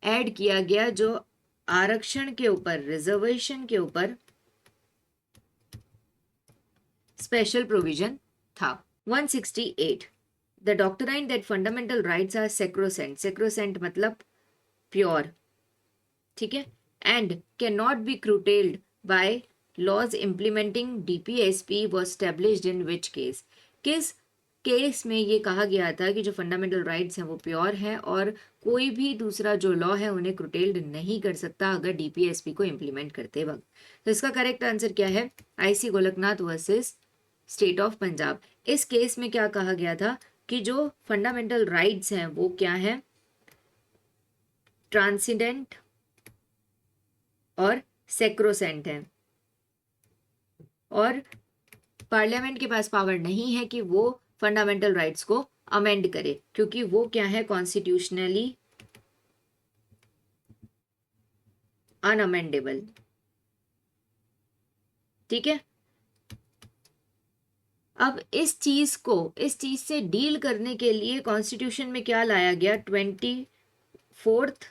ऐड किया गया, जो आरक्षण के ऊपर, रिजर्वेशन के ऊपर स्पेशल प्रोविजन था। 168 the doctrine that fundamental rights are sacrosanct, sacrosanct मतलब प्योर, ठीक है, and can not be curtailed by laws implementing DPSP was established in which case, किस केस में ये कहा गया था कि जो फंडामेंटल राइट्स हैं वो प्योर है और कोई भी दूसरा जो लॉ है उन्हें क्रूटेल्ड नहीं कर सकता अगर डीपीएसपी को इम्प्लीमेंट करते वक्त। तो इसका करेक्ट आंसर क्या है? IC Golaknath versus state of Punjab. इस केस में क्या कहा गया था कि जो फंडामेंटल राइट्स हैं वो क्या है, ट्रांसेंडेंट और सैक्रोसेंट हैं, और पार्लियामेंट के पास पावर नहीं है कि वो फंडामेंटल राइट्स को अमेंड करे, क्योंकि वो क्या है, कॉन्स्टिट्यूशनली अनअमेंडेबल, ठीक है। अब इस चीज से डील करने के लिए कॉन्स्टिट्यूशन में क्या लाया गया, 24th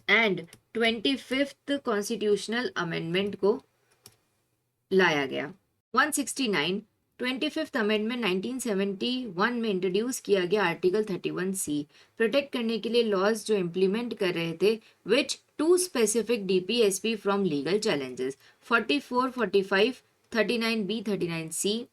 and 25th constitutional amendment को लाया गया। 169 25th अमेंडमेंट 1971 में इंट्रोड्यूस किया गया आर्टिकल 31C, प्रोटेक्ट करने के लिए लॉज जो इम्प्लीमेंट कर रहे थे which to specific DPSP from legal challenges, 44, 45, 39B, 39C,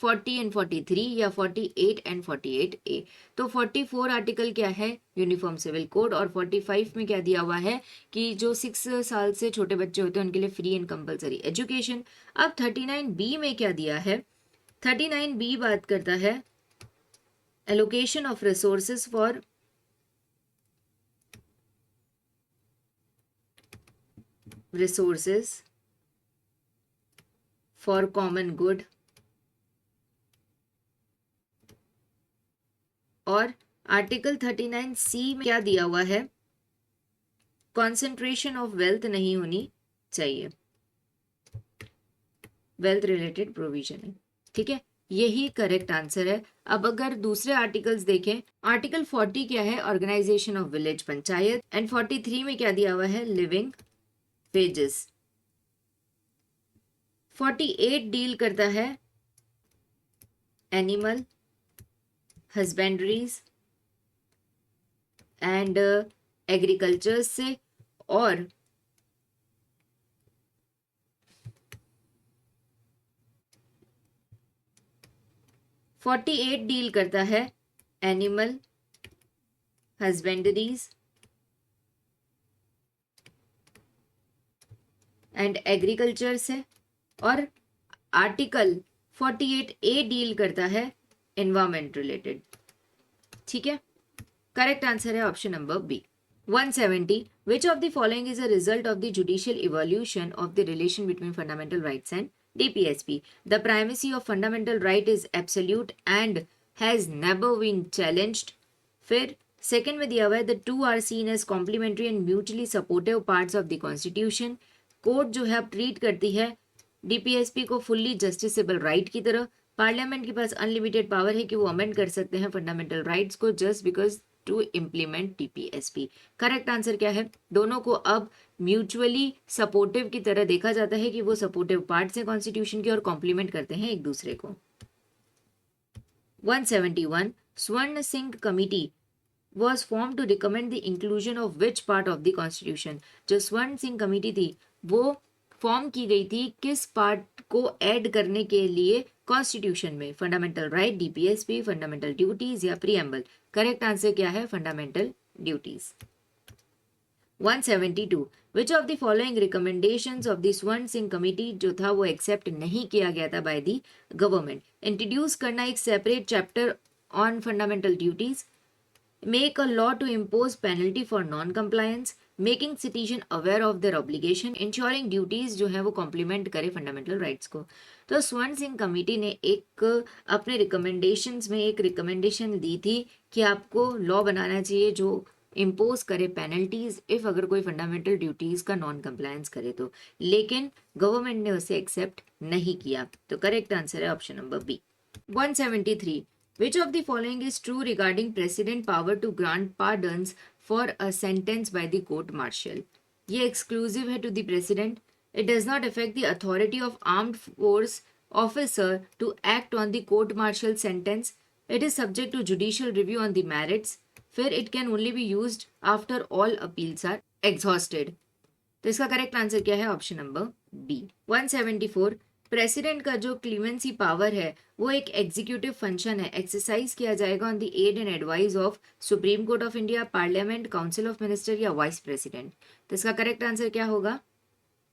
40 and 43 या 48 एंड 48A। तो 44 आर्टिकल क्या है, यूनिफॉर्म सिविल कोड, और 45 में क्या दिया हुआ है कि जो 6 साल से छोटे बच्चे होते हैं उनके लिए फ्री एंड कंपलसरी एजुकेशन। अब 39B में क्या दिया है, 39B बात करता है allocation of resources for common good, और आर्टिकल 39C में क्या दिया हुआ है, कॉन्सेंट्रेशन ऑफ वेल्थ नहीं होनी चाहिए, वेल्थ रिलेटेड प्रोविजन है, ठीक है। यही करेक्ट आंसर है। अब अगर दूसरे आर्टिकल्स देखें, आर्टिकल 40 क्या है, organisation of village panchayat, and 43 में क्या दिया हुआ है, लिविंग वेजेस। 48 डील करता है एनिमल हस्बेंड्रीज एंड एग्रीकल्चर से, और 48 डील करता है एनिमल हस्बेंडरीज एंड एग्रीकल्चर से, और आर्टिकल 48A डील करता है एनवायरमेंट रिलेटेड, ठीक है। करेक्ट आंसर है option number B. 170 which of the following is a result of the judicial evolution of the relation between fundamental rights and DPSP? The primacy of fundamental right is absolute and has never been challenged. फिर second में दिया हुआ है the two are seen as complementary and mutually supportive parts of the constitution. Court जो है अब treat करती है डीपीएसपी को फुल्ली जस्टिसेबल राइट की तरह। पार्लियामेंट के पास अनलिमिटेड पावर है कि वो अमेंड कर सकते हैं फंडामेंटल राइट्स को just because to implement DPSP. Correct answer क्या है? दोनों को अब म्यूचुअली सपोर्टिव की तरह देखा जाता है कि वो सपोर्टिव पार्ट्स हैं कॉन्स्टिट्यूशन के और कॉम्प्लीमेंट करते हैं एक दूसरे को। 171 स्वर्ण Singh committee was formed to recommend the inclusion of which part of the constitution। जो स्वर्ण सिंह कमेटी थी वो फॉर्म की गई थी किस पार्ट को ऐड करने के लिए कॉन्स्टिट्यूशन में? Fundamental right, DPSP, fundamental duties या प्रीएम्बल? करेक्ट आंसर क्या है? Fundamental duties. 172 which of the following recommendations of the स्वर्ण सिंह कमेटी जो था वो एक्सेप्ट नहीं किया गया था बाय द गवर्नमेंट? इंट्रोड्यूस करना एक separate chapter on fundamental duties, make a law to impose penalty for non-compliance, making citizen aware of their obligation, ensuring duties जो है वो कॉम्प्लीमेंट करे फंडामेंटल राइट्स को। तो स्वर्ण सिंह कमेटी ने एक अपने रिकमेंडेशंस में एक रिकमेंडेशन दी थी कि आपको लॉ बनाना चाहिए जो इम्पोज करे पेनल्टीज इफ अगर कोई फंडामेंटल ड्यूटीज का नॉन कंप्लायंस करे तो, लेकिन गवर्नमेंट ने उसे एक्सेप्ट नहीं किया। तो करेक्ट आंसर है option number B. 173 Which of the following is true regarding president power to grant pardons for a sentence by the court martial? ये exclusive है to the president. It does not affect the authority of armed force officer to act on the court martial sentence. It is subject to judicial review on the merits. फिर it can only be used after all appeals are exhausted. तो इसका correct answer क्या है? Option number B. 174 president का जो clemency power है वो एक एग्जीक्यूटिव फंक्शन है, एक्सरसाइज किया जाएगा on the aid and advice of supreme Court of India, parliament, council of minister या वाइस प्रेसिडेंट। तो इसका करेक्ट आंसर क्या होगा?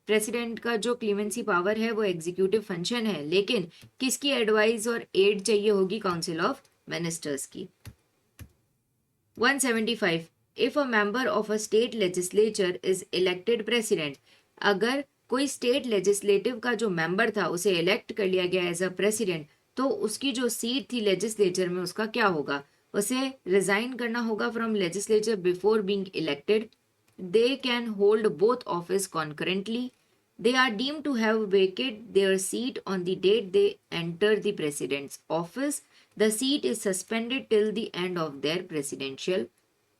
प्रेसिडेंट का जो क्लीमेंसी पावर है वो एग्जीक्यूटिव फंक्शन है, लेकिन किसकी एडवाइस और एड चाहिए होगी? काउंसिल ऑफ मिनिस्टर्स की। 175 if a member of a state legislature is elected president, अगर कोई स्टेट लेजिस्लेटिव का जो मेंबर था उसे इलेक्ट कर लिया गया एज अ प्रेसिडेंट, तो उसकी जो सीट थी लेजिस्लेचर में उसका क्या होगा? उसे रिजाइन करना होगा from legislature before being elected. They can hold both office concurrently. They are deemed to have vacate their seat on the date they enter the president's office. The seat is suspended till the end of their presidential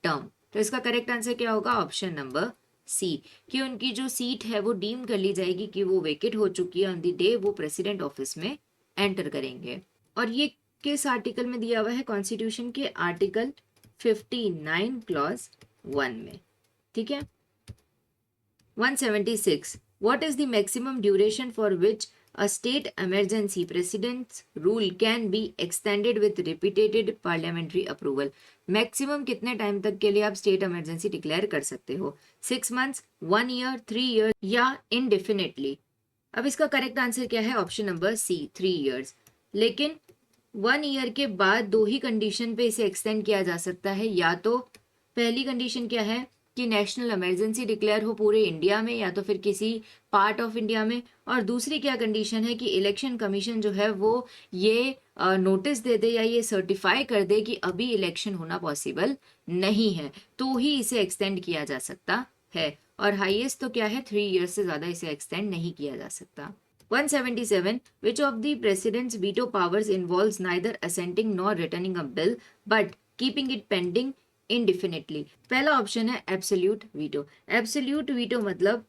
term. तो इसका correct answer क्या होगा? Option number सी, कि उनकी जो seat है वो deem कर ली जाएगी कि वो वेकेट हो चुकी है ऑन द डे वो प्रेसिडेंट ऑफिस में एंटर करेंगे। और ये किस आर्टिकल में दिया हुआ है? कॉन्स्टिट्यूशन के आर्टिकल 59 क्लॉज 1 में। ठीक है। 176 what is the maximum duration for which a state emergency president's rule can be extended with repeated parliamentary approval? Maximum कितने टाइम तक के लिए आप स्टेट इमरजेंसी डिक्लेयर कर सकते हो? 6 months, 1 year, 3 years या indefinitely? अब इसका करेक्ट आंसर क्या है? Option number C, 3 years। लेकिन 1 year के बाद दो ही कंडीशन पे इसे एक्सटेंड किया जा सकता है। या तो पहली कंडीशन क्या है कि नेशनल इमरजेंसी डिक्लेयर हो पूरे इंडिया में या तो फिर किसी पार्ट ऑफ इंडिया में, और दूसरी क्या कंडीशन है कि इलेक्शन कमीशन जो है वो ये नोटिस दे दे या ये सर्टिफाई कर दे कि अभी इलेक्शन होना पॉसिबल नहीं है, तो ही इसे एक्सटेंड किया जा सकता है। और हाईएस्ट तो क्या है? 3 years से ज्यादा इसे एक्सटेंड नहीं किया जा सकता। 177 which of the president's veto powers involves neither assenting nor returning a bill but keeping it pending indefinitely? पहला ऑप्शन है एब्सोल्यूट वीटो। एब्सोल्यूट वीटो मतलब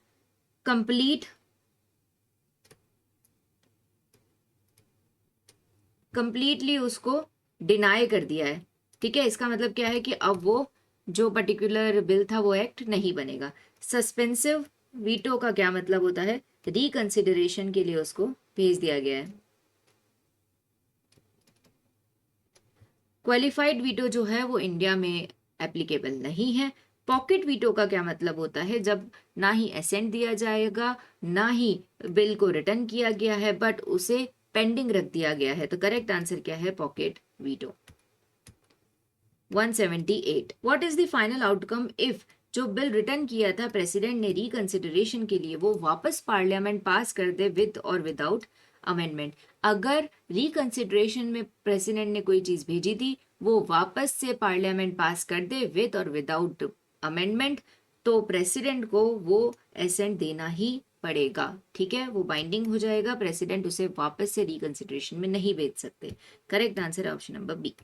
कंप्लीटली उसको डिनाई कर दिया है। ठीक है, इसका मतलब क्या है कि अब वो जो पर्टिकुलर बिल था वो एक्ट नहीं बनेगा। सस्पेंसिव वीटो का क्या मतलब होता है? रिकंसिडरेशन के लिए उसको भेज दिया गया है। क्वालिफाइड वीटो जो है वो इंडिया में एप्लीकेबल नहीं है। पॉकेट वीटो का क्या मतलब होता है? जब ना ही असेंट दिया जाएगा ना ही बिल को रिटर्न किया गया है बट उसे पेंडिंग रख दिया गया है। तो करेक्ट आंसर क्या है? Pocket veto. 178 what is the final outcome if जो बिल रिटर्न किया था प्रेसिडेंट ने रिकंसिडरेशन के लिए वो वापस पार्लियामेंट पास कर दे विद और विदाउट अमेंडमेंट? अगर रिकंसिडरेशन में प्रेसिडेंट ने कोई चीज भेजी थी वो वापस से पार्लियामेंट पास कर दे विद और विदाउट अमेंडमेंट, तो प्रेसिडेंट को वो एसेंट देना ही पड़ेगा, ठीक है, वो बाइंडिंग हो जाएगा, प्रेसिडेंट उसे वापस से रिकंसिडरेशन में नहीं भेज सकते। करेक्ट आंसर है option number B.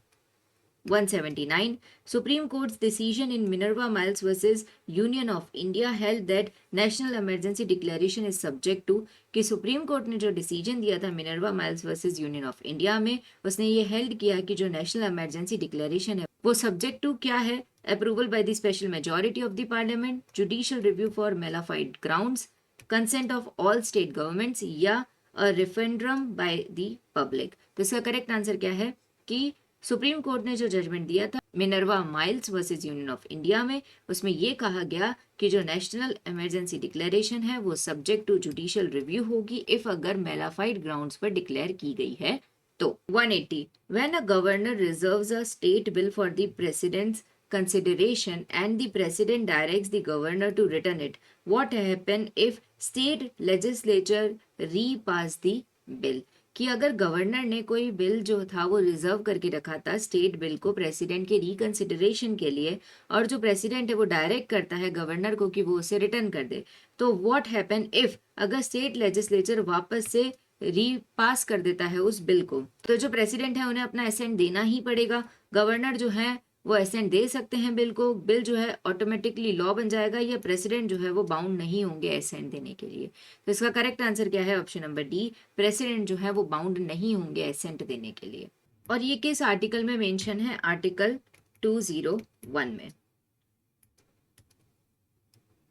179. Supreme Court's decision in Minerva Miles versus Union of India held that national emergency declaration is subject to, कि सुप्रीम कोर्ट ने जो डिसीजन दिया था Minerva Mills versus union of India में, उसने ये held किया कि जो नेशनल इमरजेंसी डिक्लेरेशन है वो सब्जेक्ट टू क्या है, approval by the special majority of the parliament, judicial review for mala fide grounds, consent of all state governments या रेफरेंडम बाय द पब्लिक। तो इसका करेक्ट आंसर क्या है कि सुप्रीम कोर्ट ने जो जजमेंट दिया था Minerva Mills versus union of India में, उसमें यह कहा गया कि जो नेशनल इमरजेंसी डिक्लेरेशन है वो सब्जेक्ट टू जुडिशियल रिव्यू होगी इफ अगर मेलाफाइड ग्राउंड्स पर डिक्लेयर की गई है तो। 180. When a governor reserves a state bill for the president's consideration and the president directs the governor to return it, what happen if state legislature repass the bill? कि अगर governor ने कोई bill जो था वो रिजर्व करके रखा था स्टेट बिल को प्रेसिडेंट के रिकंसिडरेशन के लिए, और जो प्रेसिडेंट है वो डायरेक्ट करता है गवर्नर को कि वो उसे रिटर्न कर दे, तो व्हाट हैपन इफ अगर स्टेट लेजिस्लेचर वापस से रीपास कर देता है उस बिल को, तो जो प्रेसिडेंट है उन्हें अपना असेंट देना ही पड़ेगा। गवर्नर जो है वो असेंट दे सकते हैं बिल को, बिल जो है ऑटोमेटिकली लॉ बन जाएगा, या प्रेसिडेंट जो है वो बाउंड नहीं होंगे असेंट देने के लिए। तो इसका करेक्ट आंसर क्या है, ऑप्शन नंबर डी, प्रेसिडेंट जो है वो बाउंड नहीं होंगे असेंट देने के लिए। और ये किस आर्टिकल में मेंशन है, आर्टिकल 201 में।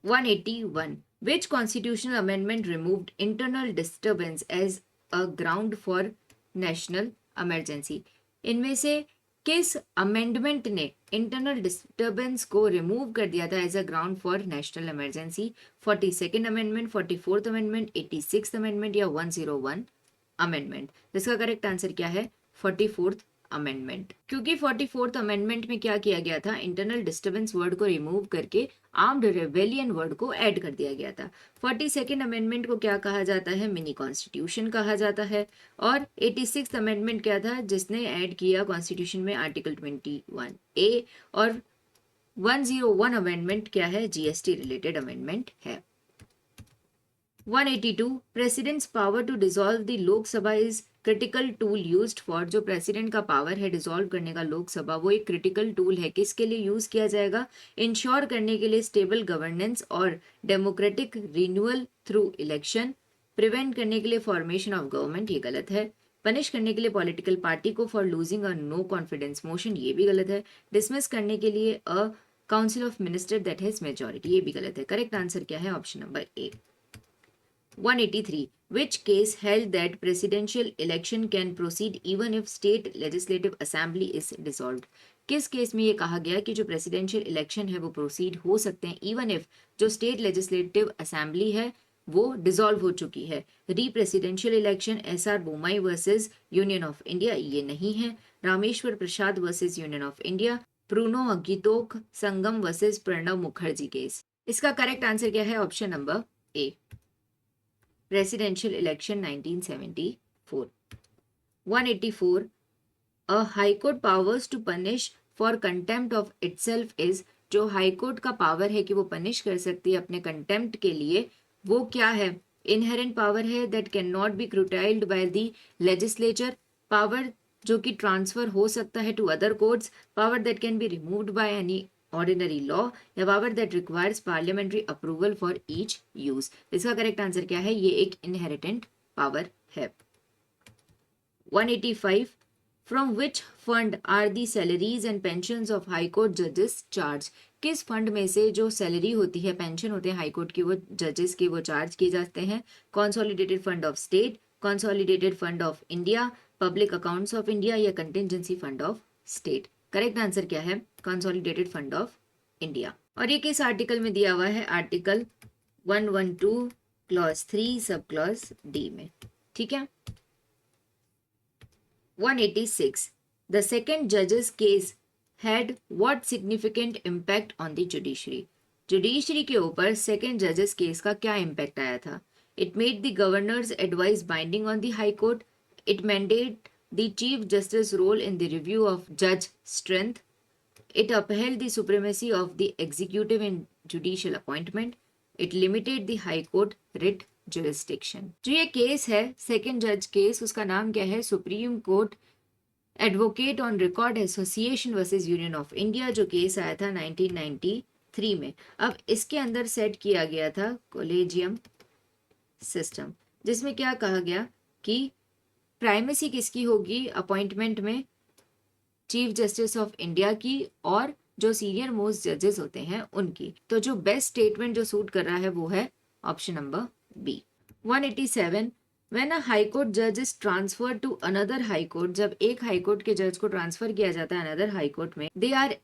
181. Which constitutional amendment removed internal disturbance as a ground for national emergency? इनमें से किस अमेंडमेंट ने इंटरनल डिस्टर्बेंस को रिमूव कर दिया था as a ground for national emergency? 42nd amendment, 44th amendment, 86th amendment या 101 अमेंडमेंट? इसका करेक्ट आंसर क्या है, 44th अमेंडमेंट। क्योंकि 44th अमेंडमेंट में क्या किया गया था, इंटरनल डिस्टर्बेंस वर्ड को रिमूव करके आर्म्ड रेबेलियन वर्ड को ऐड कर दिया गया था। 42nd अमेंडमेंट को क्या कहा जाता है, मिनी कॉन्स्टिट्यूशन कहा जाता है। और 86th अमेंडमेंट क्या था, जिसने ऐड किया कॉन्स्टिट्यूशन में आर्टिकल 21A। और 101 अमेंडमेंट क्या है, जीएसटी रिलेटेड अमेंडमेंट है। 182. President's power to dissolve the Lok Sabha is critical tool used for, जो प्रेसिडेंट का पावर है डिसॉल्व करने का लोकसभा, वो एक क्रिटिकल टूल है, किसके लिए यूज किया जाएगा, इंश्योर करने के लिए स्टेबल गवर्नेंस और democratic renewal through election, prevent करने के लिए फॉर्मेशन ऑफ गवर्नमेंट, ये गलत है, पनिश करने के लिए पॉलिटिकल पार्टी को for losing a no confidence motion, ये भी गलत है, डिसमिस करने के लिए a council of minister that has majority, ये भी गलत है। करेक्ट आंसर क्या है, option number A. 183. Which case held that presidential election can proceed even if state legislative assembly is dissolved? किस केस में ये कहा गया कि जो प्रेसिडेंशियल इलेक्शन है वो प्रोसीड हो सकते हैं इवन इफ जो स्टेट लेजिस्लेटिव असेंबली है वो डिसॉल्व हो चुकी है? Re presidential election, SR Bommai versus union of India, ये नहीं है। Rameshwar Prasad versus union of India, ब्रूनो अगितोक संगम वर्सेस प्रणब मुखर्जी केस। इसका करेक्ट आंसर क्या है, option number A, presidential election 1974. 184. A high court powers to punish for contempt of itself is, जो high court का पावर है कि वो पनिश कर सकती है अपने कंटेम्प्ट के लिए, वो क्या है, इनहेरेंट पावर है that can not be curtailed by the legislature, power जो कि ट्रांसफर हो सकता है to other courts, power that can be removed by any ordinary law, या power that requires parliamentary approval for each use. इसका correct answer क्या है, ये एक इनहेरिटेंट पावर है। 185. From which fund are the salaries and pensions of high court जजेस charged? किस fund में से जो सैलरी होती है, पेंशन होते हैं हाई कोर्ट की, वो जजेस के वो चार्ज किए जाते हैं? Consolidated fund of state, consolidated fund of India, public accounts of India या contingency fund of state? Correct answer क्या है, कंसोलिडेटेड फंड ऑफ इंडिया। और ये किस आर्टिकल में दिया हुआ है, article 112 clause 3 sub clause D में, ठीक है। 186. The second judge's case had what significant impact on the judiciary? Judiciary के ऊपर सेकेंड जजेस केस का क्या इम्पैक्ट आया था? It made the governor's advice binding on the high court. It mandated the chief justice role in the review of judge strength. It upheld the supremacy of the executive in judicial appointment. It limited the high court writ jurisdiction. जो ये case है second जज case, उसका नाम क्या है? Supreme court advocate on record association versus union of India, जो case आया था 1993 में. अब इसके अंदर सेट किया गया था कोलेजियम सिस्टम, जिसमें क्या कहा गया कि प्राइमेसी किसकी होगी अपॉइंटमेंट में? चीफ जस्टिस ऑफ इंडिया की और जो सीनियर मोस्ट जजेस होते हैं उनकी. तो जो बेस्ट स्टेटमेंट जो सूट कर रहा है वो है option number B. 187 when a high court जज is transfer to another high court, जब एक हाई कोर्ट के जज को ट्रांसफर किया जाता है अनदर हाई कोर्ट में, they are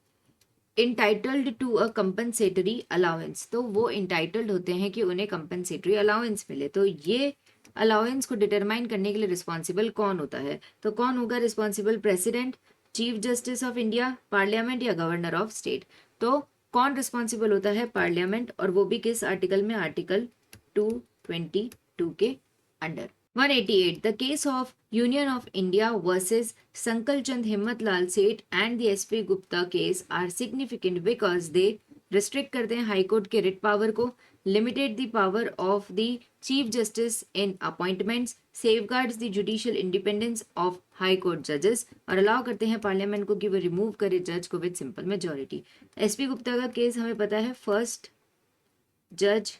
entitled to a compensatory allowance, तो वो इंटाइटल्ड होते हैं कि उन्हें कंपनसेटरी अलाउंस मिले. तो ये अलाउंस को डिटरमाइन करने के लिए रिस्पॉन्सिबल कौन होता है? तो कौन होगा responsible? President, chief justice of India, parliament या गवर्नर ऑफ स्टेट? तो कौन रिस्पॉन्सिबल होता है? पार्लियामेंट, और वो भी किस आर्टिकल में? आर्टिकल 222 के under. 188 the case of Union of India versus Sankal Chand Himmat Lal Seth and the SP Gupta case are significant because they restrict करते हैं हाई कोर्ट के रिट पावर को, limited the power of the chief justice in appointments, safeguards the judicial independence of high court जजेस, और allow करते हैं parliament को कि वो रिमूव करे जज को with simple majority. SP Gupta का केस हमें पता है फर्स्ट जज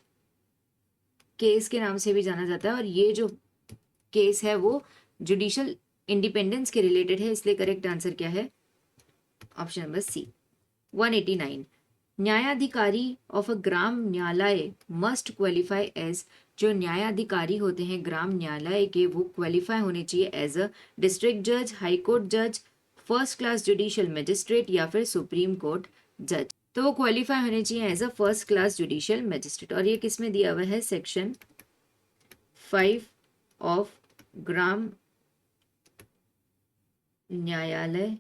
केस के नाम से भी जाना जाता है, और ये जो केस है वो जुडिशियल इंडिपेंडेंस के रिलेटेड है, इसलिए करेक्ट आंसर क्या है? Option number C. 189 Nyayadhikari of a Gram Nyayalaya must qualify as, जो न्यायाधिकारी होते हैं ग्राम न्यायालय के वो क्वालिफाई होने चाहिए एज अ डिस्ट्रिक्ट जज, हाई कोर्ट जज, फर्स्ट क्लास जुडिशियल मजिस्ट्रेट या फिर सुप्रीम कोर्ट जज. तो वो क्वालिफाई होने चाहिए as a first class judicial magistrate, और ये किसमें दिया हुआ है? सेक्शन 5 ऑफ ग्राम न्यायालय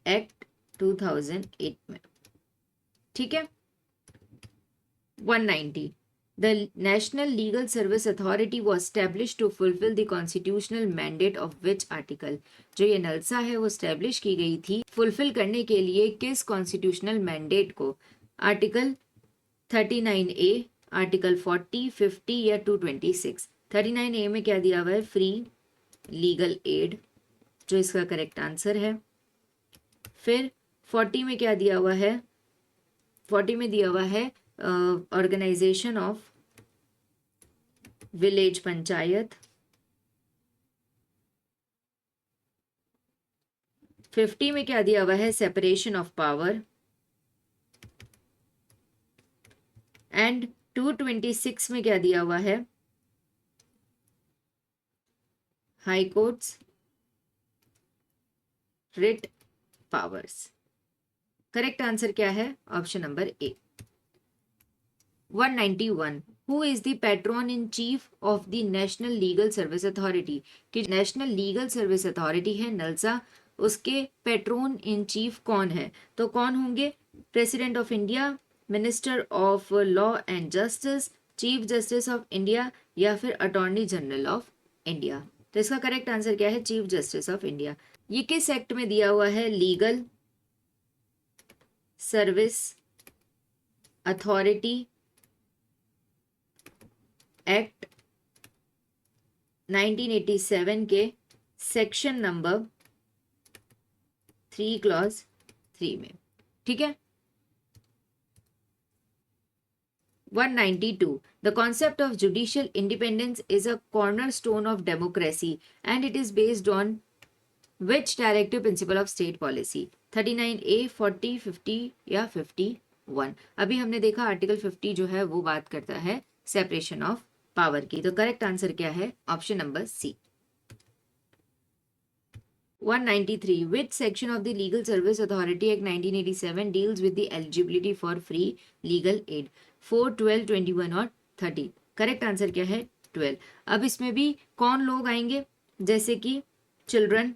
एक्ट 2008 में. ठीक है. 190 the national legal service authority was establish to fulfil the constitutional mandate of which article, जो ये नलसा है वो स्टैब्लिश की गई थी फुलफिल करने के लिए किस कॉन्स्टिट्यूशनल मैंडेट को? आर्टिकल 39A, आर्टिकल 40, 50 या 226. 39A में क्या दिया हुआ है? फ्री लीगल एड, जो इसका करेक्ट आंसर है. फिर 40 में क्या दिया हुआ है? 40 में दिया हुआ है ऑर्गेनाइजेशन ऑफ विलेज पंचायत. 50 में क्या दिया हुआ है? Separation of power. एंड 226 में क्या दिया हुआ है? High courts writ powers. Correct answer क्या है? Option number A. 191 who is the patron in chief of the national legal service authority, कि नेशनल लीगल सर्विस अथॉरिटी है नलसा, उसके पैट्रोन इन चीफ कौन है? तो कौन होंगे? President of India, minister of law and justice, chief justice of India या फिर अटॉर्नी जनरल ऑफ इंडिया. तो इसका करेक्ट आंसर क्या है? Chief justice of India. ये किस एक्ट में दिया हुआ है? लीगल सर्विस अथॉरिटी एक्ट 1987 के सेक्शन नंबर 3 क्लॉज 3 में. ठीक है. 192 The concept of judicial independence is a cornerstone of democracy and it is based on which directive principle of state policy? 39A, 40, 50 या 51. अभी हमने देखा आर्टिकल 50 जो है वो बात करता है सेपरेशन ऑफ पावर की. तो करेक्ट आंसर क्या है? Option number C. 193 Which section of the Legal Service Authority Act 1987 deals with the eligibility for free legal aid? 4, 12, 21 और 30. करेक्ट आंसर क्या है? 12. अब इसमें भी कौन लोग आएंगे? जैसे कि चिल्ड्रन,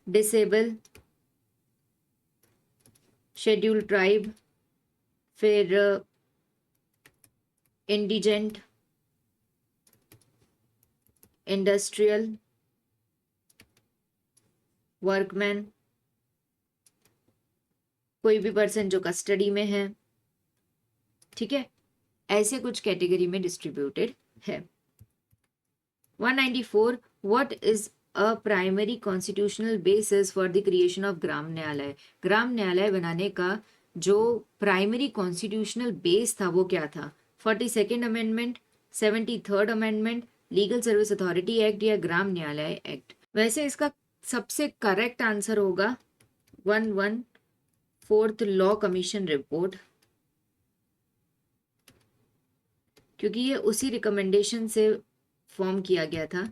डिसेबल, शेड्यूल्ड ट्राइब, फिर इंडिजेंट, इंडस्ट्रियल, वर्कमैन, कोई भी पर्सन जो कस्टडी में है. ठीक है. ऐसे कुछ कैटेगरी में डिस्ट्रीब्यूटेड है। 194 what is a primary constitutional basis for the creation of Gram Nyayalaya. Gram न्यायालय बनाने का जो प्राइमरी कॉन्स्टिट्यूशनल बेस था वो क्या था? 42nd amendment, 73rd amendment, legal service authority act या ग्राम न्यायालय एक्ट। वैसे इसका सबसे करेक्ट आंसर होगा 114th लॉ कमीशन रिपोर्ट, क्योंकि ये उसी रिकमेंडेशन से फॉर्म किया गया था।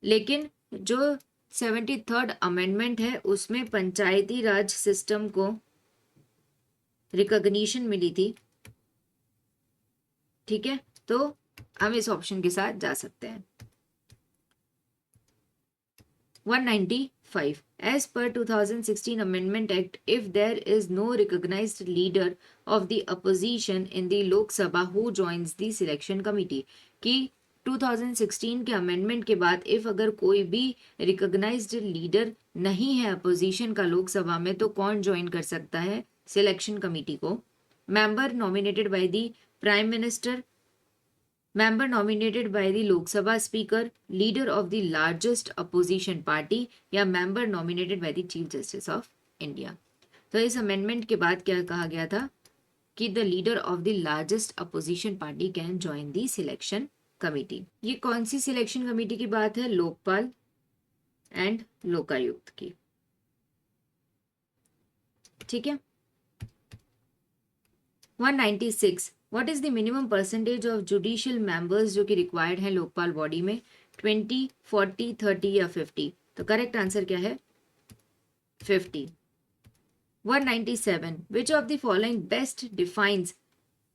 लेकिन जो 73rd अमेंडमेंट है उसमें पंचायती राज सिस्टम को रिकॉग्निशन मिली थी। ठीक है, तो हम इस ऑप्शन के साथ जा सकते हैं। 195 as per 2016 amendment act, if there is no recognized leader of the opposition in the lok sabha who joins the selection committee, कि 2016 के अमेंडमेंट के बाद इफ अगर कोई भी रिकॉग्नाइज्ड लीडर नहीं है अपोजिशन का लोकसभा में, तो कौन ज्वाइन कर सकता है सिलेक्शन कमिटी को? Member nominated by the prime minister, member nominated by the Lok Sabha Speaker, leader of the largest opposition party या member nominated by the Chief Justice of India। तो इस अमेंडमेंट के बाद क्या कहा गया था कि the leader of the largest opposition party can join the selection committee। ये कौन सी सिलेक्शन कमेटी की बात है? लोकपाल एंड लोकायुक्त की। ठीक है। 196 what is the minimum percentage of judicial members जो कि रिक्वायर्ड है लोकपाल बॉडी में? 20, 40, 30 या 50? तो करेक्ट आंसर क्या है? 50। 197 which of the following best defines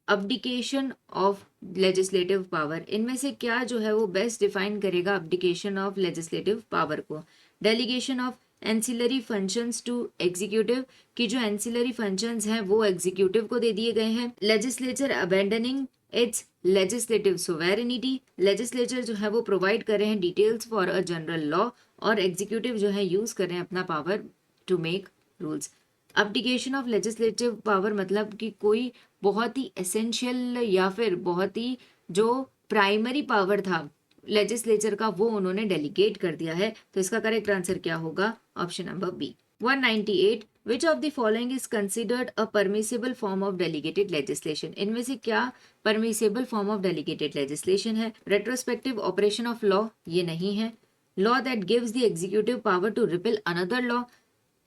abdication of legislative power. इनमें से क्या जो है वो बेस्ट डिफाइन करेगा अब्डिकेशन ऑफ लेजिस्लेटिव पावर को? Delegation of ancillary functions to executive, कि जो एंसिलरी फंक्शंस हैं वो एग्जीक्यूटिव को दे दिए गए हैं। Legislature abandoning its legislative sovereignty, legislature जो है वो प्रोवाइड कर रहे हैं details for a general law, और एग्जीक्यूटिव जो है यूज कर रहे हैं अपना power to make rules. Abdication of legislative power मतलब कि कोई बहुत ही एसेंशियल या फिर बहुत ही जो प्राइमरी पावर था लेजिस्लेचर का वो उन्होंने डेलीगेट कर दिया है। तो इसका करेक्ट आंसर क्या होगा? Option number B. 198 which of the following is considered a permissible form of delegated legislation. इनमें से क्या permissible form of delegated legislation है? रेट्रोस्पेक्टिव ऑपरेशन ऑफ लॉ, ये नहीं है। Law that gives the executive power to repeal another law,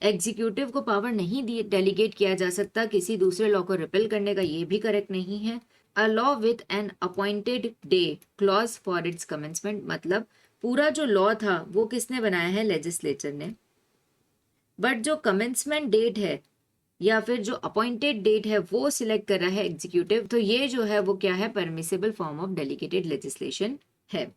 executive को power नहीं delegate किया जा सकता किसी दूसरे लॉ को रिपेल करने का, ये भी करेक्ट नहीं है। A law with an appointed day clause for its commencement, मतलब पूरा जो लॉ था वो किसने बनाया है? लेजिस्लेचर ने, बट जो कमेंसमेंट डेट है या फिर जो अपॉइंटेड डेट है वो सिलेक्ट कर रहा है एग्जीक्यूटिव। तो ये जो है वो क्या है? Permissible form of delegated legislation है।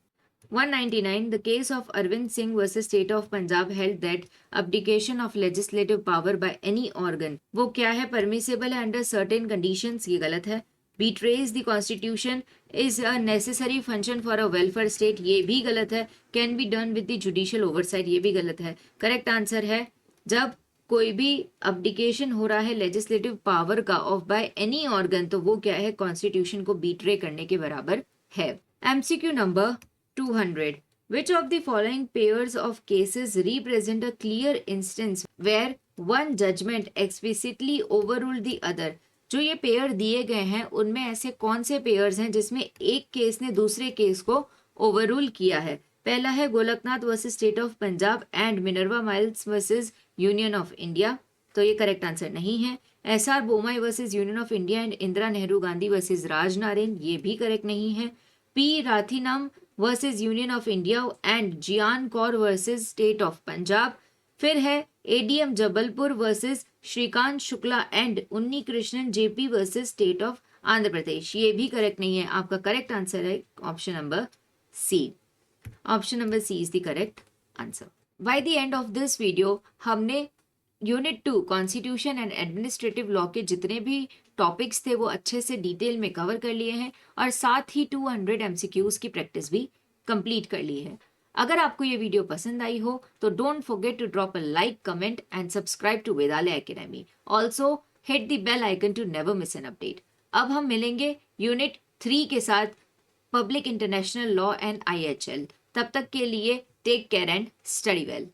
199 the case of Arvind Singh versus State of Punjab held that abdication of legislative power by any organ, वो क्या है? permissible है under certain conditions, ये गलत है। betrays the constitution is a necessary function for a welfare state, ये भी गलत है। can be done with the judicial oversight, ये भी गलत है। करेक्ट आंसर है जब कोई भी abdication हो रहा है legislative power का of by any organ, तो वो क्या है? कॉन्स्टिट्यूशन को betray करने के बराबर है। MCQ number 200 which of the following pairs of cases represent a clear instance where one judgment explicitly overruled the other। जो ये पेयर दिए गए हैं उनमें ऐसे कौन से पेयर्स हैं जिसमें एक केस ने दूसरे केस को ओवररूल किया है? पहला है Golaknath versus state of Punjab and Minerva Mills versus union of India, तो ये करेक्ट आंसर नहीं है। SR Bommai versus union of India and Indira Nehru Gandhi versus Raj Narayan, ये भी करेक्ट नहीं है। P Rathinam versus union of India and Gian Kaur versus state of Punjab. फिर है ADM Jabalpur versus Shrikant Shukla and Unni Krishnan JP versus state of Andhra Pradesh, ये भी करेक्ट नहीं है। आपका करेक्ट आंसर है option number C। Option number C is the correct answer. By the end of this video हमने unit 2 constitution and administrative law के जितने भी टॉपिक्स थे वो अच्छे से डिटेल में कवर कर लिए हैं और साथ ही 200 MCQs की प्रैक्टिस भी कंप्लीट कर ली है। अगर आपको ये वीडियो पसंद आई हो तो don't forget to drop a like, comment and subscribe to Vedalaya academy. Also hit the bell icon to never miss an update. अब हम मिलेंगे यूनिट 3 के साथ public international law and IHL। तब तक के लिए take care and study well.